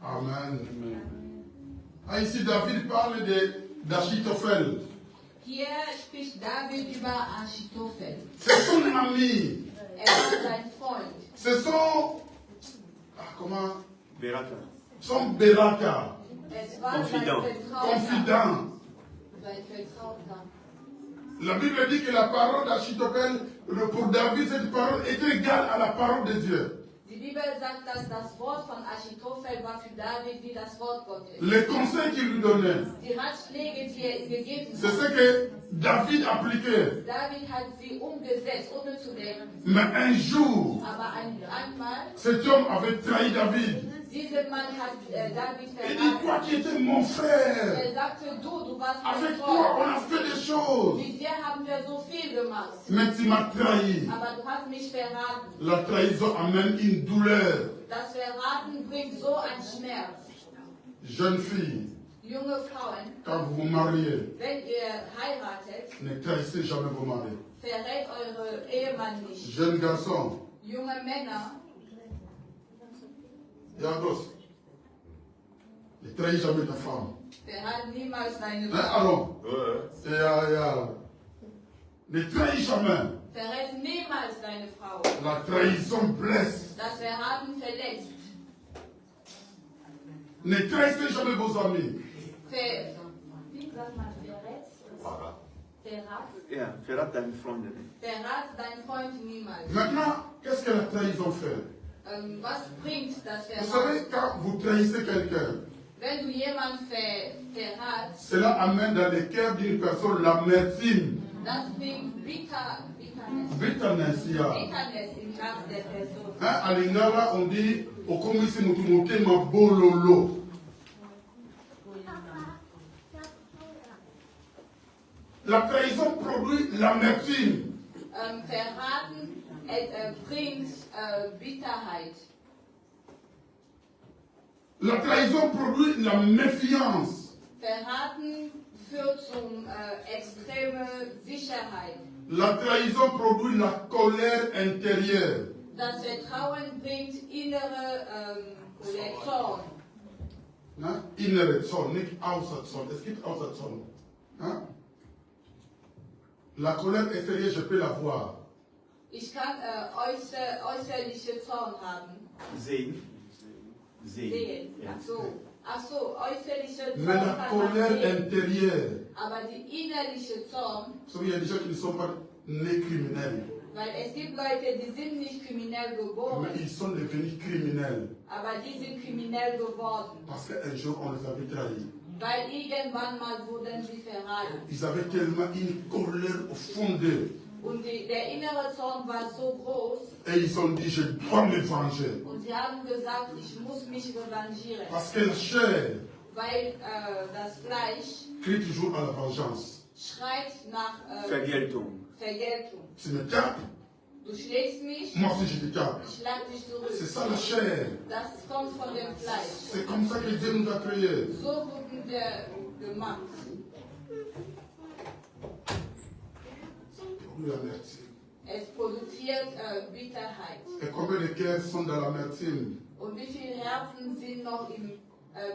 Speaker 5: Amen. Ah, ici, David parle d'Achitophel.
Speaker 6: Hier spricht David über Achitophel.
Speaker 5: C'est son ami.
Speaker 6: War sein Freund.
Speaker 5: C'est son... comment?
Speaker 3: Beraka.
Speaker 5: Son Beraka.
Speaker 6: Es war
Speaker 3: Confident.
Speaker 6: sein Vertrauter.
Speaker 5: Confident.
Speaker 6: Sein Vertrauter.
Speaker 5: La Bible dit que la parole d'Achitophel, pour David, cette parole était égale à la parole de Dieu.
Speaker 6: Die Bibel sagt, dass das Wort von Achitophel war für David wie das Wort Gottes.
Speaker 5: Les conseils qu'il lui donnait,
Speaker 6: Die Ratschläge, die ihm gegeben
Speaker 5: c'est
Speaker 6: hat,
Speaker 5: ce que David appliquait.
Speaker 6: David hat sie umgesetzt, ohne zu denken.
Speaker 5: Mais un jour,
Speaker 6: Aber einmal,
Speaker 5: cet homme avait trahi David.
Speaker 6: dieser Mann hat David
Speaker 5: Il dit, toi
Speaker 6: verraten.
Speaker 5: qui étais mon frère,
Speaker 6: Er sagte, du warst mein
Speaker 5: avec toi on
Speaker 6: Freund.
Speaker 5: a fait des choses.
Speaker 6: Mit dir haben wir so viel gemacht.
Speaker 5: Mais tu m'as trahi.
Speaker 6: Aber du hast mich verraten.
Speaker 5: La trahison amène une douleur.
Speaker 6: Das Verraten bringt so einen Schmerz.
Speaker 5: Jeune fille,
Speaker 6: Junge Frauen,
Speaker 5: quand vous vous mariez,
Speaker 6: wenn ihr heiratet,
Speaker 5: ne trahissez jamais vos maris.
Speaker 6: verrät eure Ehemann nicht.
Speaker 5: Jeune garçon,
Speaker 6: Junge Männer,
Speaker 5: Yagos, ne trahis jamais ta femme.
Speaker 6: verrat niemals deine
Speaker 5: Hein,
Speaker 6: Frau.
Speaker 5: allons. Ne trahis jamais.
Speaker 6: Verrät niemals deine Frau.
Speaker 5: La trahison blesse.
Speaker 6: Das Verraten verletzt.
Speaker 5: Ne trahissez jamais vos amis.
Speaker 6: Wie sagt man verrät? Verrat.
Speaker 3: Ja, verrat deine Freunde.
Speaker 6: Verrat deinen Freund niemals.
Speaker 5: Maintenant, qu'est-ce que la trahison fait?
Speaker 6: Was bringt das
Speaker 5: Vous
Speaker 6: Verrat?
Speaker 5: savez, quand vous trahissez quelqu'un,
Speaker 6: Wenn du jemanden verratst,
Speaker 5: cela amène dans le cœur d'une personne l'amertume.
Speaker 6: das bringt Bitterness
Speaker 5: Bitterness, yeah.
Speaker 6: im Herzen der Person.
Speaker 5: Hein, à Lingala, on dit okomisi mutu motema bololo. La trahison produit l'amertume.
Speaker 6: Verraten bringt Bitterheit.
Speaker 5: La trahison produit la méfiance.
Speaker 6: Verraten führt zum extreme Sicherheit.
Speaker 5: La trahison produit la colère intérieure.
Speaker 6: Das Vertrauen bringt innere Zorn.
Speaker 5: Hein? Innere Zorn, nicht Außerzorn. Es gibt Außerzorn. Hein? La colère extérieure, je peux la voir.
Speaker 6: Ich kann äußerliche Zorn haben.
Speaker 3: Sehen.
Speaker 6: Sehen. Ach so, äußerliche Zorn
Speaker 5: Mais la
Speaker 6: kann man
Speaker 5: colère
Speaker 6: sehen.
Speaker 5: intérieure,
Speaker 6: Aber die innerliche Zorn,
Speaker 5: vous savez, il y a des gens qui ne sont pas nés criminels,
Speaker 6: weil es gibt Leute, die sind nicht kriminell geboren,
Speaker 5: mais ils sont devenus criminels
Speaker 6: aber die sind kriminell geworden.
Speaker 5: parce qu'un jour on les avait trahis.
Speaker 6: Weil irgendwann mal wurden sie verraten.
Speaker 5: Ils avaient tellement une colère au fond d'eux
Speaker 6: Und der innere Zorn war so groß
Speaker 5: et ils ont dit je dois me venger
Speaker 6: und sie haben gesagt, ich muss mich revanchieren.
Speaker 5: parce que la chair
Speaker 6: Weil das Fleisch
Speaker 5: crie toujours à la vengeance.
Speaker 6: schreit nach
Speaker 3: Vergeltung.
Speaker 6: Vergeltung.
Speaker 5: Tu me tapes,
Speaker 6: Du schlägst mich,
Speaker 5: moi aussi je te tape.
Speaker 6: ich schlag dich zurück.
Speaker 5: C'est ça la chair.
Speaker 6: Das kommt von dem Fleisch.
Speaker 5: C'est comme ça que Dieu nous a créés.
Speaker 6: So wurden wir gemacht.
Speaker 5: Pour l'amertume.
Speaker 6: Es produziert Bitterheit.
Speaker 5: Et combien de cœurs sont dans l'amertume?
Speaker 6: Und wie viele Herzen sind noch in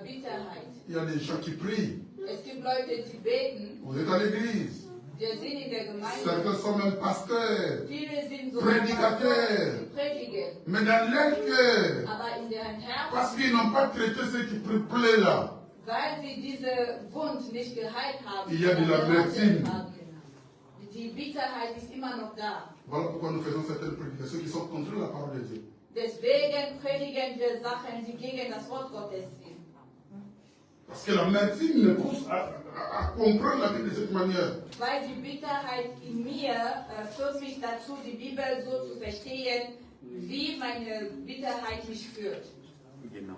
Speaker 6: Bitterheit?
Speaker 5: Il y a des gens qui prient.
Speaker 6: Es gibt Leute, die beten.
Speaker 5: Vous êtes à l'église.
Speaker 6: Wir sind in der Gemeinde.
Speaker 5: Certains sont même pasteurs.
Speaker 6: Viele sind so
Speaker 5: Prédicateurs.
Speaker 6: predigen.
Speaker 5: Mais dans leur cœur,
Speaker 6: Aber in deren Herzen,
Speaker 5: parce qu'ils n'ont pas traité ce qui plaît là,
Speaker 6: weil sie diese Wund nicht geheilt haben,
Speaker 5: Il y a de
Speaker 6: oder
Speaker 5: l'amertume.
Speaker 6: gerettet haben, die Bitterheit ist immer noch da.
Speaker 5: voilà pourquoi nous faisons certaines prédications qui sont contre la parole de Dieu.
Speaker 6: Deswegen predigen wir Sachen, die gegen das Wort Gottes sind.
Speaker 5: Parce que l'amertume me pousse à comprendre la Bible de cette manière.
Speaker 6: Weil die Bitterheit in mir führt mich dazu, die Bibel so zu verstehen, wie meine Bitterheit mich führt.
Speaker 3: Genau.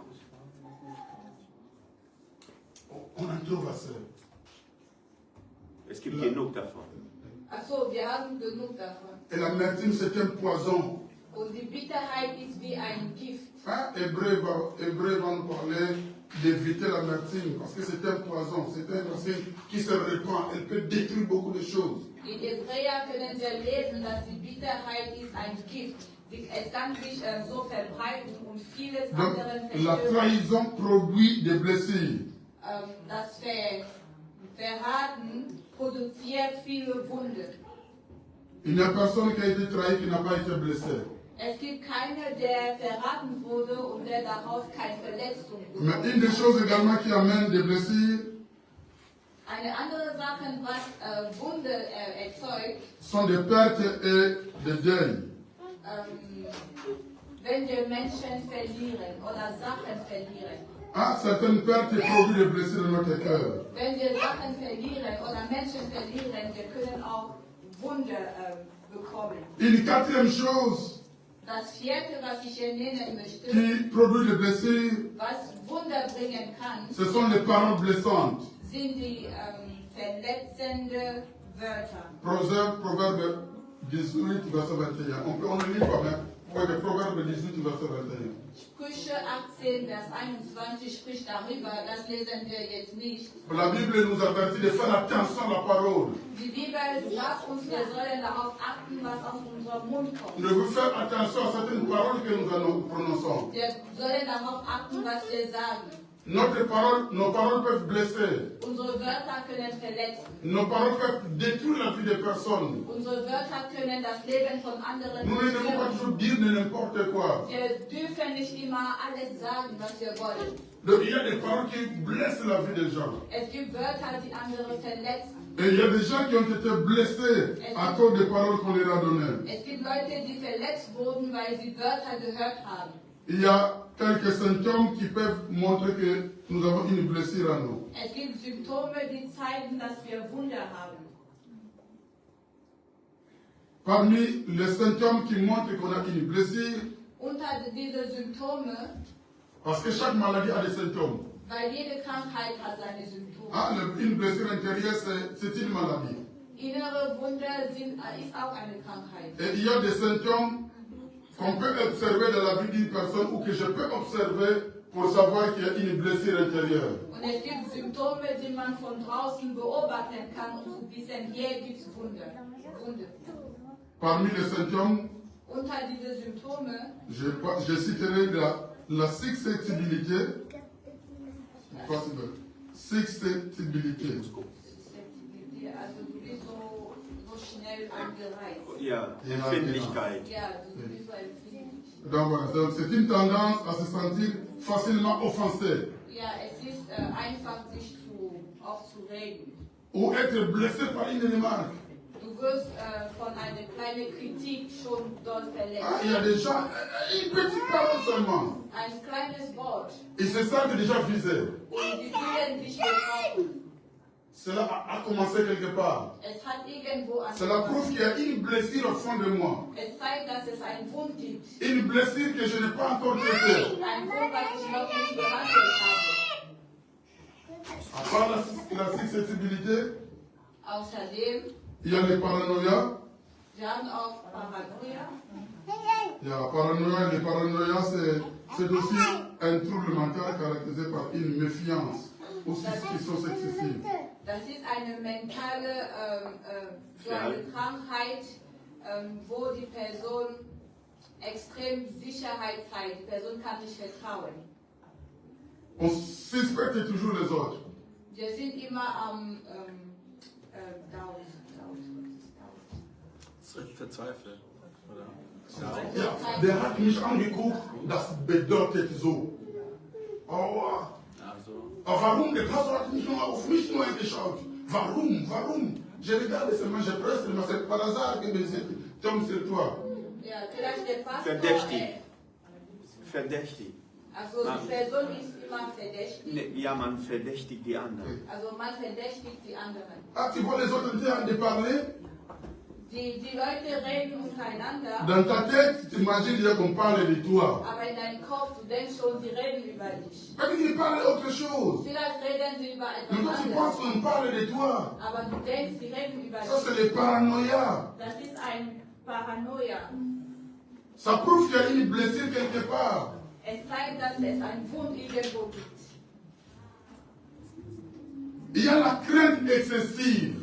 Speaker 5: On en trouve assez.
Speaker 3: Es gibt genug davon.
Speaker 6: Achso, wir haben genug davon.
Speaker 5: Et l'amertume, c'est un poison.
Speaker 6: Und die Bitterheit ist wie ein Gift.
Speaker 5: Hein? Hébreu va nous parler d'éviter l'amertume, parce que c'est un poison, c'est un racine qui se répand, elle peut détruire beaucoup de choses.
Speaker 6: In Hebräer können wir lesen, dass die Bitterheit ist ein Gift. Es kann sich so verbreiten und vieles
Speaker 5: Donc,
Speaker 6: anderen
Speaker 5: la
Speaker 6: zerstören.
Speaker 5: trahison produit des blessures.
Speaker 6: Das Verraten produziert viele Wunden.
Speaker 5: Il n'y a personne qui a été trahi qui n'a pas été blessé.
Speaker 6: Es gibt keinen, der verraten wurde und der darauf keine Verletzung
Speaker 5: Mais
Speaker 6: bekommt.
Speaker 5: une des choses également qui amène des blessures
Speaker 6: Eine andere Sache, was Wunde erzeugt,
Speaker 5: sont des pertes et des deuils.
Speaker 6: wenn wir Menschen verlieren oder Sachen verlieren.
Speaker 5: Ah, certaines pertes produisent des blessures dans notre cœur.
Speaker 6: Wenn wir Sachen verlieren oder Menschen verlieren, wir können auch Wunder bekommen.
Speaker 5: Une quatrième chose
Speaker 6: Das vierte, was ich hier nennen möchte,
Speaker 5: qui produit des blessures,
Speaker 6: was Wunder bringen kann,
Speaker 5: ce sont les paroles blessantes.
Speaker 6: sind die verletzende Wörter.
Speaker 5: Proverbe 18, verset 21. On ne lit pas, mais ouais, Proverbe 18, verset 21.
Speaker 6: Sprüche 18, Vers 21 spricht darüber, das lesen wir jetzt nicht.
Speaker 5: La Bible nous avertit de faire attention à la parole.
Speaker 6: Die Bibel sagt uns, wir sollen darauf achten, was aus unserem Mund kommt.
Speaker 5: Nous devons faire attention à certaines paroles que nous prononçons.
Speaker 6: Wir sollen darauf achten, was wir sagen.
Speaker 5: Nos paroles peuvent blesser.
Speaker 6: Unsere Wörter können verletzen.
Speaker 5: Nos paroles peuvent détruire la vie des personnes.
Speaker 6: Unsere Wörter können das Leben von anderen
Speaker 5: Nous ne devons pas
Speaker 6: zerstören.
Speaker 5: toujours dire de n'importe quoi.
Speaker 6: Wir dürfen nicht immer alles sagen, was wir wollen.
Speaker 5: Donc, il y a des paroles qui blessent la vie des gens.
Speaker 6: Es gibt Wörter, die andere verletzen.
Speaker 5: Et il y a des gens qui ont été blessés à cause des paroles qu'on leur a données.
Speaker 6: Es gibt Leute, die verletzt wurden, weil sie Wörter gehört haben.
Speaker 5: Il y a quelques symptômes qui peuvent montrer que nous avons une blessure en nous.
Speaker 6: Es gibt Symptome, die zeigen, dass wir Wunder haben.
Speaker 5: Parmi les symptômes qui montrent qu'on a une blessure,
Speaker 6: Unter diese Symptome,
Speaker 5: parce que chaque maladie a des symptômes.
Speaker 6: weil jede Krankheit hat seine Symptome.
Speaker 5: Ah, une blessure intérieure, c'est une maladie.
Speaker 6: Innere Wunder ist auch eine Krankheit.
Speaker 5: Et il y a des symptômes qu'on peut observer dans la vie d'une personne ou que je peux observer pour savoir qu'il y a une blessure intérieure.
Speaker 6: Und es gibt Symptome, die man von draußen beobachten kann, um zu wissen, hier gibt es Wunder.
Speaker 5: Parmi les symptômes,
Speaker 6: Unter diese Symptome,
Speaker 5: je citerai la susceptibilité. Susceptibilité.
Speaker 6: also du bist so schnell angereizt.
Speaker 4: Ja, Empfindlichkeit.
Speaker 6: Ja, du bist so empfindlich.
Speaker 5: Donc voilà, donc c'est une tendance à se sentir facilement offensé
Speaker 6: Ja, es ist einfach, sich aufzuregen.
Speaker 5: ou être blessé par une remarque.
Speaker 6: Du wirst von einer kleinen Kritik schon dort verletzt.
Speaker 5: Ah, il y a des gens, une petite parole seulement,
Speaker 6: Ein kleines Wort.
Speaker 5: ils se sentent déjà visés.
Speaker 6: Und sie fühlen sich betroffen.
Speaker 5: Cela a commencé quelque part.
Speaker 6: Es hat irgendwo
Speaker 5: Cela prouve
Speaker 6: angefangen.
Speaker 5: qu'il y a une blessure au fond de moi.
Speaker 6: Es zeigt, dass es einen Wund gibt.
Speaker 5: Une blessure que je n'ai pas encore traitée.
Speaker 6: Ein Wund, was ich noch nicht behandelt habe.
Speaker 5: À part la susceptibilité,
Speaker 6: Außerdem,
Speaker 5: il y a les paranoïas.
Speaker 6: wir haben auch Paranoia.
Speaker 5: Il y a la paranoïa. Les paranoïas, c'est aussi un trouble mental caractérisé par une méfiance ou suspicion excessive.
Speaker 6: Das ist eine mentale so eine Krankheit, wo die Person extrem Sicherheit zeigt. Die Person kann nicht vertrauen.
Speaker 5: On suspecte toujours les autres.
Speaker 6: Wir sind immer am
Speaker 3: Verzweifelt, oder?
Speaker 5: Ja, der hat mich angeguckt, das bedeutet so. Oh, warum? Der Pastor hat mich nur auf mich nur geschaut. Warum? Je regarde seulement, je presse, mais c'est par hasard que mes yeux tombent sur toi.
Speaker 6: Ja, vielleicht der Pastor.
Speaker 4: Verdächtig.
Speaker 6: Also die Person ist immer verdächtig.
Speaker 4: Ja, man verdächtigt die anderen.
Speaker 6: Also man verdächtigt die anderen.
Speaker 5: Ah, tu vois les autres en train de parler?
Speaker 6: Die Leute reden untereinander.
Speaker 5: Dans ta tête, tu imagines déjà qu'on parle de toi.
Speaker 6: Aber in deinem Kopf, du denkst schon, sie reden über dich.
Speaker 5: Mais ils parlent autre chose.
Speaker 6: Vielleicht reden sie über
Speaker 5: Mais
Speaker 6: etwas
Speaker 5: toi, tu penses
Speaker 6: anderes.
Speaker 5: qu'on parle de toi.
Speaker 6: Aber du denkst, sie reden über
Speaker 5: Ça, c'est
Speaker 6: dich.
Speaker 5: les paranoïas.
Speaker 6: Das ist ein Paranoia.
Speaker 5: Ça prouve qu'il y a une blessure quelque part.
Speaker 6: Es zeigt, dass es einen Wund irgendwo gibt.
Speaker 5: Il y a la crainte excessive.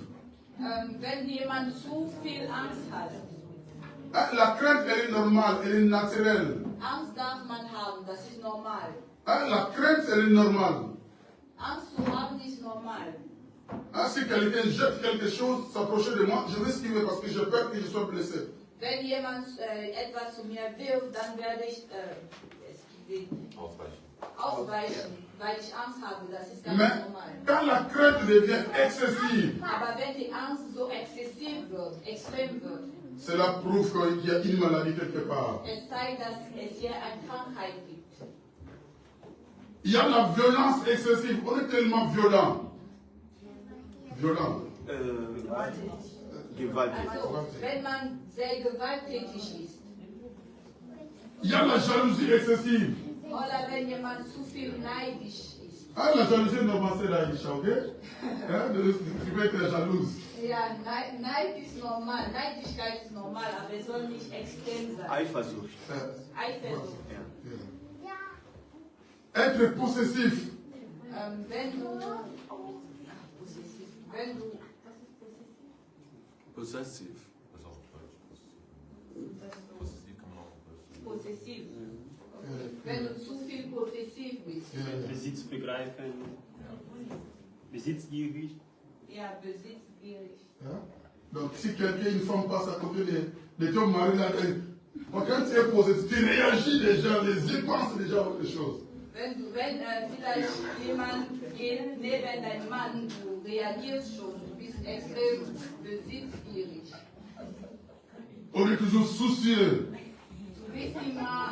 Speaker 6: wenn jemand zu viel Angst hat.
Speaker 5: La crainte, elle est normale, elle est naturelle.
Speaker 6: Angst darf man haben, das ist normal.
Speaker 5: La crainte, elle est normale.
Speaker 6: Angst zu haben ist normal.
Speaker 5: Si quelqu'un jette quelque chose, s'approcher de moi, je vais esquiver parce que j'ai peur que je sois blessé.
Speaker 6: Wenn jemand etwas zu mir wirft, dann werde ich ausweichen, weil ich Angst habe. Das ist ganz normal.
Speaker 5: Quand la crainte devient excessive,
Speaker 6: Aber wenn die Angst so exzessiv wird, extrem wird,
Speaker 5: cela prouve qu'il y a une maladie quelque part.
Speaker 6: es zeigt, dass es hier eine Krankheit gibt.
Speaker 5: Il y a la violence excessive. On est tellement violent. Violent.
Speaker 6: Also, wenn man sehr gewalttätig ist.
Speaker 5: Il y a la jalousie excessive.
Speaker 6: Oder wenn jemand zu viel neidisch ist.
Speaker 5: La jalousie est normale, c'est la Isha, ok? Tu peux être jalouse.
Speaker 6: Ja, Neid ist normal. Neidigkeit ist normal, aber es soll nicht extrem sein.
Speaker 3: Eifersucht.
Speaker 6: Eifersucht.
Speaker 5: Être possessif.
Speaker 6: Wenn du
Speaker 3: Possessiv.
Speaker 6: possessiv. Wenn du zu viel possessiv bist.
Speaker 4: Besitz begreifen. Besitzgierig.
Speaker 6: Ja, besitzgierig.
Speaker 5: Donc si quelqu'un, une femme passe à côté de ton mari, là, quand tu es possessif, tu réagis déjà, les yeux pensent déjà à autre chose.
Speaker 6: Wenn vielleicht jemand geht neben deinem Mann, du reagierst schon, du bist extrem besitzgierig.
Speaker 5: On est toujours soucieux.
Speaker 6: Du bist immer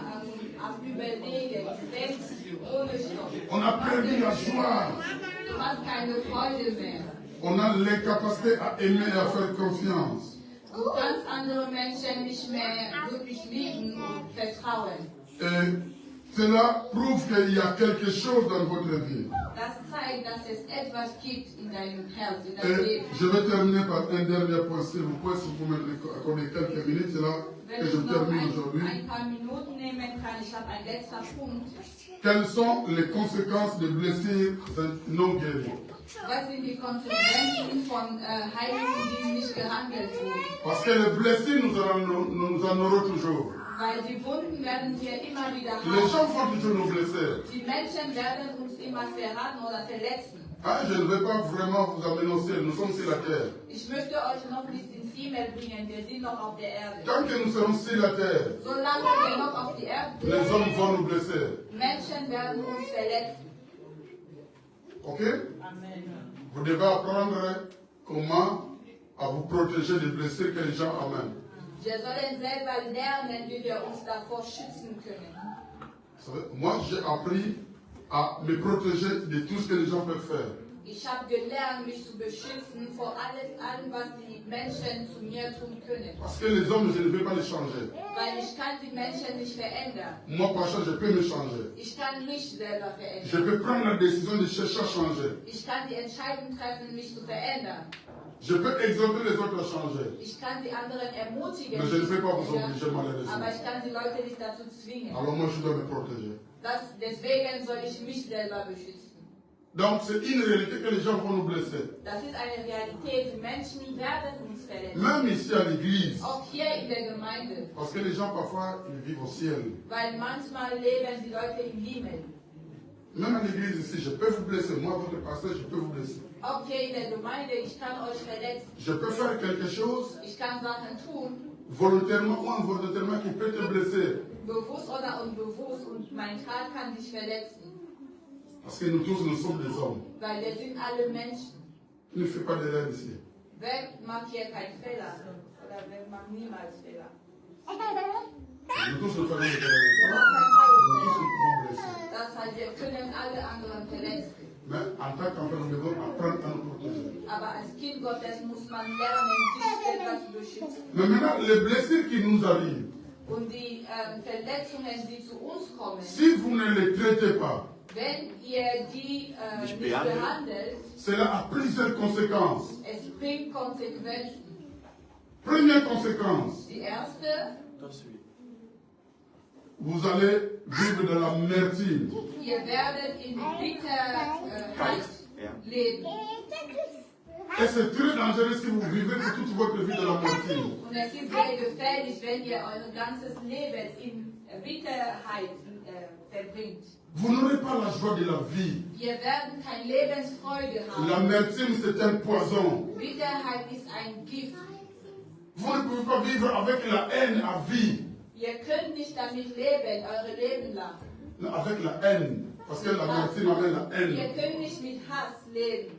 Speaker 6: am Überlegen, du denkst ohne Stopp.
Speaker 5: On a perdu la joie.
Speaker 6: Du hast keine Freude mehr.
Speaker 5: On a l'incapacité à aimer et à faire confiance.
Speaker 6: Du kannst andere Menschen nicht mehr wirklich lieben und vertrauen.
Speaker 5: Cela prouve qu'il y a quelque chose dans votre vie.
Speaker 6: Das zeigt, dass es etwas gibt in deinem Herz, in deinem Leben.
Speaker 5: Je vais terminer par un dernier point, s'il vous plaît, si vous m'accordez quelques minutes, c'est là
Speaker 6: Wenn
Speaker 5: que je
Speaker 6: ich noch
Speaker 5: termine aujourd'hui.
Speaker 6: ein paar Minuten nehmen kann, ich habe einen letzten Punkt.
Speaker 5: Quelles sont les conséquences des blessures non guéries?
Speaker 6: Was sind die Konsequenzen von Heilungen, die nicht gehandelt wurden?
Speaker 5: Parce que les blessures, nous en aurons toujours.
Speaker 6: Weil die Wunden werden wir immer wieder
Speaker 5: Les gens
Speaker 6: haben.
Speaker 5: vont toujours nous blesser.
Speaker 6: Die Menschen werden uns immer verraten oder verletzen.
Speaker 5: Je ne vais pas vraiment vous amener au ciel, nous sommes sur la terre.
Speaker 6: Ich möchte euch noch nicht ins Himmel bringen, wir sind noch auf der Erde.
Speaker 5: Tant que nous serons sur la terre,
Speaker 6: Solange wir noch auf die Erde
Speaker 5: les hommes
Speaker 6: sind,
Speaker 5: vont nous blesser.
Speaker 6: Menschen werden uns verletzen.
Speaker 5: Ok?
Speaker 1: Amen.
Speaker 5: Vous devez apprendre comment à vous protéger des blessures que les gens amènent.
Speaker 6: Wir sollen selber lernen, wie wir uns davor schützen können.
Speaker 5: Vous savez, moi, j'ai appris à me protéger de tout ce que les gens peuvent faire.
Speaker 6: Ich habe gelernt, mich zu beschützen vor allem, was die Menschen zu mir tun können.
Speaker 5: Parce que les hommes, je ne vais pas les changer.
Speaker 6: Weil ich kann die Menschen nicht verändern.
Speaker 5: Moi, par contre, je peux me changer.
Speaker 6: Ich kann mich selber
Speaker 5: Je
Speaker 6: verändern.
Speaker 5: peux prendre la décision de chercher à changer.
Speaker 6: Ich kann die Entscheidung treffen, mich zu verändern.
Speaker 5: Je peux exhorter les autres à changer.
Speaker 6: Ich kann die anderen ermutigen,
Speaker 5: Mais je ne
Speaker 6: mich
Speaker 5: peux
Speaker 6: zu
Speaker 5: pas vous
Speaker 6: verändern.
Speaker 5: obliger, malheureusement.
Speaker 6: Aber ich kann die Leute nicht dazu zwingen.
Speaker 5: Alors moi, je dois me protéger.
Speaker 6: Deswegen soll ich mich selber beschützen.
Speaker 5: Donc, c'est une réalité que les gens vont nous blesser.
Speaker 6: Das ist eine Realität. Die Menschen werden uns verletzen.
Speaker 5: Même ici à l'église.
Speaker 6: Auch hier in der Gemeinde.
Speaker 5: Parce que les gens, parfois, ils vivent au ciel.
Speaker 6: Weil manchmal leben die Leute im Himmel.
Speaker 5: Même à l'église ici, je peux vous blesser. Moi, votre pasteur, je peux vous blesser.
Speaker 6: Auch hier in der Gemeinde, ich kann euch verletzen.
Speaker 5: Je peux faire quelque chose
Speaker 6: Ich kann Sachen tun,
Speaker 5: volontairement ou involontairement qui peut te blesser.
Speaker 6: bewusst oder unbewusst, und mein Tat kann dich verletzen.
Speaker 5: Parce que nous tous, nous sommes des hommes.
Speaker 6: Weil wir sind alle Menschen.
Speaker 5: Ne fais pas d'erreur ici.
Speaker 6: Wer macht hier keinen Fehler? Oder wer macht niemals Fehler?
Speaker 5: Nous tous, nous faisons des erreurs. Nous tous, nous pouvons blesser.
Speaker 6: Das heißt, wir können alle anderen verletzen.
Speaker 5: Mais en tant qu'enfant, nous devons apprendre à nous protéger.
Speaker 6: Aber als Kind Gottes muss man lernen, sich selber zu beschützen.
Speaker 5: Mais maintenant, les blessures qui nous arrivent,
Speaker 6: Und die Verletzungen, die zu uns kommen,
Speaker 5: si vous ne les traitez pas,
Speaker 6: wenn ihr die nicht behandelt,
Speaker 5: cela a plusieurs conséquences.
Speaker 6: es bringt Konsequenzen.
Speaker 5: Première conséquence,
Speaker 6: Die erste,
Speaker 5: vous allez vivre de l'amertume.
Speaker 6: ihr werdet in Bitterkeit leben.
Speaker 5: Et c'est très dangereux si vous vivez pour toute votre vie de la moitié.
Speaker 6: Und es ist sehr gefährlich, wenn ihr euer ganzes Leben in Bitterheit verbringt.
Speaker 5: Vous n'aurez pas la joie de la vie.
Speaker 6: Wir werden keine Lebensfreude haben.
Speaker 5: L'amertume, c'est un poison.
Speaker 6: Bitterheit ist ein Gift.
Speaker 5: Vous ne pouvez pas vivre avec la haine à vie.
Speaker 6: Ihr könnt nicht damit leben, eure Leben lang.
Speaker 5: Avec la haine. Parce que l'amertume amène la
Speaker 6: Ihr
Speaker 5: haine.
Speaker 6: könnt nicht mit Hass leben.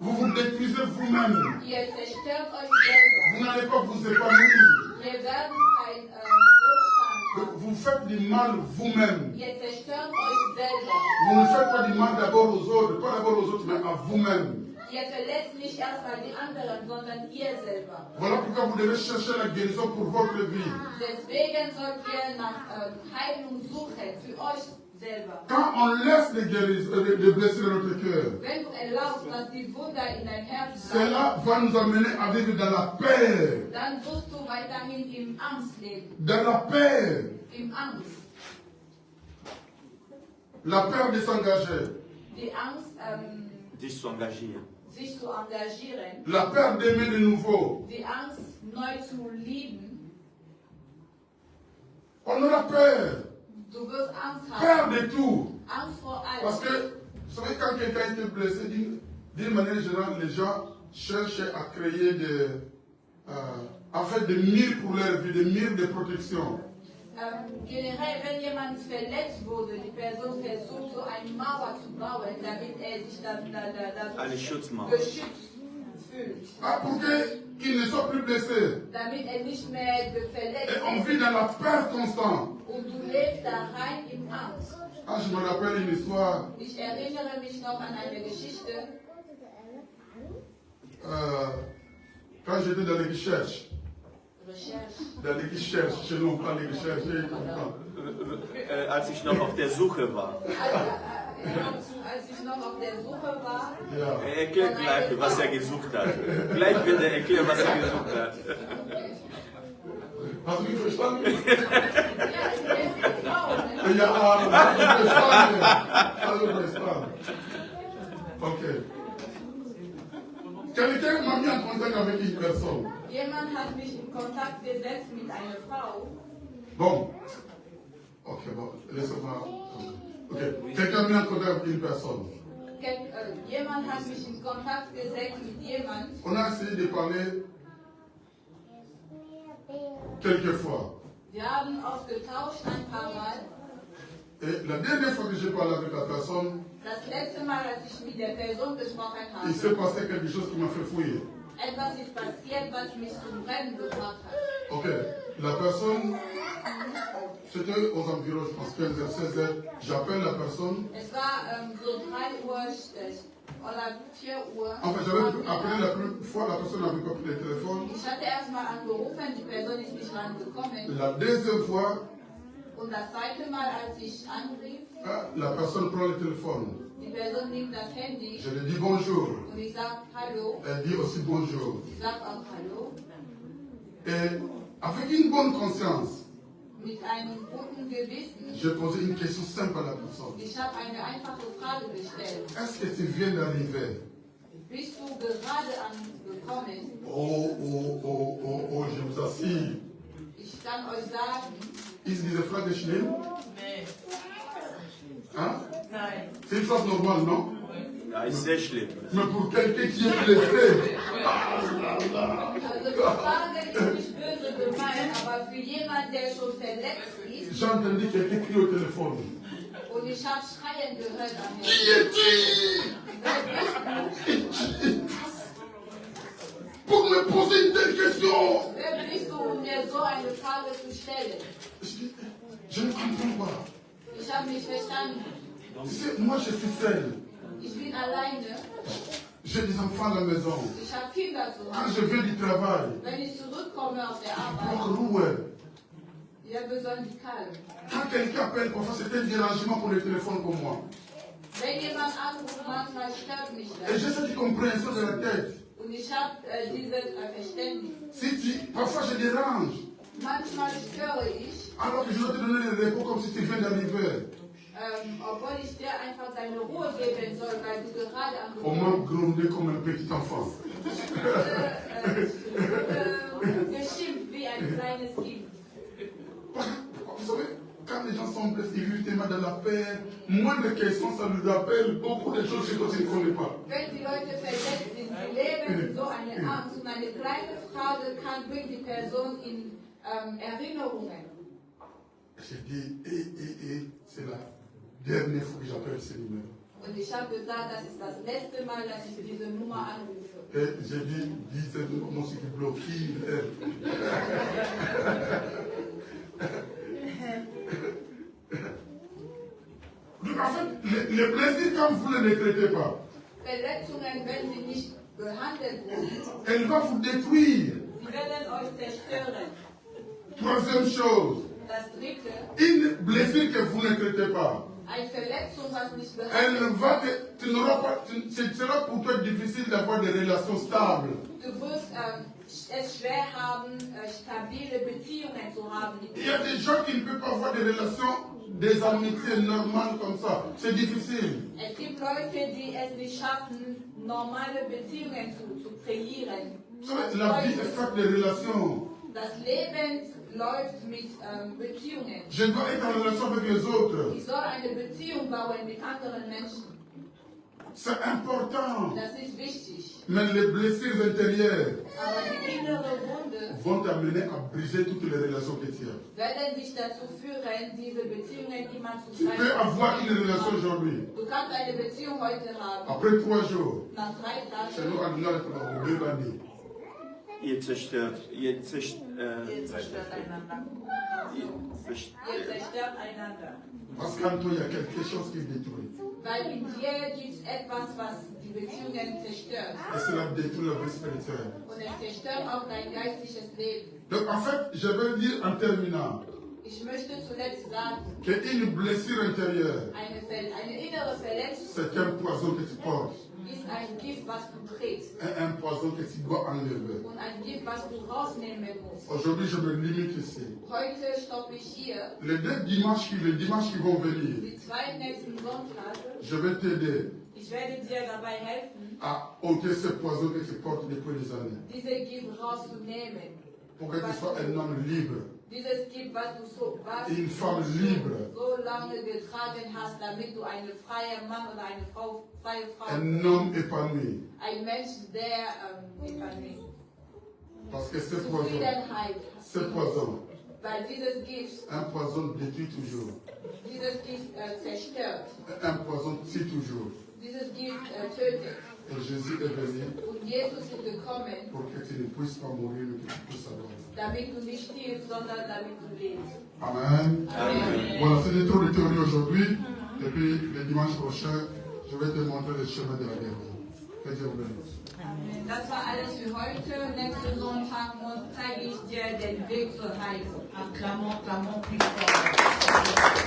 Speaker 5: Vous vous détruisez vous-même.
Speaker 6: Ihr zerstört euch selber.
Speaker 5: Vous n'allez pas vous épanouir.
Speaker 6: Wir werden kein Wohlstand haben.
Speaker 5: Vous faites du mal vous-même.
Speaker 6: Ihr zerstört euch selber.
Speaker 5: Vous ne faites pas du mal d'abord aux autres, pas d'abord aux autres, mais à vous-même.
Speaker 6: Ihr verletzt nicht erstmal die anderen, sondern ihr selber.
Speaker 5: Voilà pourquoi vous devez chercher la guérison pour votre vie.
Speaker 6: Deswegen sollt ihr nach Heilung suchen, für euch selber.
Speaker 5: Quand on laisse les blessures dans notre cœur,
Speaker 6: Wenn du erlaubst, dass die Wunder in dein Herz
Speaker 5: cela va nous amener à vivre dans la paix.
Speaker 6: dann wirst du weiterhin im Angst leben.
Speaker 5: Dans la paix.
Speaker 6: Im Angst.
Speaker 5: La peur de s'engager.
Speaker 6: Die Angst,
Speaker 3: Dich zu engagieren.
Speaker 6: sich zu engagieren.
Speaker 5: La peur d'aimer de nouveau.
Speaker 6: Die Angst, neu zu lieben.
Speaker 5: On aura peur.
Speaker 6: Du wirst Angst
Speaker 5: Peur
Speaker 6: haben.
Speaker 5: de tout.
Speaker 6: Angst vor allem.
Speaker 5: Parce que, vous savez, quand quelqu'un est blessé, d'une manière générale, les gens cherchent à créer en fait, des murs pour leur vie, des murs de protection.
Speaker 6: Generell, wenn jemand verletzt wurde, die Person versucht, so eine Mauer zu bauen, damit sich dann
Speaker 3: Eine Schutzmauer.
Speaker 6: geschützt fühlt.
Speaker 5: Ah, pour qu'ils ne soient plus blessés.
Speaker 6: Damit nicht mehr verletzt
Speaker 5: Et on vit dans la peur constante.
Speaker 6: und du lebst da rein im Angst.
Speaker 5: Ah, je me rappelle une histoire.
Speaker 6: Ich erinnere mich noch an eine Geschichte.
Speaker 5: Quand j'étais dans les recherches.
Speaker 6: Recherche.
Speaker 5: Dans les recherches, chez nous on parle de recherche, je comprends.
Speaker 3: Als ich noch auf der Suche war.
Speaker 6: Als ich noch auf der Suche war.
Speaker 5: Ja.
Speaker 3: Er erklärt gleich, was er gesucht hat. Gleich wird er erklären, was er gesucht hat.
Speaker 5: Hast du mich verstanden?
Speaker 6: Ja, ich bin Frau.
Speaker 5: Ja, also verstanden. Ok. Quelqu'un m'a mis en contact avec une personne.
Speaker 6: Jemand hat mich in Kontakt gesetzt mit einer Frau.
Speaker 5: Bon. Ok, bon, laissez-moi. Ok. Quelqu'un m'a mis en contact avec une personne.
Speaker 6: Jemand hat mich in Kontakt gesetzt mit jemand.
Speaker 5: On a essayé de parler quelques fois.
Speaker 6: Wir haben ausgetauscht ein paar Mal.
Speaker 5: Et la dernière fois que j'ai parlé avec la personne,
Speaker 6: Das letzte Mal, als ich mit der Person gesprochen
Speaker 5: il s'est
Speaker 6: habe,
Speaker 5: passé quelque chose qui m'a fait fouiller.
Speaker 6: etwas ist passiert, was mich zum Rennen gebracht hat.
Speaker 5: Ok. La personne, c'était aux environs, je pense, 15h, 16h. J'appelle la personne.
Speaker 6: Es war so 3 Uhr oder 4 Uhr.
Speaker 5: En fait, j'avais appelé la première fois, la personne n'avait pas pris le téléphone.
Speaker 6: Ich hatte erstmal angerufen, die Person ist nicht rangekommen.
Speaker 5: La deuxième fois,
Speaker 6: Und das zweite Mal, als ich anrief,
Speaker 5: la personne prend le téléphone.
Speaker 6: die Person nimmt das Handy
Speaker 5: Je lui dis bonjour.
Speaker 6: und ich sage Hallo.
Speaker 5: Elle dit aussi bonjour.
Speaker 6: Ich sage auch Hallo.
Speaker 5: Et avec une bonne conscience,
Speaker 6: Mit einem guten Gewissen.
Speaker 5: j'ai posé une question simple à la personne.
Speaker 6: Ich habe eine einfache Frage gestellt.
Speaker 5: Est-ce que tu viens d'arriver?
Speaker 6: Bist du gerade angekommen?
Speaker 5: Oh, je vous assure.
Speaker 6: Ich kann euch sagen,
Speaker 5: Ist diese Frage schlimm?
Speaker 1: Nee.
Speaker 5: Hein?
Speaker 1: Nein.
Speaker 5: C'est une phrase normale, non?
Speaker 3: Ja, ist sehr schlimm.
Speaker 5: Mais pour quelqu'un qui est blessé,
Speaker 6: also die Frage ist nicht böse gemeint, aber für jemanden, der schon verletzt ist,
Speaker 5: j'ai entendu quelqu'un crier au téléphone.
Speaker 6: und ich habe Schreien gehört am
Speaker 5: Qui
Speaker 6: Handy.
Speaker 5: es-tu? Pour me poser une telle question?
Speaker 6: Wer bist du, um mir so eine Frage zu stellen?
Speaker 5: Je ne comprends pas.
Speaker 6: Ich habe nicht verstanden.
Speaker 5: Tu sais, moi je suis seul.
Speaker 6: Ich bin alleine.
Speaker 5: J'ai des enfants à la maison.
Speaker 6: Ich habe Kinder zu
Speaker 5: Quand
Speaker 6: Hause.
Speaker 5: je viens du travail,
Speaker 6: Wenn ich zurückkomme auf der
Speaker 5: pour
Speaker 6: Arbeit,
Speaker 5: rouer.
Speaker 6: wir besonnen die Kalm.
Speaker 5: Quand quelqu'un appelle, parfois c'est un dérangement pour le téléphone pour moi.
Speaker 6: Wenn jemand anruft, manchmal stört mich
Speaker 5: Et
Speaker 6: das.
Speaker 5: j'ai cette compréhension de la tête.
Speaker 6: Und ich habe dieses Verständnis.
Speaker 5: Parfois je dérange,
Speaker 6: Manchmal störe ich,
Speaker 5: alors que je dois te donner les repos comme si tu viens d'arriver.
Speaker 6: obwohl ich dir einfach deine Ruhe geben soll, weil du gerade
Speaker 5: Au moins gronder comme un petit enfant.
Speaker 6: geschimpft wie ein kleines Kind.
Speaker 5: Vous savez, quand les gens sont blessés, ils vivent tellement dans la paix, moins de questions, ça nous rappelle beaucoup de choses que tu ne connais pas.
Speaker 6: Wenn die Leute verletzt sind, sie leben in so eine Angst und eine kleine Frage bringt die Person in Erinnerungen.
Speaker 5: J'ai dit, c'est la dernière fois que j'appelle ce numéro.
Speaker 6: Und ich habe gesagt, das ist das letzte Mal, dass ich diese Nummer anrufe.
Speaker 5: Et j'ai dit, c'est comment c'est qui bloque elle. Donc en fait, les blessures, quand vous ne les traitez pas,
Speaker 6: Verletzungen, wenn sie nicht behandelt wurden,
Speaker 5: elle va vous détruire.
Speaker 6: sie werden euch zerstören.
Speaker 5: Troisième chose,
Speaker 6: Das dritte,
Speaker 5: une blessure que vous ne traitez pas,
Speaker 6: eine Verletzung, was nicht
Speaker 5: elle
Speaker 6: behandelt
Speaker 5: va tu n'auras pas, ce sera pour toi difficile d'avoir des relations stables.
Speaker 6: Du wirst es schwer haben, stabile Beziehungen zu haben.
Speaker 5: Il y a des gens qui ne peuvent pas avoir des relations, des amitiés normales comme ça. C'est difficile.
Speaker 6: Es gibt Leute, die es nicht schaffen, normale Beziehungen zu kreieren.
Speaker 5: Vous savez, la vie est faite de relations.
Speaker 6: Das Leben läuft mit Beziehungen.
Speaker 5: Je dois être en relation avec les autres.
Speaker 6: Ich soll eine Beziehung bauen mit anderen Menschen.
Speaker 5: C'est important.
Speaker 6: Das ist wichtig.
Speaker 5: Mais les blessures intérieures
Speaker 6: Aber die innere Wunde
Speaker 5: vont t'amener à briser toutes les relations que tu as.
Speaker 6: werden dich dazu führen, diese Beziehungen immer zu
Speaker 5: Tu peux avoir une relation
Speaker 6: trennen.
Speaker 5: aujourd'hui.
Speaker 6: Du kannst eine Beziehung heute haben.
Speaker 5: Après 3 jours,
Speaker 6: Nach 3
Speaker 5: chez
Speaker 6: Tagen.
Speaker 5: nous, en Angleterre, pendant 2 années.
Speaker 4: Ihr zerstört
Speaker 6: Ihr zerstört einander. Ihr zerstört einander.
Speaker 5: Parce qu'en toi, il y a quelque chose qui détruit.
Speaker 6: Weil in dir gibt es etwas, was die Beziehungen zerstört.
Speaker 5: Et cela détruit la vie spirituelle.
Speaker 6: Und es zerstört auch dein geistliches Leben.
Speaker 5: Donc en fait, je vais dire en terminant
Speaker 6: Ich möchte zuletzt sagen,
Speaker 5: qu'une blessure intérieure,
Speaker 6: eine innere Verletzung
Speaker 5: c'est un poison que tu portes.
Speaker 6: ist ein Gift, was du trägst.
Speaker 5: Un poison que tu dois enlever.
Speaker 6: Und ein Gift, was du rausnehmen musst.
Speaker 5: Aujourd'hui, je me limite ici.
Speaker 6: Heute stoppe ich hier.
Speaker 5: Les dimanches qui vont venir,
Speaker 6: Die 2 nächsten Sonntage,
Speaker 5: je vais t'aider
Speaker 6: ich werde dir dabei helfen,
Speaker 5: à ôter ce poison que tu portes depuis des années.
Speaker 6: diese Gift rauszunehmen.
Speaker 5: Pour que tu sois un homme libre,
Speaker 6: Dieses Gift, was du
Speaker 5: une femme libre,
Speaker 6: so lange getragen hast, damit du ein freier Mann oder eine freie Frau
Speaker 5: un homme épanoui.
Speaker 6: ein Mensch, der
Speaker 5: Parce que ce poison,
Speaker 6: Zufriedenheit
Speaker 5: ce poison,
Speaker 6: weil dieses Gift
Speaker 5: un poison détruit toujours.
Speaker 6: Zerstört.
Speaker 5: Un poison tue toujours.
Speaker 6: Dieses Gift tötet.
Speaker 5: Et Jésus est venu
Speaker 6: Und Jesus ist gekommen,
Speaker 5: pour que tu ne puisses pas mourir, mais que tu puisses avoir.
Speaker 6: damit du nicht stirbst, sondern damit du lebst.
Speaker 5: Amen.
Speaker 6: Amen.
Speaker 5: Voilà, c'était trop de théorie aujourd'hui. Et puis, le dimanche prochain, je vais te montrer le chemin de la guérison. Que Dieu vous bénisse.
Speaker 6: Das war alles für heute. Nächsten Sonntag zeige ich dir den Weg zur Heilung.
Speaker 1: Acclamons, clamons plus fort.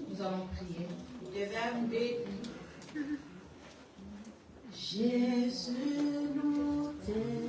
Speaker 1: Nous allons prier.
Speaker 6: Wir werden beten.
Speaker 1: Jésus, nous t'aimons.